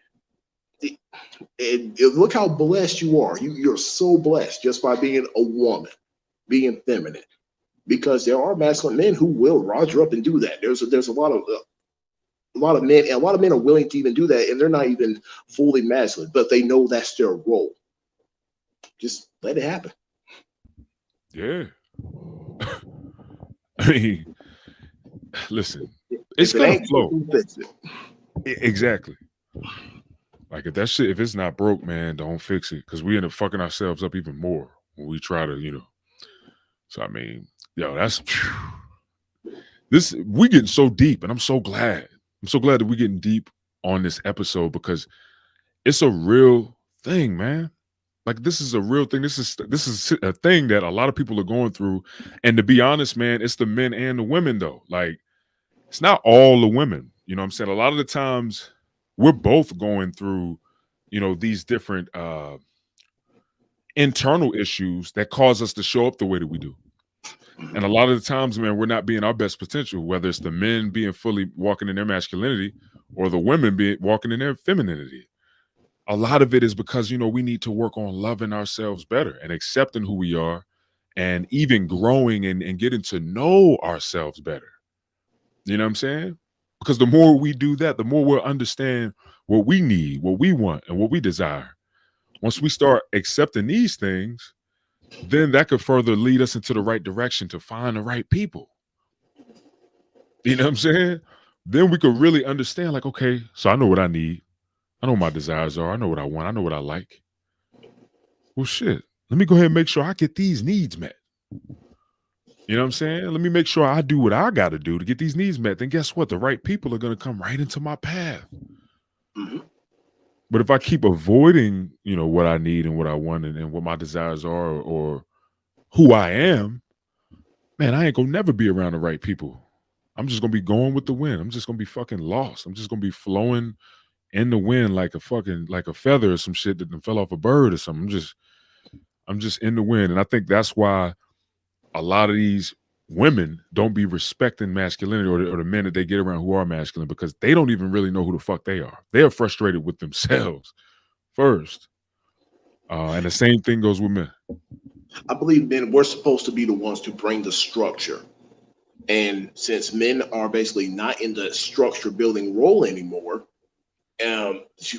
And look how blessed you are. You're so blessed just by being a woman, being feminine. Because there are masculine men who will roger up and do that. There's a lot of men, and a lot of men are willing to even do that, and they're not even fully masculine, but they know that's their role. Just let it happen. Yeah. I mean, listen, it's If it gonna ain't flow. fix it. Exactly. Like if it's not broke, man, don't fix it. Cause we end up fucking ourselves up even more when we try to. So I mean, that's we getting so deep, and I'm so glad. I'm so glad that we're getting deep on this episode because it's a real thing, man. Like this is a real thing. This is a thing that a lot of people are going through. And to be honest, man, it's the men and the women though. Like it's not all the women. You know what I'm saying? A lot of the times we're both going through, these different internal issues that cause us to show up the way that we do. And a lot of the times, man, we're not being our best potential, whether it's the men being fully walking in their masculinity or the women being walking in their femininity. A lot of it is because, we need to work on loving ourselves better and accepting who we are and even growing and getting to know ourselves better. You know what I'm saying? Because the more we do that, the more we'll understand what we need, what we want, and what we desire. Once we start accepting these things, then that could further lead us into the right direction to find the right people. You know what I'm saying? Then we could really understand, like, okay, so I know what I need. I know what my desires are. I know what I want. I know what I like. Well, shit. Let me go ahead and make sure I get these needs met. You know what I'm saying? Let me make sure I do what I got to do to get these needs met. Then guess what? The right people are going to come right into my path. Mm-hmm. But if I keep avoiding, what I need and what I want and what my desires are or who I am, man, I ain't going to never be around the right people. I'm just going to be going with the wind. I'm just going to be fucking lost. I'm just going to be flowing in the wind like a feather or some shit that fell off a bird or something. I'm just in the wind. And I think that's why a lot of these women don't be respecting masculinity or the men that they get around who are masculine because they don't even really know who the fuck they are. They are frustrated with themselves first. And the same thing goes with men. I believe men, we're supposed to be the ones to bring the structure. And since men are basically not in the structure building role anymore,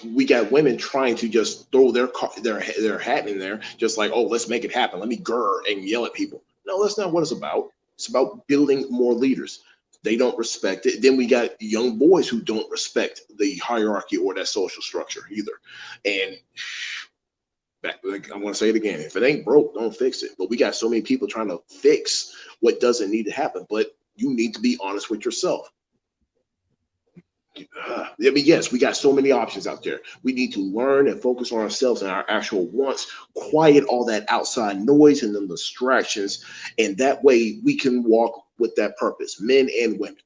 we got women trying to just throw their hat in there, just like, oh, let's make it happen. Let me grr and yell at people. No, that's not what it's about. It's about building more leaders. They don't respect it. Then we got young boys who don't respect the hierarchy or that social structure either. And like, I'm going to say it again: if it ain't broke, don't fix it. But we got so many people trying to fix what doesn't need to happen. But you need to be honest with yourself. I mean, yes, we got so many options out there. We need to learn and focus on ourselves and our actual wants, quiet all that outside noise and the distractions. And that way we can walk with that purpose, men and women.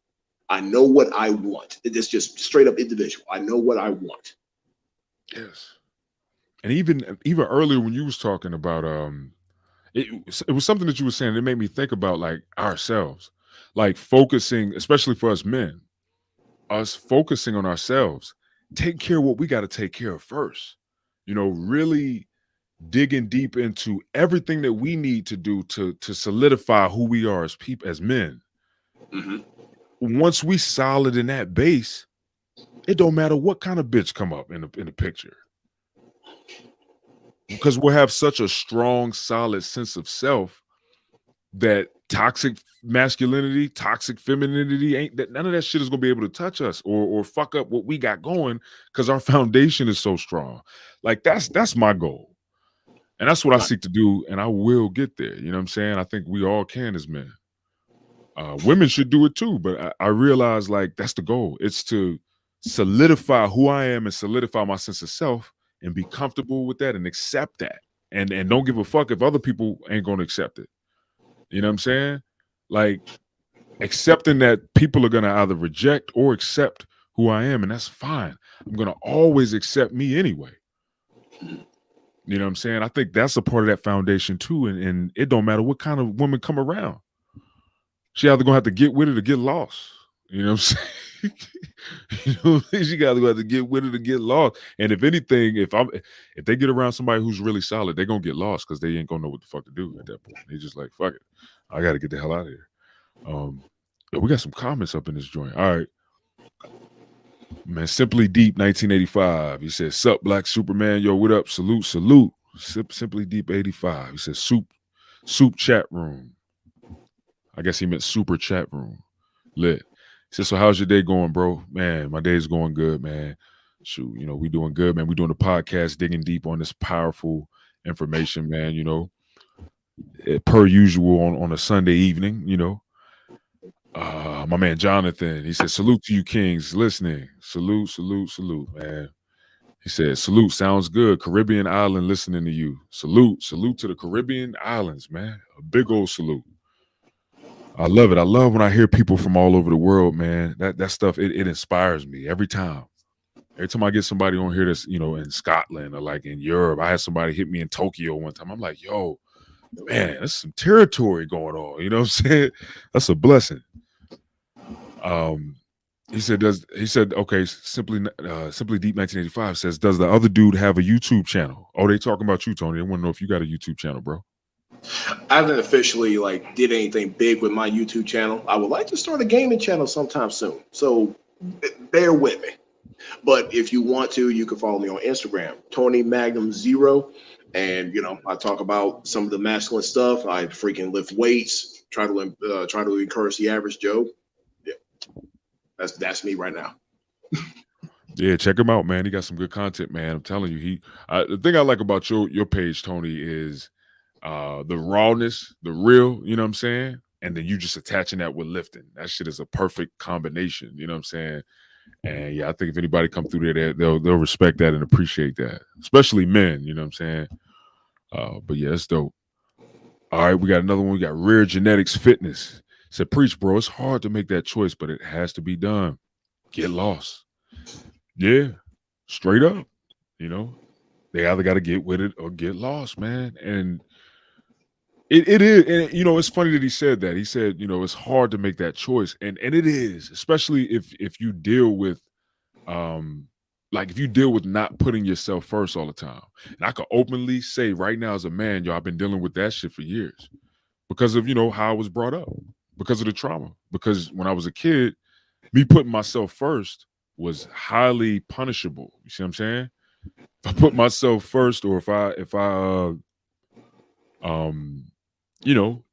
I know what I want. It's just straight up individual. I know what I want. Yes. And even earlier when you was talking about it was something that you were saying that made me think about like ourselves, like focusing, especially for us men, us focusing on ourselves, take care of what we got to take care of first. Really digging deep into everything that we need to do to solidify who we are as people, as men. Mm-hmm. Once we solid in that base, it don't matter what kind of bitch come up in the picture, because we'll have such a strong, solid sense of self that toxic masculinity, toxic femininity, ain't that none of that shit is gonna be able to touch us or fuck up what we got going, because our foundation is so strong. Like that's my goal. And that's what I seek to do, and I will get there. You know what I'm saying? I think we all can as men. Women should do it too, but I realize like that's the goal. It's to solidify who I am and solidify my sense of self and be comfortable with that and accept that. And don't give a fuck if other people ain't gonna accept it. You know what I'm saying? Like accepting that people are gonna either reject or accept who I am, and that's fine. I'm gonna always accept me anyway. You know what I'm saying? I think that's a part of that foundation too. And it don't matter what kind of woman come around. She either gonna have to get with it or get lost. You know what I'm saying? She gotta go have to get with it or get lost. And if anything, if they get around somebody who's really solid, they're gonna get lost because they ain't gonna know what the fuck to do at that point. They just like, fuck it. I gotta get the hell out of here. Yeah, we got some comments up in this joint. All right. Man, Simply Deep 1985. He says, Sup, Black Superman. Yo, what up? Salute, salute. Simply Deep 85. He says, Soup chat room. I guess he meant super chat room. Lit. He says, so how's your day going, bro? Man, my day's going good, man. Shoot, we doing good, man. We doing the podcast, digging deep on this powerful information, man, per usual on a Sunday evening, my man Jonathan, he said, salute to you kings listening. Salute, salute, salute, man. He said, salute, sounds good. Caribbean island listening to you. Salute, salute to the Caribbean islands, man. A big old salute. I love it. I love when I hear people from all over the world, man. That stuff, it inspires me every time. Every time I get somebody on here that's, in Scotland or like in Europe. I had somebody hit me in Tokyo one time. I'm like, yo, man, that's some territory going on. You know what I'm saying? That's a blessing. He said, okay, simply Deep 1985 says, does the other dude have a YouTube channel? Oh, they talking about you, Tony. I want to know if you got a YouTube channel, bro. I haven't officially did anything big with my YouTube channel. I would like to start a gaming channel sometime soon. So bear with me. But if you want to, you can follow me on Instagram, Tony Magnum Zero. And I talk about some of the masculine stuff. I freaking lift weights, try to encourage the average Joe. Yeah, that's me right now. Yeah, check him out, man. He got some good content, man. I'm telling you, the thing I like about your page, Tony, is the rawness, the real. You know what I'm saying? And then you just attaching that with lifting. That shit is a perfect combination. You know what I'm saying? And yeah, I think if anybody come through there, they'll respect that and appreciate that, especially men. You know what I'm saying? But yeah, it's dope. All right, we got another one. We got Rare Genetics Fitness. Said, preach, bro. It's hard to make that choice, but it has to be done. Get lost. Yeah, straight up. They either got to get with it or get lost, man. And it is, and it's funny that he said that. He said, it's hard to make that choice, and it is, especially if you deal with like if you deal with not putting yourself first all the time, and I could openly say right now as a man, yo, I've been dealing with that shit for years because of how I was brought up, because of the trauma. Because when I was a kid, me putting myself first was highly punishable. You see what I'm saying? If I put myself first, or if I um you know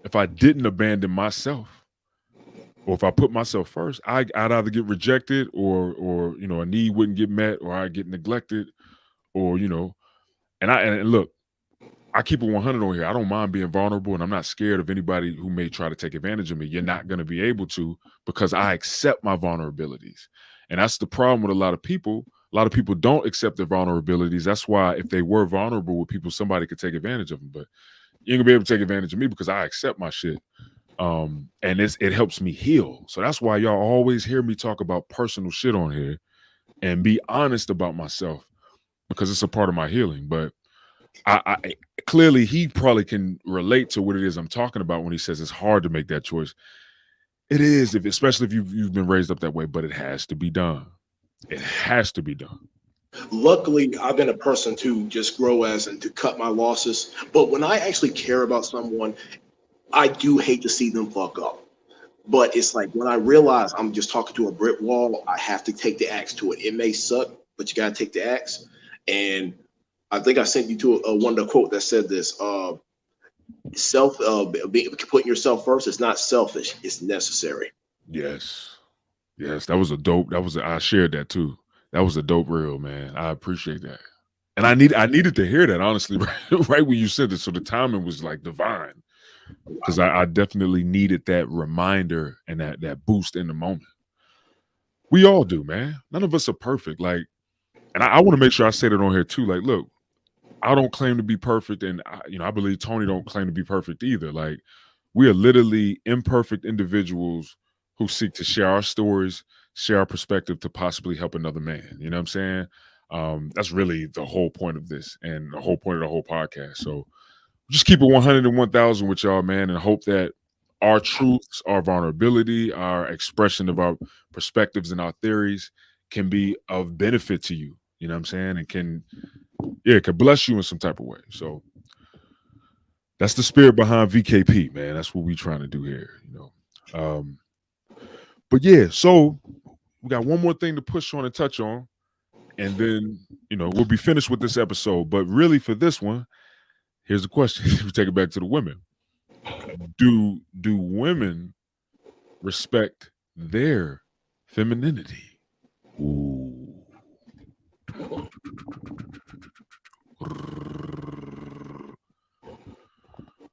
if I didn't abandon myself, or if I put myself first, I'd either get rejected, or a need wouldn't get met, or I'd get neglected, or and look, I keep it 100 on here. I don't mind being vulnerable, and I'm not scared of anybody who may try to take advantage of me. You're not going to be able to, because I accept my vulnerabilities. And that's the problem with a lot of people. A lot of people don't accept their vulnerabilities. That's why if they were vulnerable with people, somebody could take advantage of them. But you ain't gonna be able to take advantage of me because I accept my shit. And it helps me heal. So that's why y'all always hear me talk about personal shit on here and be honest about myself, because it's a part of my healing. But I clearly he probably can relate to what it is I'm talking about when he says it's hard to make that choice. It is, especially if you've been raised up that way, but it has to be done. It has to be done. Luckily, I've been a person to just grow as and to cut my losses. But when I actually care about someone, I do hate to see them fuck up. But it's like when I realize I'm just talking to a brick wall, I have to take the axe to it. It may suck, but you got to take the axe. And I think I sent you to one of the quote that said this: putting yourself first is not selfish; it's necessary. Yes. Yes. That was a dope. I shared that too. That was a dope reel, man. I appreciate that. And I needed to hear that, honestly, right when you said it. So the timing was like divine, because I definitely needed that reminder and that boost in the moment. We all do, man. None of us are perfect. Like, and I want to make sure I say that on here too. Like, look, I don't claim to be perfect, and I believe Tony don't claim to be perfect either. Like, we are literally imperfect individuals who seek to share our stories, share our perspective to possibly help another man. You know what I'm saying? That's really the whole point of this, and the whole point of the whole podcast. So just keep it 100 and 1,000 with y'all, man, and hope that our truths, our vulnerability, our expression of our perspectives and our theories can be of benefit to you. You know what I'm saying? And it can bless you in some type of way. So that's the spirit behind VKP, man. That's what we trying to do here. But yeah, so we got one more thing to push on and touch on, and then we'll be finished with this episode. But really, for this one, here's the question. We take it back to the women. Do women respect their femininity? Ooh.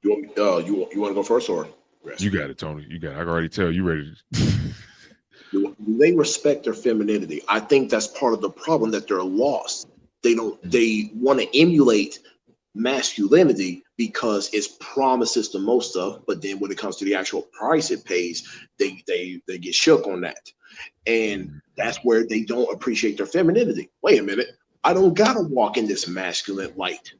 You want to go first or You got it, Tony. You got it. I can already tell you ready to. do they respect their femininity? I think that's part of the problem, that they're lost. They don't. They want to emulate masculinity because it's promises to most stuff, but then when it comes to the actual price it pays, they get shook on that, and that's where they don't appreciate their femininity. Wait a minute, I don't gotta walk in this masculine light.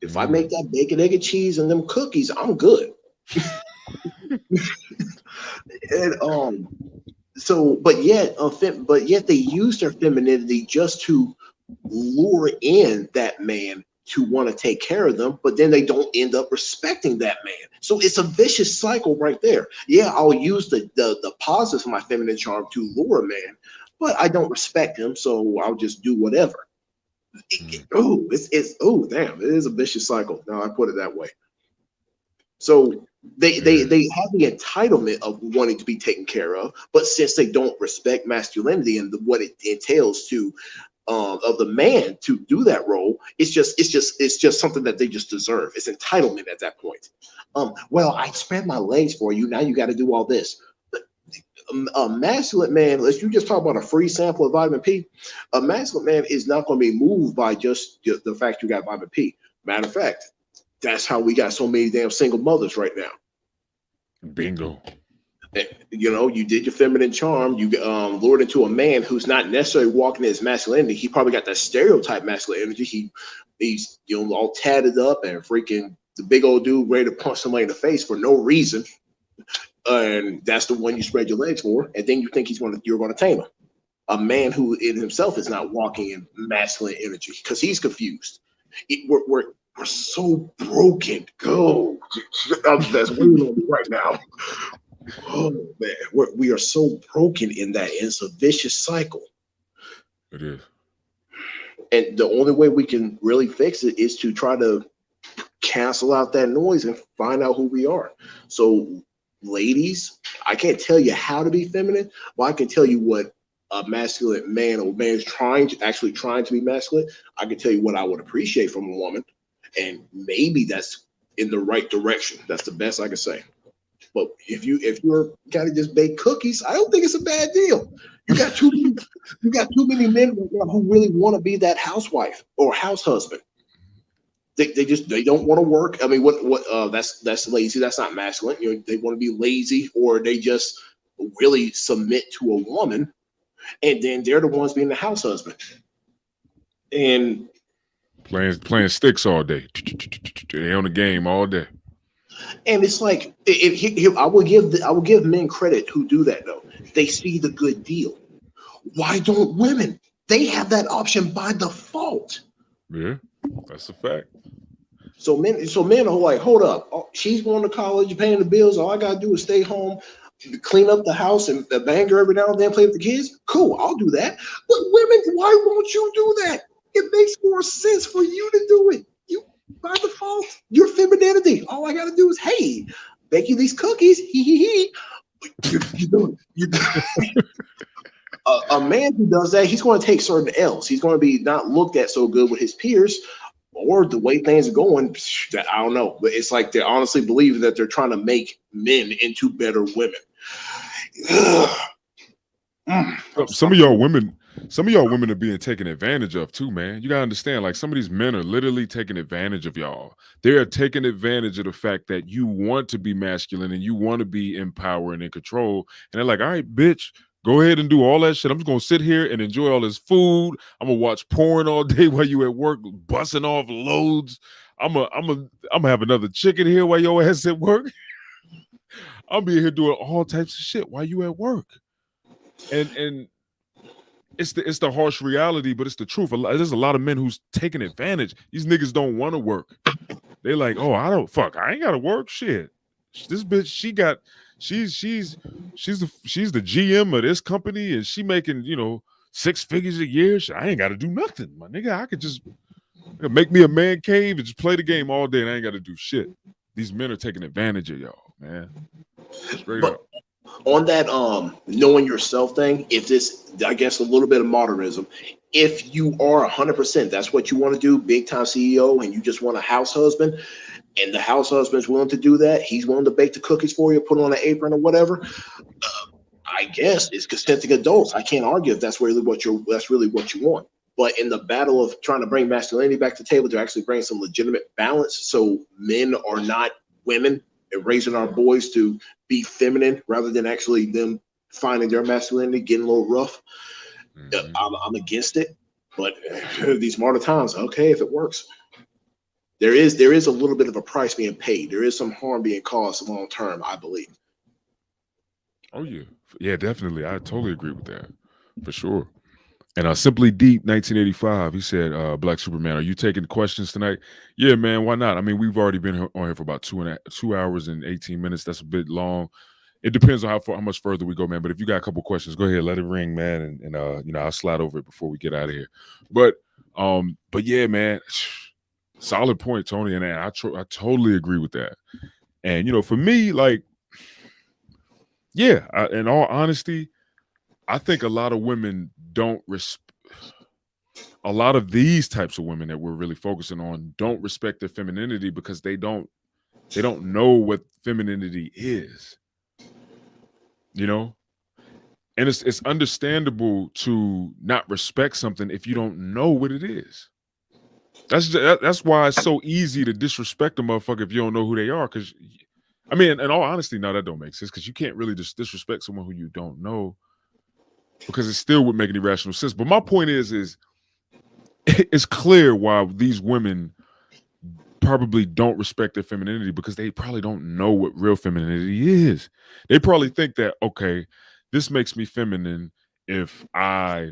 If I make that bacon, egg, and cheese and them cookies, I'm good. And so but yet they use their femininity just to lure in that man to want to take care of them, but then they don't end up respecting that man. So it's a vicious cycle right there. Yeah, I'll use the positives of my feminine charm to lure a man, but I don't respect him, so I'll just do whatever. Oh damn, it is a vicious cycle. Now I put it that way. So they have the entitlement of wanting to be taken care of, but since they don't respect masculinity and what it entails to of the man to do that role, it's just something that they just deserve. It's entitlement at that point. Well, I spread my legs for you. Now you got to do all this. A masculine man, let's you just talk about a free sample of vitamin P. A masculine man is not going to be moved by just the fact you got vitamin P. Matter of fact, that's how we got so many damn single mothers right now. Bingo. You did your feminine charm. You lured into a man who's not necessarily walking in his masculinity. He probably got that stereotype masculine energy. He's all tatted up and freaking the big old dude ready to punch somebody in the face for no reason. And that's the one you spread your legs for, and then you think you're going to tame him. a man who in himself is not walking in masculine energy because he's confused. We're so broken. Go. That's weighing on me right now. Oh man, we are so broken in that. It's a vicious cycle. It is. And the only way we can really fix it is to try to cancel out that noise and find out who we are. So, ladies, I can't tell you how to be feminine, but I can tell you what a masculine man or man is trying to be masculine. I can tell you what I would appreciate from a woman, and maybe that's in the right direction. That's the best I can say. But if you're gotta just bake cookies, I don't think it's a bad deal. You got too many, you got too many men right now who really want to be that housewife or house husband. They don't want to work. I mean, that's lazy. That's not masculine. You know, they want to be lazy, or they just really submit to a woman, and then they're the ones being the house husband. And Playing sticks all day. They on the game all day. it's like I will give men credit who do that though. They see the good deal. Why don't women? They have that option by default. Yeah, that's a fact. So men are like, hold up, oh, she's going to college, paying the bills. All I gotta do is stay home, clean up the house, and bang her every now and then, play with the kids. Cool, I'll do that. But women, why won't you do that? It makes more sense for you to do it. You by default, your femininity. All I gotta do is, hey, bake you these cookies. Hee hee hee. You doing? You a man who does that, he's going to take certain L's. He's going to be not looked at so good with his peers, or the way things are going. I don't know, but it's like they honestly believe that they're trying to make men into better women. Some of y'all women, are being taken advantage of too, man. You gotta understand, like some of these men are literally taking advantage of y'all. They are taking advantage of the fact that you want to be masculine and you want to be in power and in control. And they're like, all right, bitch, go ahead and do all that shit. I'm just gonna sit here and enjoy all this food. I'm gonna watch porn all day while you at work, busting off loads. I'm gonna have another chicken here while your ass at work. I'll be here doing all types of shit while you at work. And it's the harsh reality, but it's the truth. There's a lot of men who's taking advantage. These niggas don't want to work. They like, oh, I ain't gotta work. Shit. This bitch, she's the GM of this company and she making, 6 figures a year. Shit, I ain't gotta do nothing, my nigga. I could just make me a man cave and just play the game all day and I ain't gotta do shit. These men are taking advantage of y'all, man. Straight But up. on that knowing yourself thing, if this, I guess, a little bit of modernism, if you are 100%, that's what you want to do, big time CEO, and you just want a house husband, and the house husband's willing to do that, he's willing to bake the cookies for you, put on an apron or whatever, I guess it's consenting adults. I can't argue if that's really what you want. But in the battle of trying to bring masculinity back to the table to actually bring some legitimate balance, so men are not women, and raising our boys to be feminine rather than actually them finding their masculinity getting a little rough. I'm against it, but these modern times, okay, if it works, there is a little bit of a price being paid. There is some harm being caused long term, I believe. Oh yeah, definitely. I totally agree with that, for sure. And Simply Deep 1985, he said, Black Superman, are you taking questions tonight? Yeah, man, why not? I mean, we've already been on here for about 2 hours and 18 minutes. That's a bit long. It depends on how much further we go, man. But if you got a couple questions, go ahead, let it ring, man. And I'll slide over it before we get out of here. But yeah, man, solid point, Tony. And I totally agree with that. And, for me, like, yeah, in all honesty, I think a lot of women don't a lot of these types of women that we're really focusing on don't respect their femininity because they don't know what femininity is. And it's understandable to not respect something if you don't know what it is. That's why it's so easy to disrespect a motherfucker if you don't know who they are. Because I mean, in all honesty, no, that don't make sense because you can't really just disrespect someone who you don't know because it still would make any rational sense. But my point is it's clear why these women probably don't respect their femininity because they probably don't know what real femininity is. They probably think that, okay, this makes me feminine if I,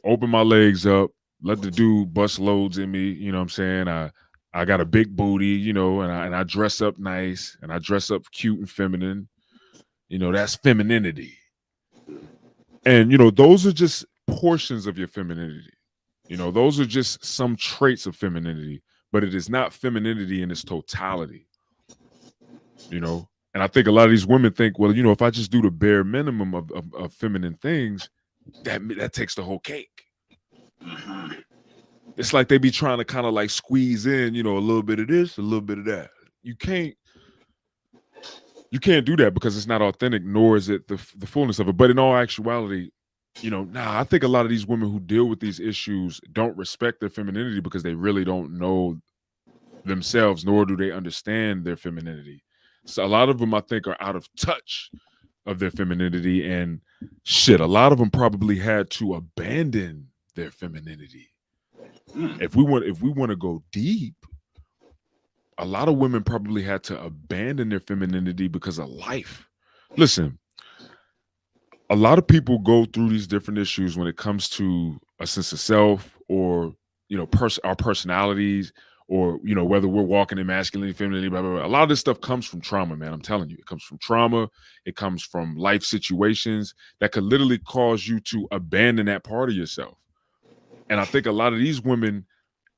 open my legs up, let the dude bust loads in me, you know what I'm saying? I got a big booty, and I dress up nice and I dress up cute and feminine. That's femininity. And those are just portions of your femininity. Those are just some traits of femininity, but it is not femininity in its totality, you know. And I think a lot of these women think, well, if I just do the bare minimum of feminine things, that takes the whole cake. Mhm. It's like they be trying to kind of like squeeze in, a little bit of this, a little bit of that. You can't do that because it's not authentic, nor is it the fullness of it. But in all actuality, I think a lot of these women who deal with these issues don't respect their femininity because they really don't know themselves, nor do they understand their femininity. So a lot of them, I think, are out of touch of their femininity, and shit, a lot of them probably had to abandon their femininity. Mm. If we want to go deep, a lot of women probably had to abandon their femininity because of life. Listen, a lot of people go through these different issues when it comes to a sense of self, or our personalities, or whether we're walking in masculinity, femininity, blah, blah, blah. A lot of this stuff comes from trauma, man. I'm telling you, it comes from trauma. It comes from life situations that could literally cause you to abandon that part of yourself. And I think a lot of these women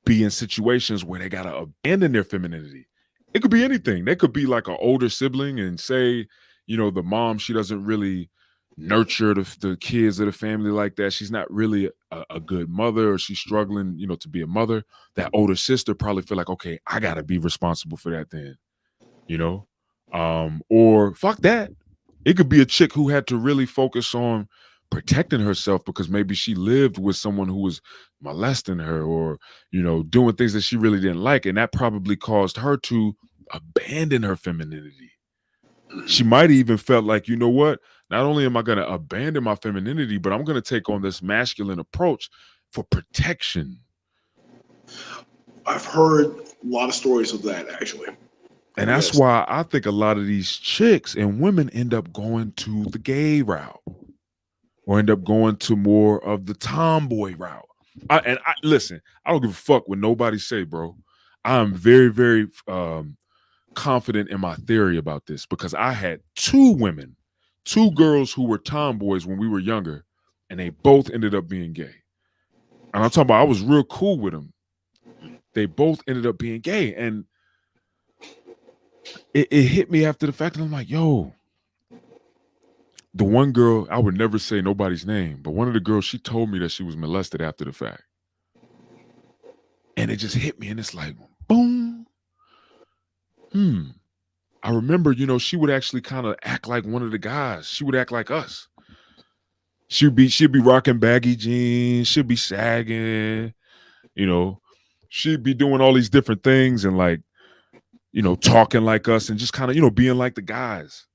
be in situations where they gotta abandon their femininity. It could be anything. They could be like an older sibling and say, the mom, she doesn't really nurture the kids of the family like that. She's not really a good mother, or she's struggling, to be a mother. That older sister probably feel like, okay, I gotta be responsible for that then, you know? Or fuck that. It could be a chick who had to really focus on protecting herself because maybe she lived with someone who was molesting her, or, doing things that she really didn't like. And that probably caused her to abandon her femininity. She might have even felt like, you know what? Not only am I going to abandon my femininity, but I'm going to take on this masculine approach for protection. I've heard a lot of stories of that actually. And that's Yes. why I think a lot of these chicks and women end up going to the gay route, or end up going to more of the tomboy route. And I listen, I don't give a fuck what nobody say, bro. I'm very, very confident in my theory about this because I had two girls who were tomboys when we were younger, and they both ended up being gay. And I'm talking about I was real cool with them. They both ended up being gay, and it hit me after the fact, and I'm like, yo, the one girl, I would never say nobody's name, but one of the girls, she told me that she was molested after the fact. And it just hit me, and it's like, boom. Hmm. I remember, she would actually kind of act like one of the guys. She would act like us. She'd be rocking baggy jeans, she'd be sagging, you know, she'd be doing all these different things, and like, talking like us, and just kind of, being like the guys.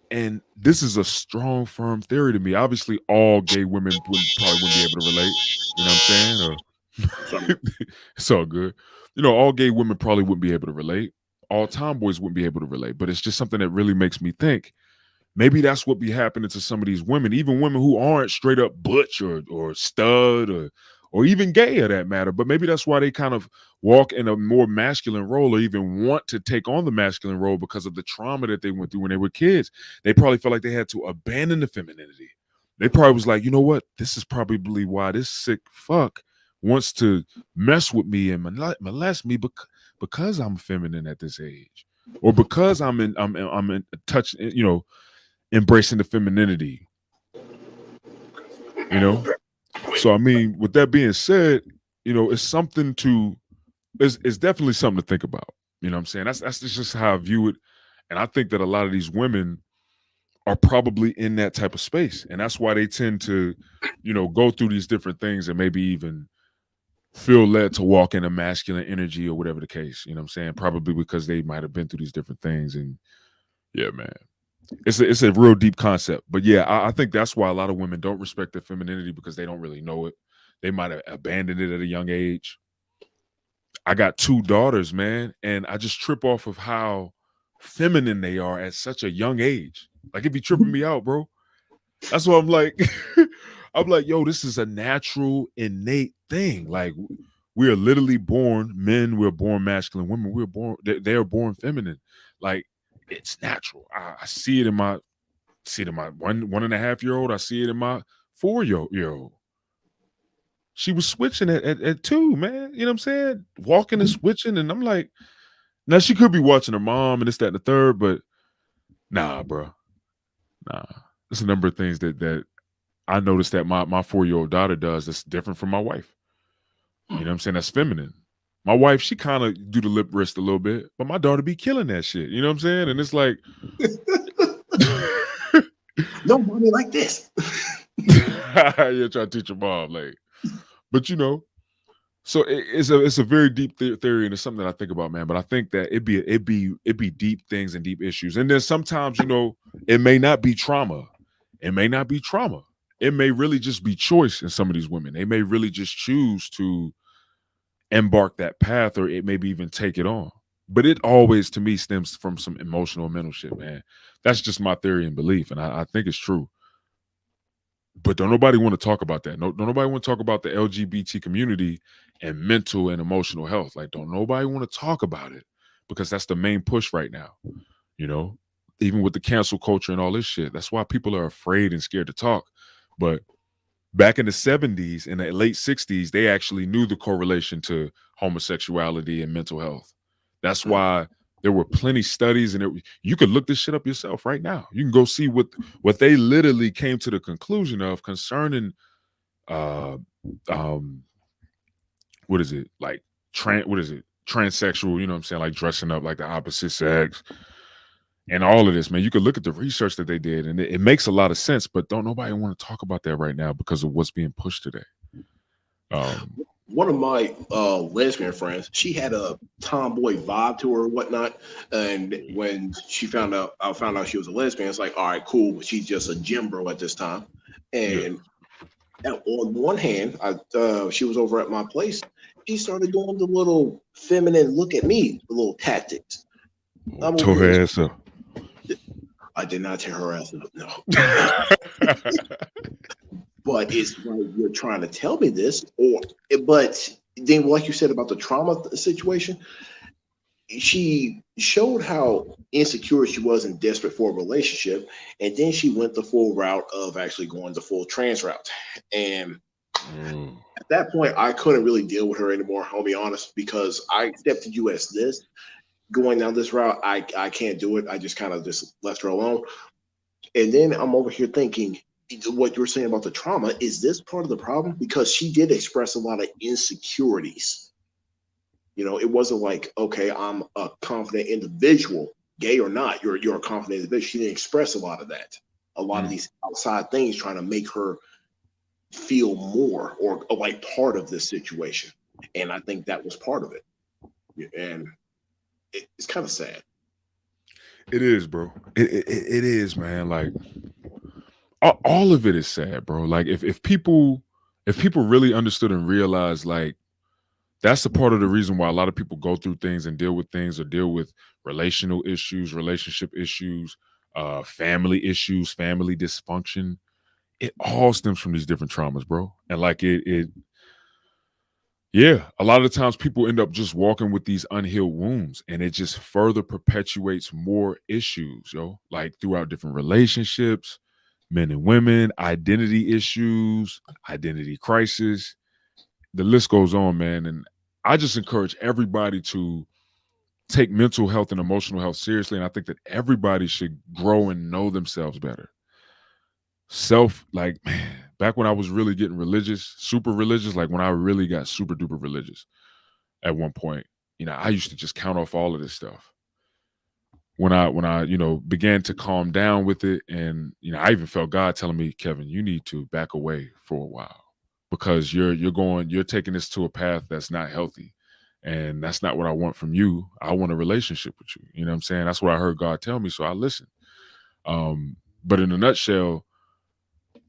And this is a strong, firm theory to me. Obviously, all gay women probably wouldn't be able to relate. You know what I'm saying? Or Some, it's all good. All gay women probably wouldn't be able to relate. All tomboys wouldn't be able to relate. But it's just something that really makes me think. Maybe that's what be happening to some of these women, even women who aren't straight up butch, or stud, or even gay of that matter. But maybe that's why they kind of walk in a more masculine role, or even want to take on the masculine role because of the trauma that they went through when they were kids. They probably felt like they had to abandon the femininity. They probably was like, you know what? This is probably why this sick fuck wants to mess with me and molest me because I'm feminine at this age, or because I'm in touch, embracing the femininity, you know? So I mean, with that being said, it's something to it's definitely something to think about. You know what I'm saying? That's just how I view it. And I think that a lot of these women are probably in that type of space. And that's why they tend to, go through these different things, and maybe even feel led to walk in a masculine energy, or whatever the case. You know what I'm saying? Probably because they might have been through these different things. And yeah, man. It's a real deep concept, but yeah, I think that's why a lot of women don't respect their femininity because they don't really know it. They might have abandoned it at a young age. I got two daughters, man, and I just trip off of how feminine they are at such a young age. Like, it be tripping me out, bro. That's what I'm like. I'm like, yo, this is a natural, innate thing. Like we are literally born men. We're born masculine. Women, we're born. They are born feminine. Like it's natural. I see it in my 1.5 year old. I see it in my 4 year old. She was switching at 2, man. You know what I'm saying? Walking and switching, and I'm like, now she could be watching her mom and this, that, and the third, but nah, bro, nah. There's a number of things that I noticed that my 4 year old daughter does that's different from my wife. You know what I'm saying? That's feminine. My wife, she kind of do the lip wrist a little bit, but my daughter be killing that shit. You know what I'm saying? And it's like, No, mommy, like this. you're trying to teach your mom, like, but so it's a very deep theory, and it's something that I think about, man. But I think that it be deep things and deep issues, and then sometimes it may not be trauma, it may not be trauma, it may really just be choice in some of these women. They may really just choose to embark that path, or it maybe even take it on. But it always, to me, stems from some emotional mental shit, man. That's just my theory and belief, and I think it's true. But don't nobody want to talk about that. No, don't nobody want to talk about the LGBT community and mental and emotional health. Like, don't nobody want to talk about it because that's the main push right now. You know, even with the cancel culture and all this shit. That's why people are afraid and scared to talk. But back in the 70s and the late 60s, they actually knew the correlation to homosexuality and mental health. That's why there were plenty studies, and you could look this shit up yourself right now. You can go see what they literally came to the conclusion of concerning uh um what is it, like what is it, transsexual, you know what I'm saying, like dressing up like the opposite sex and all of this, man. You could look at the research that they did, and it makes a lot of sense, but don't nobody want to talk about that right now because of what's being pushed today. um One of my lesbian friends, she had a tomboy vibe to her or whatnot. And when I found out she was a lesbian, it's like, all right, cool. But she's just a gym bro at this time. yeah. And on one hand, she was over at my place. She started doing the little feminine look at me, the little tactics. I'm over Tore here. her ass up. I did not tear her ass up, no. But it's like you're trying to tell me this, but then, like you said about the trauma situation, she showed how insecure she was and desperate for a relationship, and then she went the full route of actually going the full trans route. And Mm. at that point, I couldn't really deal with her anymore. I'll be honest, because I accepted you as this. Going down this route, I can't do it. I just kind of just left her alone. And then I'm over here thinking, what you were saying about the trauma, is this part of the problem? Because she did express a lot of insecurities. It wasn't like, okay, I'm a confident individual, gay or not, you're a confident individual. She didn't express a lot of that. A lot of Mm. these outside things trying to make her feel more or like part of this situation. And I think that was part of it. And it's kind of sad. It is, bro. It is, man. Like all of it is sad, bro. Like if people really understood and realized, like, that's a part of the reason why a lot of people go through things and deal with things, or deal with relational issues, relationship issues, family issues, family dysfunction. It all stems from these different traumas, bro. And like yeah, a lot of the times people end up just walking with these unhealed wounds, and it just further perpetuates more issues, yo. Like throughout different relationships, men and women, identity issues, identity crisis. The list goes on, man. And I just encourage everybody to take mental health and emotional health seriously. And I think that everybody should grow and know themselves better. Like, man, back when I was really getting religious, super religious, like when I really got super duper religious at one point, I used to just count off all of this stuff. When I began to calm down with it, and I even felt God telling me, Kevin, you need to back away for a while, because you're taking this to a path that's not healthy, and that's not what I want from you. I want a relationship with you. You know what I'm saying? That's what I heard God tell me, so I listened. But in a nutshell,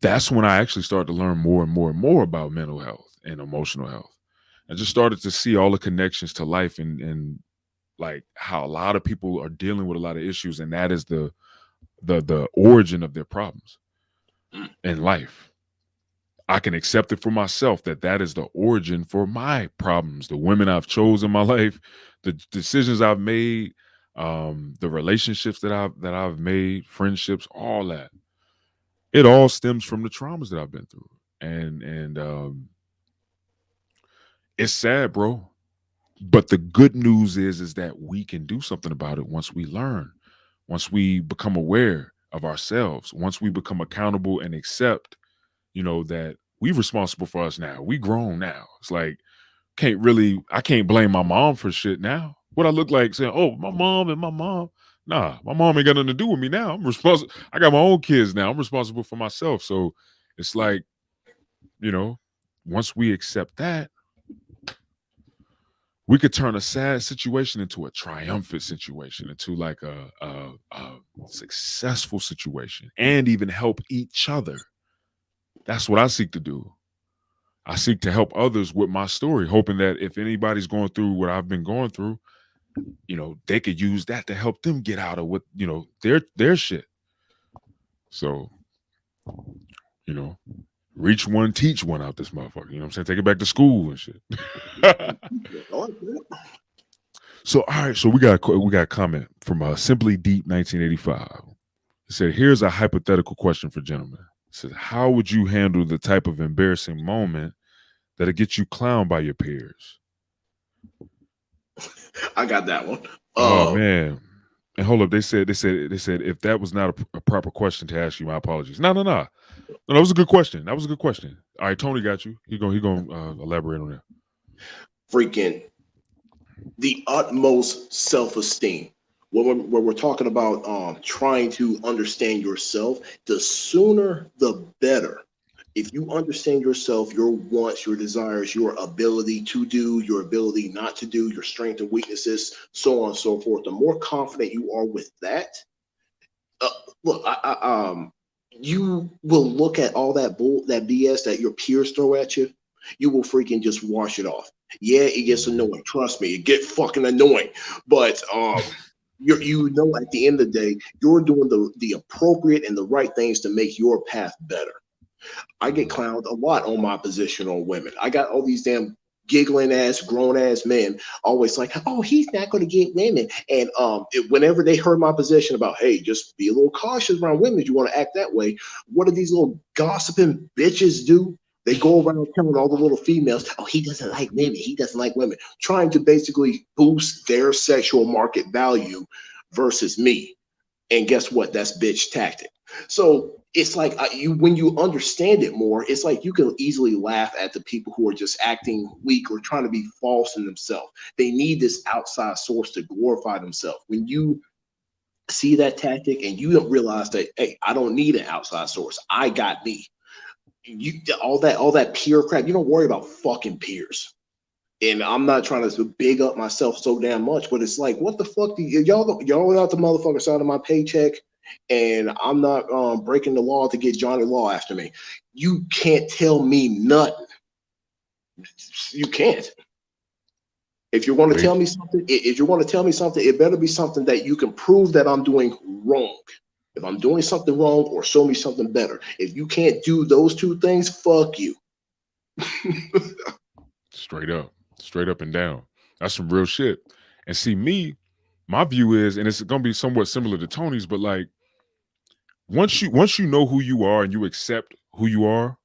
that's when I actually started to learn more and more and more about mental health and emotional health. I just started to see all the connections to life, and like how a lot of people are dealing with a lot of issues, and that is the origin of their problems. Mm. in life. I can accept it for myself that that is the origin for my problems, the women I've chosen in my life, the decisions I've made, the relationships that I've made, friendships, all that. It all stems from the traumas that I've been through, and it's sad, bro. But the good news is that we can do something about it once we learn, once we become aware of ourselves, once we become accountable and accept, that we responsible for us now. We grown now. It's like I can't blame my mom for shit now. What I look like saying, oh, my mom and my mom. Nah, my mom ain't got nothing to do with me now. I'm responsible. I got my own kids now. I'm responsible for myself. So it's like, you know, once we accept that, we could turn a sad situation into a triumphant situation, into like a successful situation, and even help each other. That's what I seek to do. I seek to help others with my story, hoping that if anybody's going through what I've been going through, they could use that to help them get out of what, their shit. So, you know, reach one, teach one out this motherfucker. You know what I'm saying? Take it back to school and shit. So, all right. So we got a comment from Simply Deep 1985. It said, "Here's a hypothetical question for gentlemen." It said, "How would you handle the type of embarrassing moment that'll get you clowned by your peers?" I got that one. Oh Uh, man. And hold up, they said if that was not a proper question to ask you, my apologies. No, no, no. No, that was a good question. That was a good question. All right, Tony got you. He gonna elaborate on that. Freaking the utmost self-esteem. When we're talking about trying to understand yourself, the sooner the better. If you understand yourself, your wants, your desires, your ability to do, your ability not to do, your strengths and weaknesses, so on and so forth, the more confident you are with that, uh, look, you will look at all that BS that your peers throw at you. You will freaking just wash it off. Yeah, it gets annoying. Trust me, it get fucking annoying. But at the end of the day, you're doing the appropriate and the right things to make your path better. I get clowned a lot on my position on women. I got all these damn giggling ass grown ass men always like, oh, he's not going to get women. And whenever they heard my position about, hey, just be a little cautious around women if you want to act that way, what do these little gossiping bitches do? They go around telling all the little females, oh, he doesn't like women. He doesn't like women, trying to basically boost their sexual market value versus me. And guess what? That's bitch tactic. So it's like you when you understand it more, it's like you can easily laugh at the people who are just acting weak or trying to be false in themselves. They need this outside source to glorify themselves. When you see that tactic and you don't realize that, hey, I don't need an outside source. I got me. You all that peer crap. You don't worry about fucking peers. And I'm not trying to big up myself so damn much, but it's like, what the fuck do y'all without the motherfucker side of my paycheck, and I'm not breaking the law to get Johnny Law after me. You can't tell me nothing. You can't. If you want to Wait. tell me something, if you want to tell me something, it better be something that you can prove that I'm doing wrong. If I'm doing something wrong, or show me something better. If you can't do those two things, fuck you. Straight up and down. That's some real shit. And see, my view is, and it's gonna be somewhat similar to Tony's, but like once you know who you are and you accept who you are,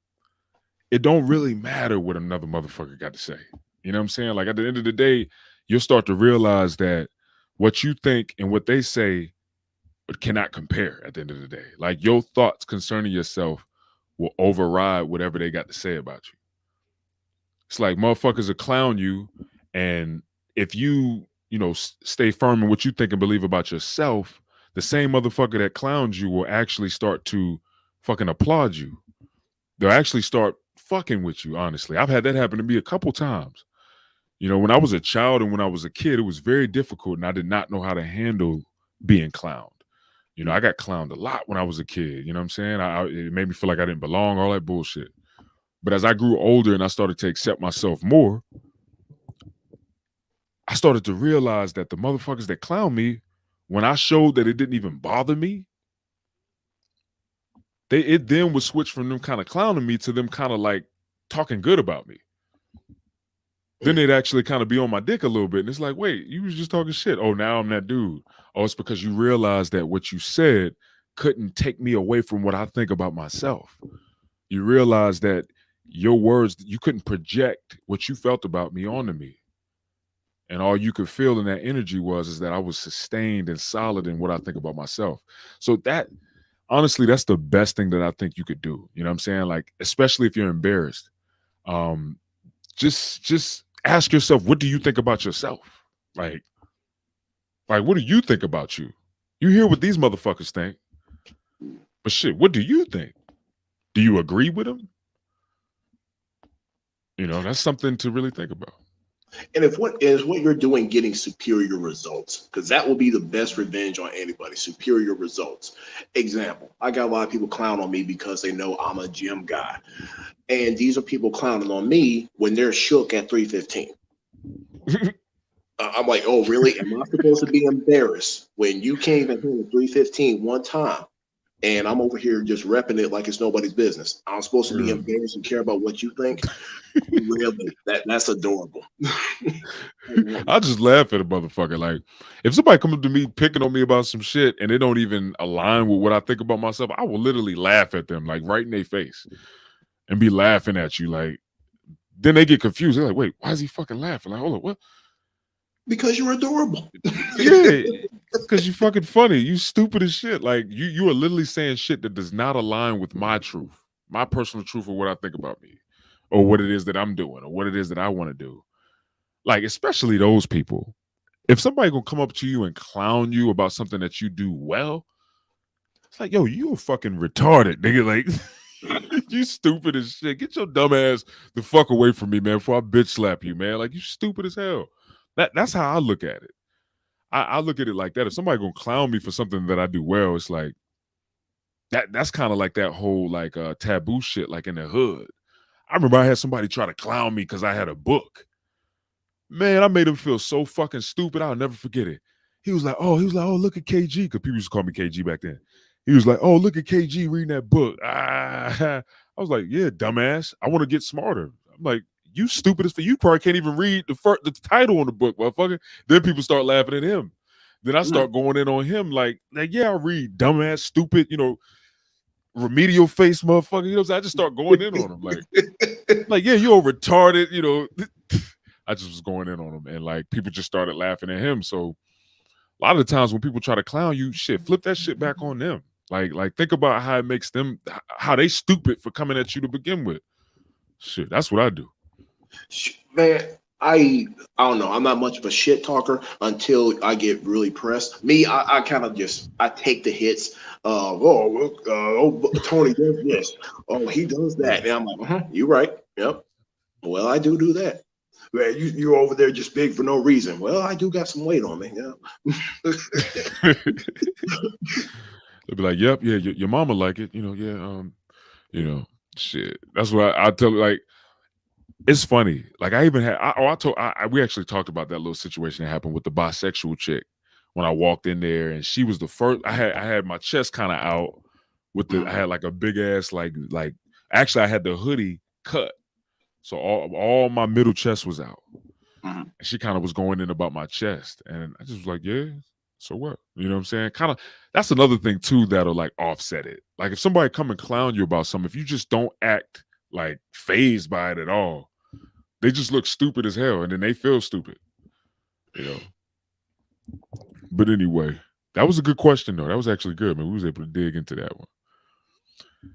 it don't really matter what another motherfucker got to say. You know what I'm saying? Like at the end of the day, you'll start to realize that what you think and what they say cannot compare at the end of the day. Like your thoughts concerning yourself will override whatever they got to say about you. It's like motherfuckers will clown you, and if you stay firm in what you think and believe about yourself, the same motherfucker that clowns you will actually start to fucking applaud you. They'll actually start fucking with you. Honestly, I've had that happen to me a couple times. When I was a child and when I was a kid, it was very difficult, and I did not know how to handle being clowned. I got clowned a lot when I was a kid. You know what I'm saying? It made me feel like I didn't belong, all that bullshit. But as I grew older and I started to accept myself more, I started to realize that the motherfuckers that clown me, when I showed that it didn't even bother me, it then would switch from them kind of clowning me to them kind of like talking good about me. Then they'd actually kind of be on my dick a little bit. And it's like, wait, you was just talking shit. Oh, now I'm that dude. Oh, it's because you realize that what you said couldn't take me away from what I think about myself. You realize that your words, you couldn't project what you felt about me onto me. And all you could feel in that energy is that I was sustained and solid in what I think about myself. So that, honestly, that's the best thing that I think you could do. You know what I'm saying? Like, especially if you're embarrassed. Just ask yourself, what do you think about yourself? Like what do you think about you? You hear what these motherfuckers think, but shit, what do you think? Do you agree with them? You know, that's something to really think about. And if what is what you're doing getting superior results, because that will be the best revenge on anybody, superior results. Example, I got a lot of people clown on me because they know I'm a gym guy. And these are people clowning on me when they're shook at 315. I'm like, oh, really? Am I supposed to be embarrassed when you came in here at 315 one time and I'm over here just repping it like it's nobody's business? I'm supposed to be embarrassed and care about what you think? Really? That's adorable. I just laugh at a motherfucker. Like, if somebody comes up to me picking on me about some shit and they don't even align with what I think about myself, I will literally laugh at them, like right in their face, and be laughing at you. Like, then they get confused. They're like, wait, why is he fucking laughing? Like, hold on, what? Because you're adorable. Yeah, because you fucking funny. You stupid as shit. Like, you are literally saying shit that does not align with my truth, my personal truth of what I think about me, or what it is that I'm doing, or what it is that I want to do. Like, especially those people. If somebody gonna come up to you and clown you about something that you do well, it's like, yo, you a fucking retarded, nigga. Like, you stupid as shit. Get your dumb ass the fuck away from me, man, before I bitch slap you, man. Like, you stupid as hell. That's how I look at it. I look at it like that. If somebody gonna clown me for something that I do well, it's like that's kind of like that whole like taboo shit, like in the hood. I remember I had somebody try to clown me because I had a book. Man, I made him feel so fucking stupid. I'll never forget it. He was like, oh, look at KG, because people used to call me KG back then. He was like, oh, look at KG reading that book. I was like, yeah, dumbass. I want to get smarter. I'm like, you stupid as for you probably can't even read the title on the book, motherfucker. Then people start laughing at him. Then I start going in on him like yeah, I read, dumbass, stupid, remedial face, motherfucker. You know what I'm saying? I just start going in on him like yeah, you're retarded. I just was going in on him, and like people just started laughing at him. So a lot of the times when people try to clown you, shit, flip that shit back on them. Like think about how it makes them, how they stupid for coming at you to begin with. Shit, that's what I do. Man, I don't know. I'm not much of a shit talker until I get really pressed. Me, I kind of just I take the hits. Tony does this. Oh, he does that. And I'm like, you're right. Yep. Well, I do that. Man, you're over there just big for no reason. Well, I do got some weight on me. Yeah. They'll be like, yep, yeah, your mama like it. Shit. That's what I tell you. Like, it's funny. Like, I even had, we actually talked about that little situation that happened with the bisexual chick when I walked in there, and she was the first. I had my chest kind of out with I had like a big ass, actually I had the hoodie cut. So all my middle chest was out. And she kind of was going in about my chest. And I just was like, yeah, so what? You know what I'm saying? Kind of, that's another thing too that'll like offset it. Like if somebody come and clown you about something, if you just don't act like phased by it at all, they just look stupid as hell, and then they feel stupid. But anyway, that was a good question though. That was actually good, man. We was able to dig into that one.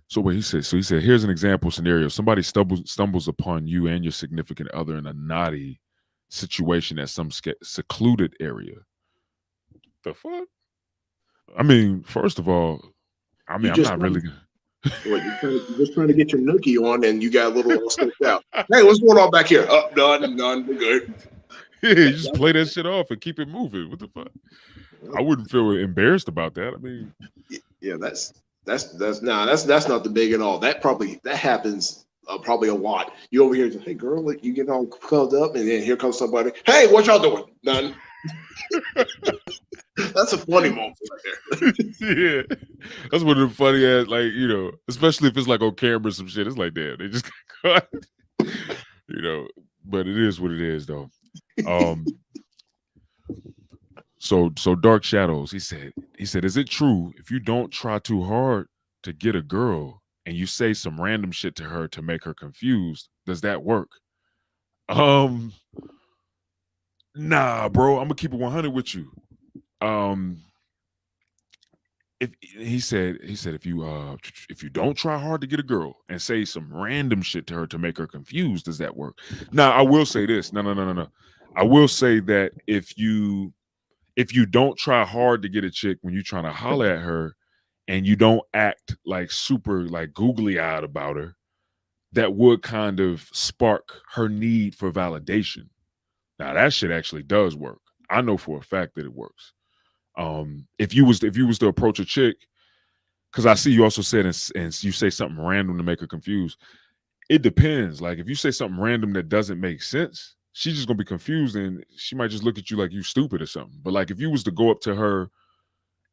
So what he said, here's an example scenario. Somebody stumbles upon you and your significant other in a naughty situation at some secluded area. The fuck? I mean, first of all, I'm not really good. You're just trying to get your nookie on, and you got a little all scoped out. Hey, what's going on back here? Up, none, we're good. Yeah, you just play that shit off and keep it moving. What the fuck? I wouldn't feel embarrassed about that. I mean, yeah, that's not the big at all. That happens probably a lot. You over here, hey girl, like you get all curled up, and then here comes somebody. Hey, what y'all doing? None. That's a funny moment right Yeah, that's one of the funny ass, like, especially if it's like on camera or some shit. It's like, damn, they just got caught, you know. But it is what it is, though. Um, so Dark Shadows. He said, is it true if you don't try too hard to get a girl and you say some random shit to her to make her confused, does that work? Um, nah, bro. I'm gonna keep it 100 with you. Um, if he said if you don't try hard to get a girl and say some random shit to her to make her confused, does that work? Now I will say this. No. I will say that if you don't try hard to get a chick when you're trying to holler at her and you don't act like super like googly eyed about her, that would kind of spark her need for validation. Now that shit actually does work. I know for a fact that it works. If you was to approach a chick, because I see you also said and you say something random to make her confused. It depends. Like if you say something random that doesn't make sense, she's just gonna be confused and she might just look at you like you stupid or something. But like if you was to go up to her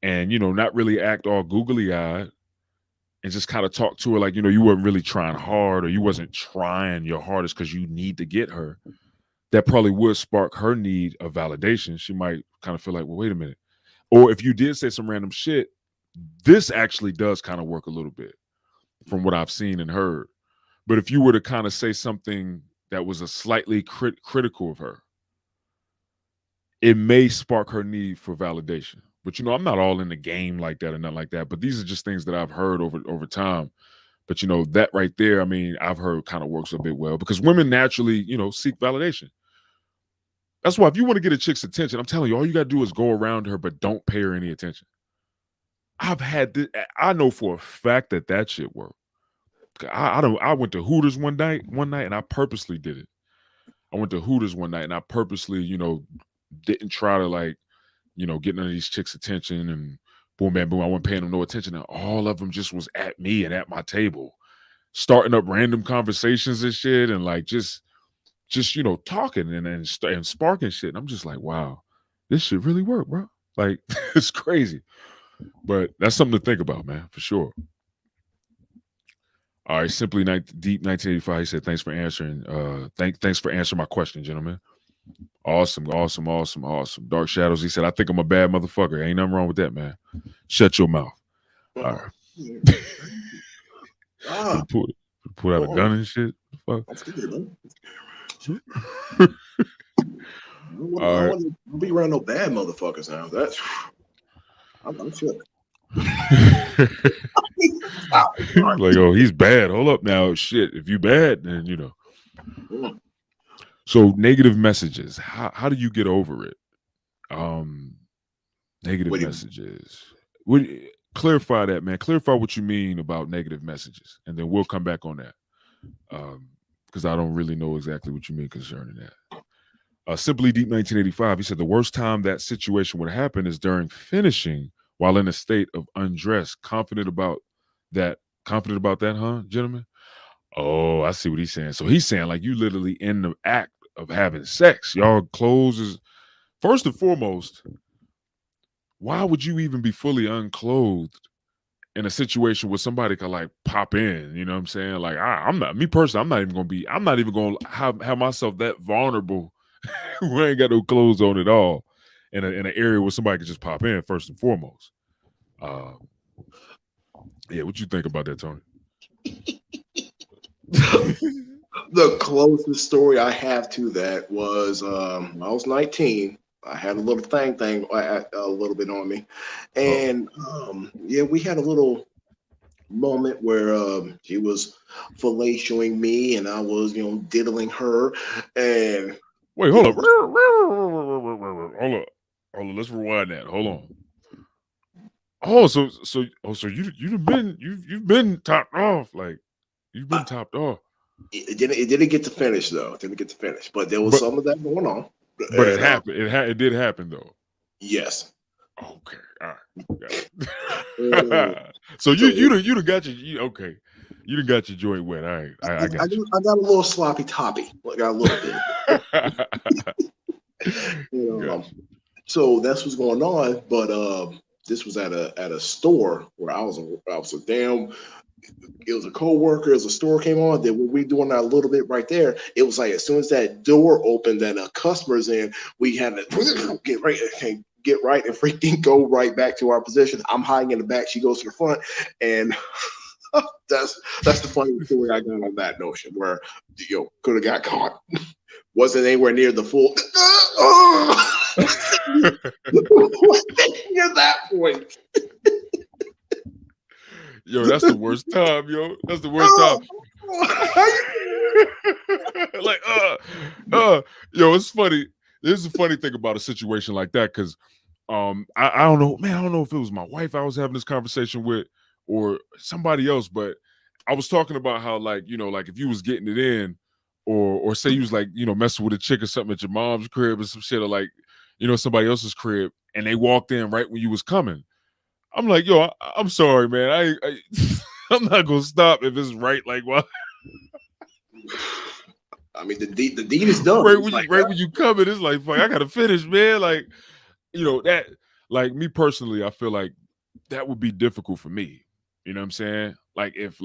and not really act all googly eyed and just kind of talk to her like you weren't really trying hard or you wasn't trying your hardest because you need to get her, that probably would spark her need of validation. She might kind of feel like, well, wait a minute. Or if you did say some random shit, this actually does kind of work a little bit from what I've seen and heard. But if you were to kind of say something that was a slightly critical of her, it may spark her need for validation. But I'm not all in the game like that or nothing like that. But these are just things that I've heard over time. But that right there, I mean, I've heard kind of works a bit well because women naturally, seek validation. That's why if you want to get a chick's attention, I'm telling you, all you gotta do is go around her, but don't pay her any attention. I've had this, I know for a fact that shit worked. I don't. I went to Hooters one night, and I purposely did it. I went to Hooters one night, and I purposely, didn't try to like, get none of these chicks' attention, and boom, bam, boom. I wasn't paying them no attention, and all of them just was at me and at my table, starting up random conversations and shit, and like just talking and sparking shit. And I'm just like, wow, this shit really work, bro. Like it's crazy, but that's something to think about, man, for sure. All right, simply deep 1985. He said, "Thanks for answering. Thanks for answering my question, gentlemen. Awesome, awesome, awesome, awesome." Dark Shadows. He said, "I think I'm a bad motherfucker. Ain't nothing wrong with that, man. Shut your mouth." All there. right. Ah, Put out a oh, gun and shit. Fuck. I'm scared, man. All I right. want to be around no bad motherfuckers now. That's I'm shook. Like, oh, he's bad. Hold up now. Shit. If you bad, then Mm. So negative messages. How do you get over it? Um, Negative What do you messages. Would clarify that, man. Clarify what you mean about negative messages, and then we'll come back on that. Because I don't really know exactly what you mean concerning that. Simply Deep 1985. He said the worst time that situation would happen is during finishing while in a state of undress. That. Confident about that, huh, gentlemen? Oh, I see what he's saying. So he's saying like you literally in the act of having sex. Y'all clothes is first and foremost. Why would you even be fully unclothed in a situation where somebody could like pop in? You know what I'm saying? Like I'm not me personally. I'm not even gonna have myself that vulnerable. Who ain't got no clothes on at all in an area where somebody could just pop in. First and foremost. Uh, yeah, what you think about that, Tony? The closest story I have to that was when I was 19. I had a little thing a little bit on me, Uh-oh. and yeah, we had a little moment where she was fellatiating me, and I was diddling her, and Wait, you hold up. know, Hold up. Hold on. Let's rewind that. Hold on. Oh, so you've been topped off. Like you've been topped off. it didn't get to finish though. It didn't get to finish, but there was But some of that going on, but it and happened. It did happen though. yes. Okay. All right. Uh, So so you done got okay. You done got your joint wet. All right. I got you. I got a little sloppy toppy. I got a little bit. Got You know, you. So that's what's going on. But this was at a store where I was a damn. It was a co-worker, as a store came on. That when we doing that a little bit right there, it was like as soon as that door opened, and a customer's in, we had to get right and freaking go right back to our position. I'm hiding in the back. She goes to the front, and that's the funny story I got on that notion where could have got caught. Wasn't anywhere near the full. Near that point. Yo, that's the worst time, yo. That's the worst time. Like, yo, it's funny. This is a funny thing about a situation like that because, I don't know, man. I don't know if it was my wife I was having this conversation with or somebody else, but I was talking about how, like, like if you was getting it in, or say you was like, messing with a chick or something at your mom's crib or some shit, or like, somebody else's crib, and they walked in right when you was coming. I'm like, yo, I'm sorry, man. I'm not gonna stop if it's right. Like, well, I mean, the deed is done. right when you come in, it's like, fuck, I gotta finish, man. Like, that, like me personally, I feel like that would be difficult for me. You know what I'm saying? Like if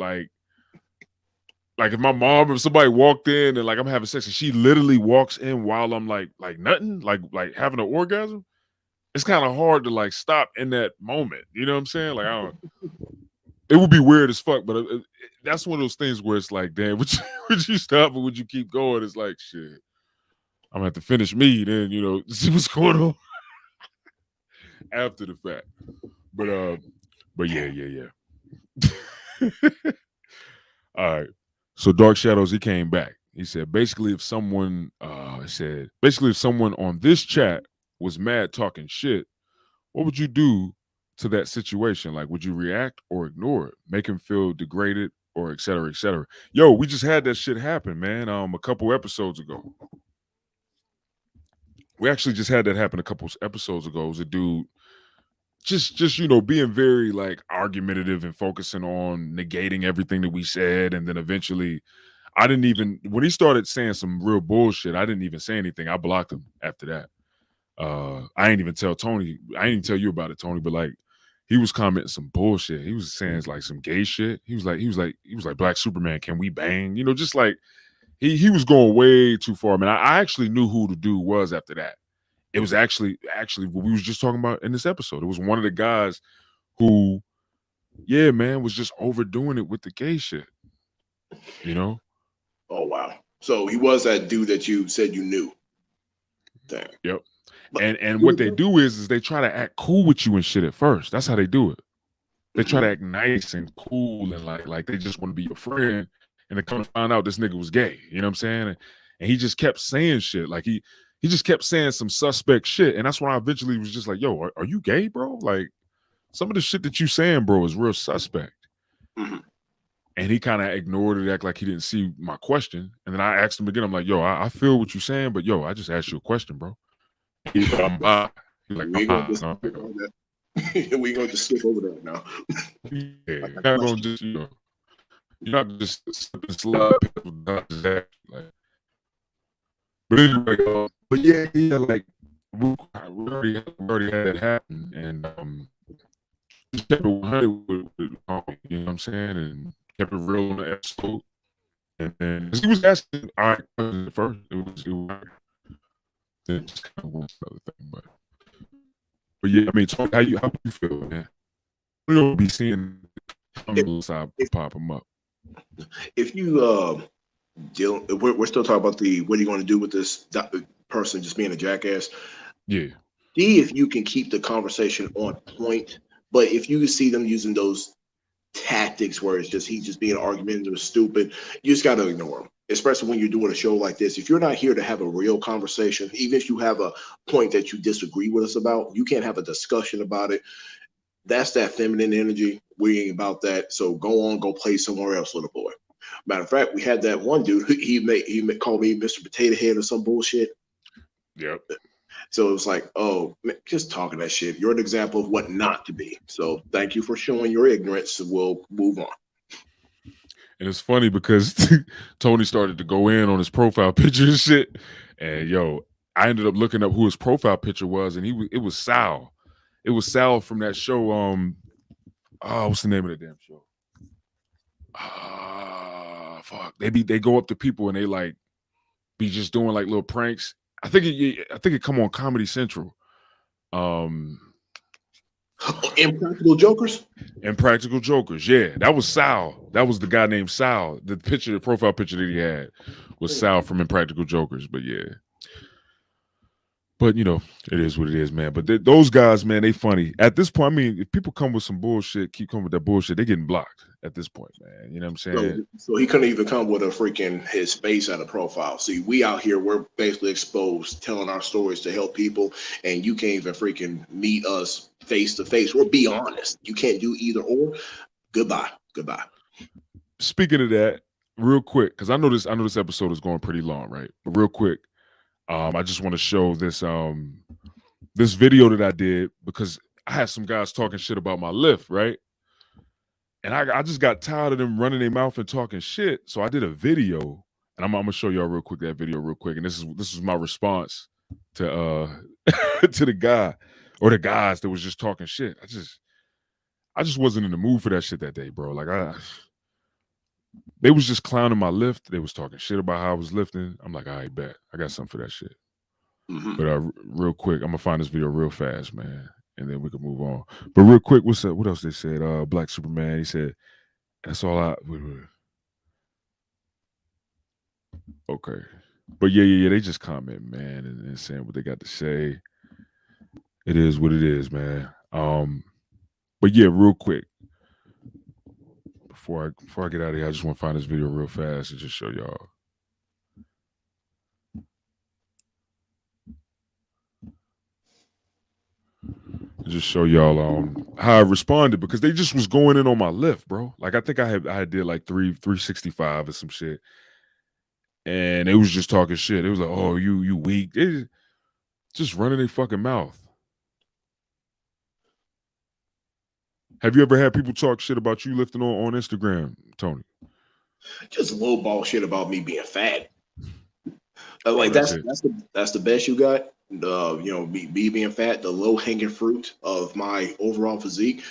if my mom or somebody walked in and like I'm having sex and she literally walks in while I'm like nothing, like having an orgasm, it's kind of hard to like stop in that moment. You know what I'm saying? Like I don't. It would be weird as fuck, but that's one of those things where it's like, damn, would you stop or would you keep going? It's like, shit, I'm gonna have to finish me, then see what's going on after the fact. But yeah. All right. So Dark Shadows, he came back. He said basically if someone on this chat was mad talking shit, what would you do to that situation? Like, would you react or ignore it, make him feel degraded, or et cetera, et cetera? Yo, we just had that shit happen, man. A couple episodes ago. We actually just had that happen a couple episodes ago. It was a dude just being very like argumentative and focusing on negating everything that we said, and then eventually I didn't even, when he started saying some real bullshit, I didn't even say anything. I blocked him after that. I ain't even tell Tony. I ain't even tell you about it, Tony. But like, he was commenting some bullshit. He was saying like some gay shit. He was like Black Superman. Can we bang? Just like he was going way too far. Man, I actually knew who the dude was after that. It was actually what we was just talking about in this episode. It was one of the guys who, yeah, man, was just overdoing it with the gay shit. Oh wow! So he was that dude that you said you knew. Damn. Yep. And what they do is they try to act cool with you and shit at first. That's how they do it. They try to act nice and cool and like they just want to be your friend. And they come to find out this nigga was gay. You know what I'm saying? And he just kept saying shit. Like he just kept saying some suspect shit. And that's when I eventually was just like, yo, are you gay, bro? Like some of the shit that you saying, bro, is real suspect. Mm-hmm. And he kind of ignored it, act like he didn't see my question. And then I asked him again. I'm like, yo, I feel what you're saying, but yo, I just asked you a question, bro. He's like, we gonna just skip over that. We gonna just skip over that now. Yeah, you're not gonna just you're not just slip and slide without that. Like, but anyway, but yeah, like we already had that happen, and just kept it 100 with you know what I'm saying, and kept it real on the episode. And then he was asking all right questions at first. It was then just kind of went to the other thing, but yeah, I mean, talk, how you feel, man? We don't be seeing some little side pop them up. If you we're still talking about what are you going to do with this person just being a jackass? Yeah. See if you can keep the conversation on point. But if you see them using those tactics where it's just he's just being argumentative, stupid, you just got to ignore him. Especially when you're doing a show like this. If you're not here to have a real conversation, even if you have a point that you disagree with us about, you can't have a discussion about it. That's that feminine energy. We ain't about that. So go play somewhere else, little boy. Matter of fact, we had that one dude. He called me Mr. Potato Head or some bullshit. Yep. So it was like, oh, man, just talking that shit. You're an example of what not to be. So thank you for showing your ignorance. We'll move on. And it's funny because Tony started to go in on his profile picture and shit. And yo, I ended up looking up who his profile picture was, and it was Sal. It was Sal from that show. Oh, what's the name of the damn show? Fuck. They go up to people and they like be just doing like little pranks. I think it come on Comedy Central. Um, Impractical Jokers. Impractical Jokers. Yeah, that was Sal. That was the guy named Sal. The profile picture that he had was Sal from Impractical Jokers. But yeah. But you know, it is what it is, man. But those guys, man, they funny. At this point, I mean, if people come with some bullshit, keep coming with that bullshit, they getting blocked at this point, man. You know what I'm saying? So he couldn't even come with a freaking his face at a profile. See, we out here, we're basically exposed, telling our stories to help people, and you can't even freaking meet us face to face or be honest. You can't do either or. Goodbye. Goodbye. Speaking of that, real quick, because I know this episode is going pretty long, right? But real quick, I just want to show this video that I did because I had some guys talking shit about my lift, right? And I just got tired of them running their mouth and talking shit. So I did a video, and I'm gonna show y'all real quick that video real quick. And this is my response to to the guy or the guys that was just talking shit. I just wasn't in the mood for that shit that day, bro. Like they was just clowning my lift. They was talking shit about how I was lifting. I'm like, all right, bet. I got something for that shit. Mhm. But real quick, I'm gonna find this video real fast, man, and then we can move on. But real quick, what's up? What else they said? Black Superman. He said, "That's all I." Wait. Okay, but yeah. They just comment, man, and saying what they got to say. It is what it is, man. But yeah, real quick, before I get out of here, I just want to find this video real fast and just show y'all. Just show y'all how I responded because they just was going in on my lift, bro. Like I think I did like 365 or some shit, and it was just talking shit. It was like, oh, you weak. It just running their fucking mouth. Have you ever had people talk shit about you lifting on Instagram, Tony? Just low ball shit about me being fat. Oh, Like that's it. that's the best you got. Me being fat, the low hanging fruit of my overall physique.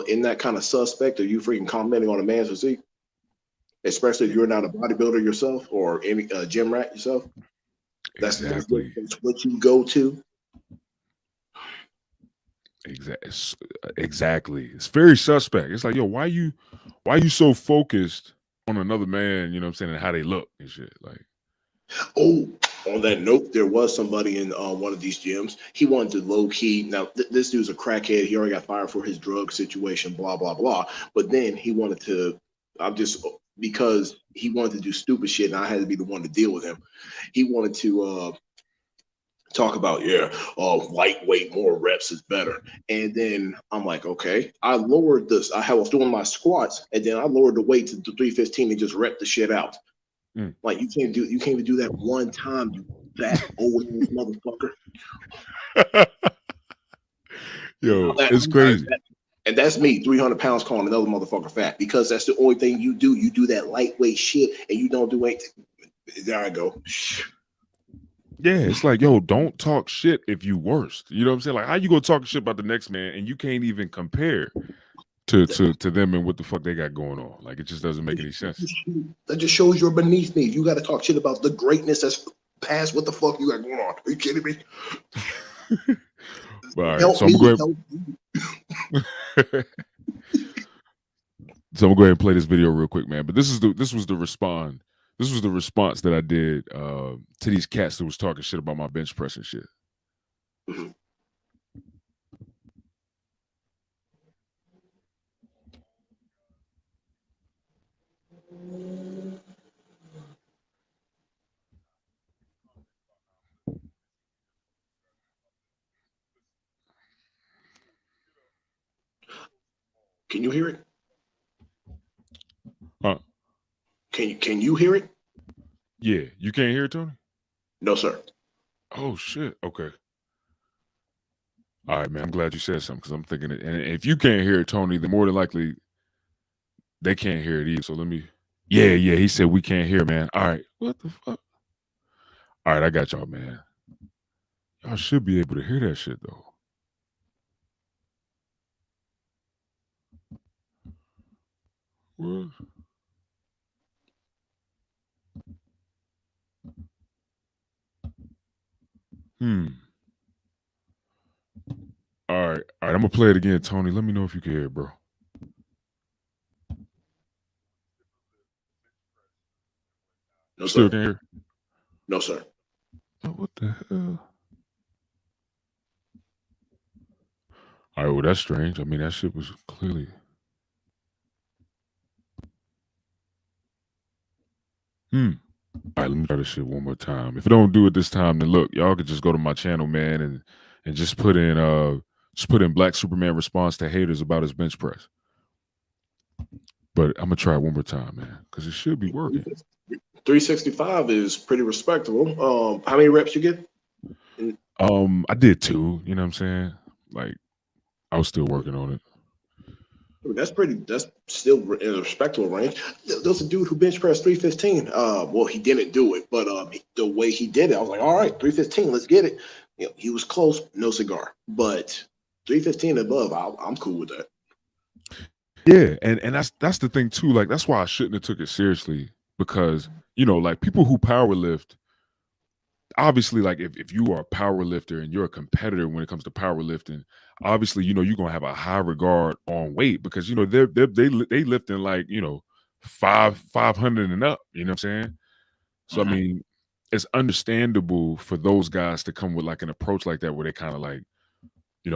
In that kind of suspect, are you freaking commenting on a man's physique? Especially if you're not a bodybuilder yourself or any gym rat yourself. Exactly. That's what you go to. Exactly. It's very suspect. It's like, yo, why you so focused on another man, you know what I'm saying, and how they look and shit? Like, Oh, on that note, there was somebody in one of these gyms. He wanted to low key. Now, this dude's a crackhead. He already got fired for his drug situation, blah, blah, blah. But then he wanted to, I'm just, because he wanted to do stupid shit and I had to be the one to deal with him. He wanted to talk about, yeah, lightweight, more reps is better. And then I'm like, okay, I lowered this. I was doing my squats and then I lowered the weight to 315 and just rep the shit out. Like you can't even do that one time, you fat old motherfucker. yo, it's crazy. And that's me, 300 pounds calling another motherfucker fat because that's the only thing you do. You do that lightweight shit and you don't do anything. There I go. Yeah, it's like, yo, don't talk shit if you worst. You know what I'm saying? Like, how you gonna talk shit about the next man and you can't even compare to them and what the fuck they got going on? Like, it just doesn't make any sense. That just shows you're beneath me. You got to talk shit about the greatness that's past what the fuck you got going on. Are you kidding me? All right, Help so I'm me. going. Help me. So I'm gonna go ahead and play this video real quick, man. But this was the response that I did to these cats that was talking shit about my bench press and shit. Mm-hmm. Can you hear it? Huh? Can you hear it? Yeah, you can't hear it, Tony? No, sir. Oh shit. Okay. All right, man. I'm glad you said something because I'm thinking it. And if you can't hear it, Tony, then more than likely they can't hear it either. So let me. Yeah. He said we can't hear, man. All right. What the fuck? All right, I got y'all, man. I should be able to hear that shit though. What? Hmm. All right. All right. I'm gonna play it again, Tony. Let me know if you can hear it, bro. No, Still sir. can hear? No, sir. Oh, what the hell? All right. Well, that's strange. I mean, that shit was clearly. Hmm. All right, let me try this shit one more time. If it don't do it this time, then look, y'all could just go to my channel, man, and just put in Black Superman response to haters about his bench press. But I'm gonna try it one more time, man, because it should be working. 365 is pretty respectable. How many reps you get? I did two, you know what I'm saying? Like I was still working on it. That's pretty. That's still in a respectable range. There's a dude who bench pressed 315. Well, he didn't do it, but the way he did it, I was like, all right, 315, let's get it. You know, he was close, no cigar, but 315 above, I'm cool with that. Yeah, and that's the thing too. Like that's why I shouldn't have took it seriously because like people who power lift, obviously, like if you are a power lifter and you're a competitor when it comes to powerlifting, obviously, you're gonna have a high regard on weight because they lifting like 500 and up. You know what I'm saying? So I mean, it's understandable for those guys to come with like an approach like that where they kind of like,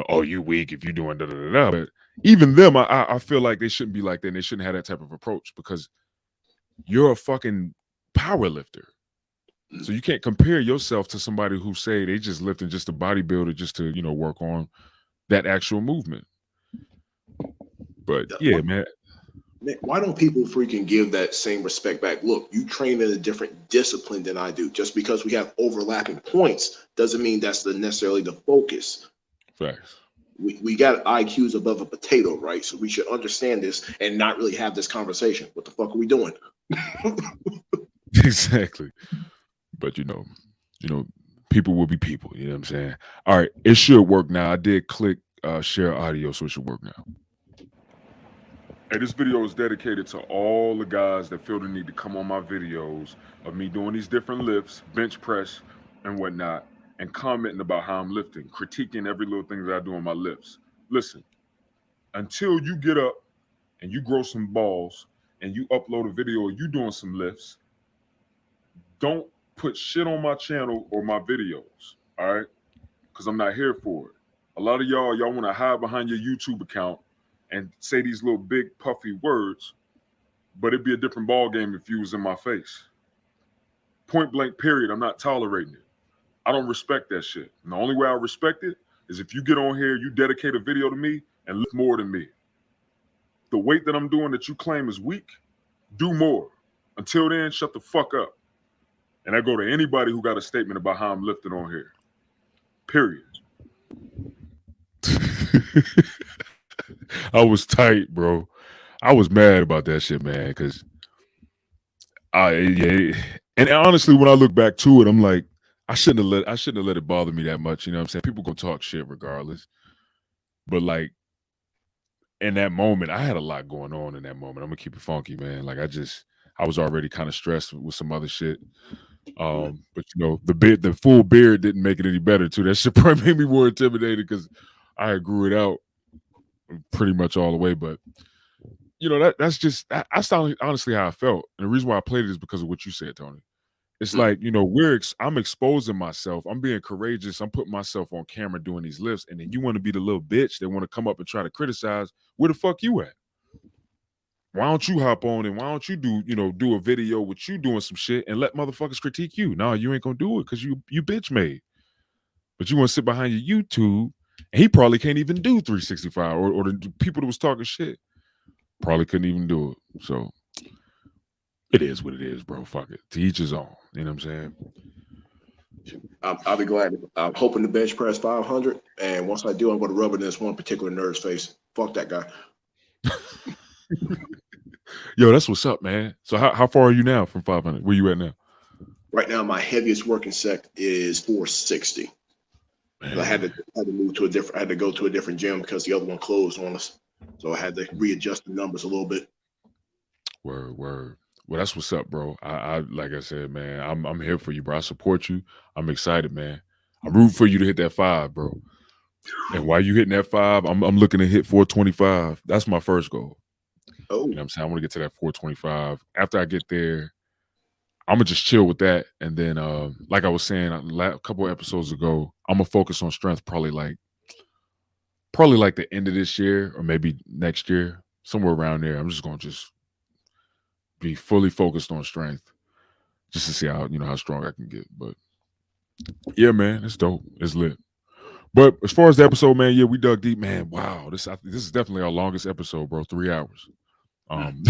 oh, you weak if you doing da da da da. But even them, I feel like they shouldn't be like that. And they shouldn't have that type of approach because you're a fucking power lifter. So you can't compare yourself to somebody who say they just lifting just a bodybuilder just to, work on that actual movement. But yeah, man. Why don't people freaking give that same respect back? Look, you train in a different discipline than I do. Just because we have overlapping points doesn't mean that's necessarily the focus. Facts. We got IQs above a potato, right? So we should understand this and not really have this conversation. What the fuck are we doing? Exactly. But people will be people. You know what I'm saying? All right, it should work now. I did click share audio, so it should work now. Hey, this video is dedicated to all the guys that feel the need to come on my videos of me doing these different lifts, bench press, and whatnot, and commenting about how I'm lifting, critiquing every little thing that I do on my lifts. Listen, until you get up and you grow some balls and you upload a video of you doing some lifts, don't put shit on my channel or my videos, all right? Because I'm not here for it. A lot of y'all want to hide behind your YouTube account and say these little big puffy words, but it'd be a different ball game if you was in my face. Point blank, period. I'm not tolerating it. I don't respect that shit. And the only way I respect it is if you get on here, you dedicate a video to me and lift more than me. The weight that I'm doing that you claim is weak, do more. Until then, shut the fuck up. And I go to anybody who got a statement about how I'm lifting on here. Period. I was tight, bro. I was mad about that shit, man, because and honestly, when I look back to it, I'm like, I shouldn't have let it bother me that much. You know what I'm saying? People gonna talk shit regardless. But like in that moment, I had a lot going on in that moment. I'm gonna keep it funky, man. Like I was already kind of stressed with some other shit. But the full beard didn't make it any better too. That shit probably made me more intimidated because I grew it out pretty much all the way. But that's honestly how I felt. And the reason why I played it is because of what you said, Tony. It's like, I'm exposing myself. I'm being courageous. I'm putting myself on camera doing these lifts. And then you want to be the little bitch that want to come up and try to criticize. Where the fuck you at? Why don't you hop on and why don't you do a video with you doing some shit and let motherfuckers critique you? No, you ain't gonna do it because you bitch made. But you want to sit behind your YouTube and he probably can't even do 365 or the people that was talking shit probably couldn't even do it. So it is what it is, bro. Fuck it. To each his own. You know what I'm saying? I'll be glad. I'm hoping to bench press 500. And once I do, I'm going to rub it in this one particular nerd's face. Fuck that guy. Yo, that's what's up, man. So how far are you now from 500? Where you at now? Right now, my heaviest working set is 460. 'Cause I Man, had to move to a different, I had to go to a different gym because the other one closed on us. So I had to readjust the numbers a little bit. word, word. Well, that's what's up, bro. I like I said, man, I'm here for you, bro. I support you. I'm excited, man. I'm rooting for you to hit that 5, bro. And while you hitting that 5, I'm looking to hit 425. That's my first goal. You know Oh, what I'm saying? I want to get to that 425. After I get there, I'm gonna just chill with that. And then like I was saying a couple of episodes ago, I'm gonna focus on strength probably like the end of this year or maybe next year, somewhere around there. I'm just gonna just be fully focused on strength just to see how strong I can get. But yeah, man, it's dope. It's lit. But as far as the episode, man, yeah, we dug deep, man. Wow, this is definitely our longest episode, bro. 3 hours. mm, Um,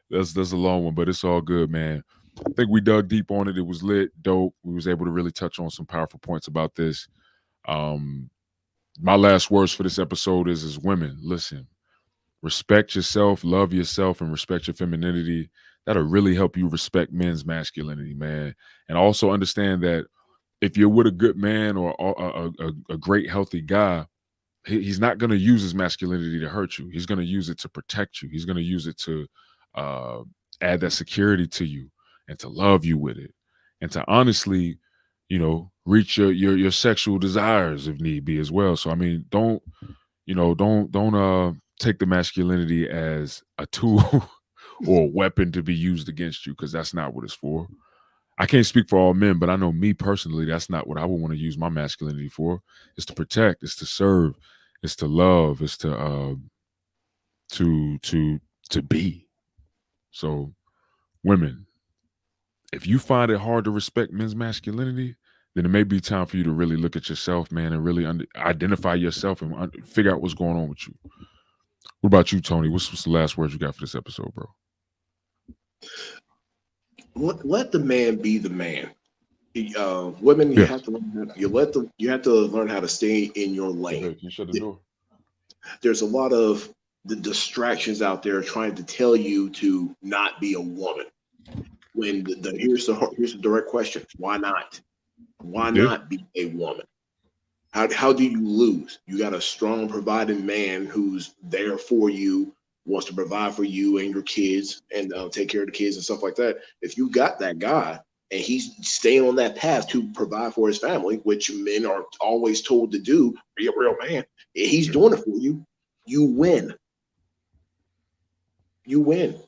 that's a long one, but it's all good, man. I think we dug deep on it. It was lit, dope. We was able to really touch on some powerful points about this. Um, my last words for this episode is women, listen, respect yourself, love yourself, and respect your femininity. That'll really help you respect men's masculinity, man. And also understand that if you're with a good man or a great healthy guy, he's not going to use his masculinity to hurt you. He's going to use it to protect you. He's going to use it to uh, add that security to you and to love you with it and to honestly, reach your sexual desires if need be as well. So I mean, don't take the masculinity as a tool or a weapon to be used against you because that's not what it's for. I can't speak for all men, but I know me personally, that's not what I would want to use my masculinity for. It's to protect, it's to serve, it's to love, it's to be. So, women, if you find it hard to respect men's masculinity, then it may be time for you to really look at yourself, man, and really identify yourself and figure out what's going on with you. What about you, Tony? What's the last words you got for this episode, bro? let the man be the man. Women, you Yes. have to you have to learn how to stay in your Hey, lane. babe, can you shut the door? There's a lot of the distractions out there trying to tell you to not be a woman. When here's the direct question: why not? Why Yeah. not be a woman? How do you lose? You got a strong, providing man who's there for you, wants to provide for you and your kids, and take care of the kids and stuff like that. If you got that guy and he's staying on that path to provide for his family, which men are always told to do, be a real man. He's Yeah. doing it for you. You win. You win.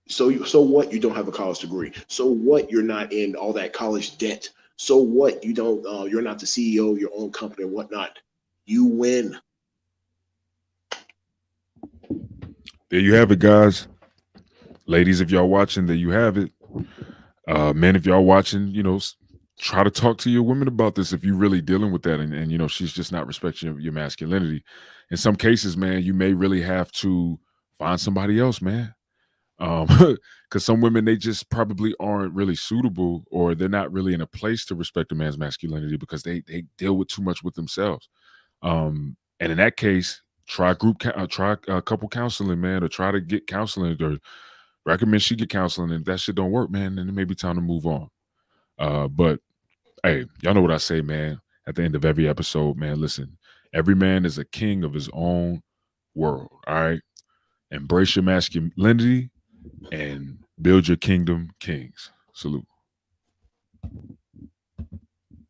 So what? You don't have a college degree. So what? You're not in all that college debt. So what? You don't. You're not the CEO of your own company and whatnot. You win. There you have it, guys. Ladies, if y'all watching, there you have it. Men, if y'all watching, try to talk to your women about this if you're really dealing with that, and she's just not respecting your masculinity. In some cases, man, you may really have to find somebody else, man. Because some women, they just probably aren't really suitable, or they're not really in a place to respect a man's masculinity because they deal with too much with themselves. And in that case, try a couple counseling, man, or try to get counseling, or recommend she get counseling. And if that shit don't work, man, then it may be time to move on. But hey, y'all know what I say, man. At the end of every episode, man, listen, every man is a king of his own world. All right. Embrace your masculinity and build your kingdom kings. Salute.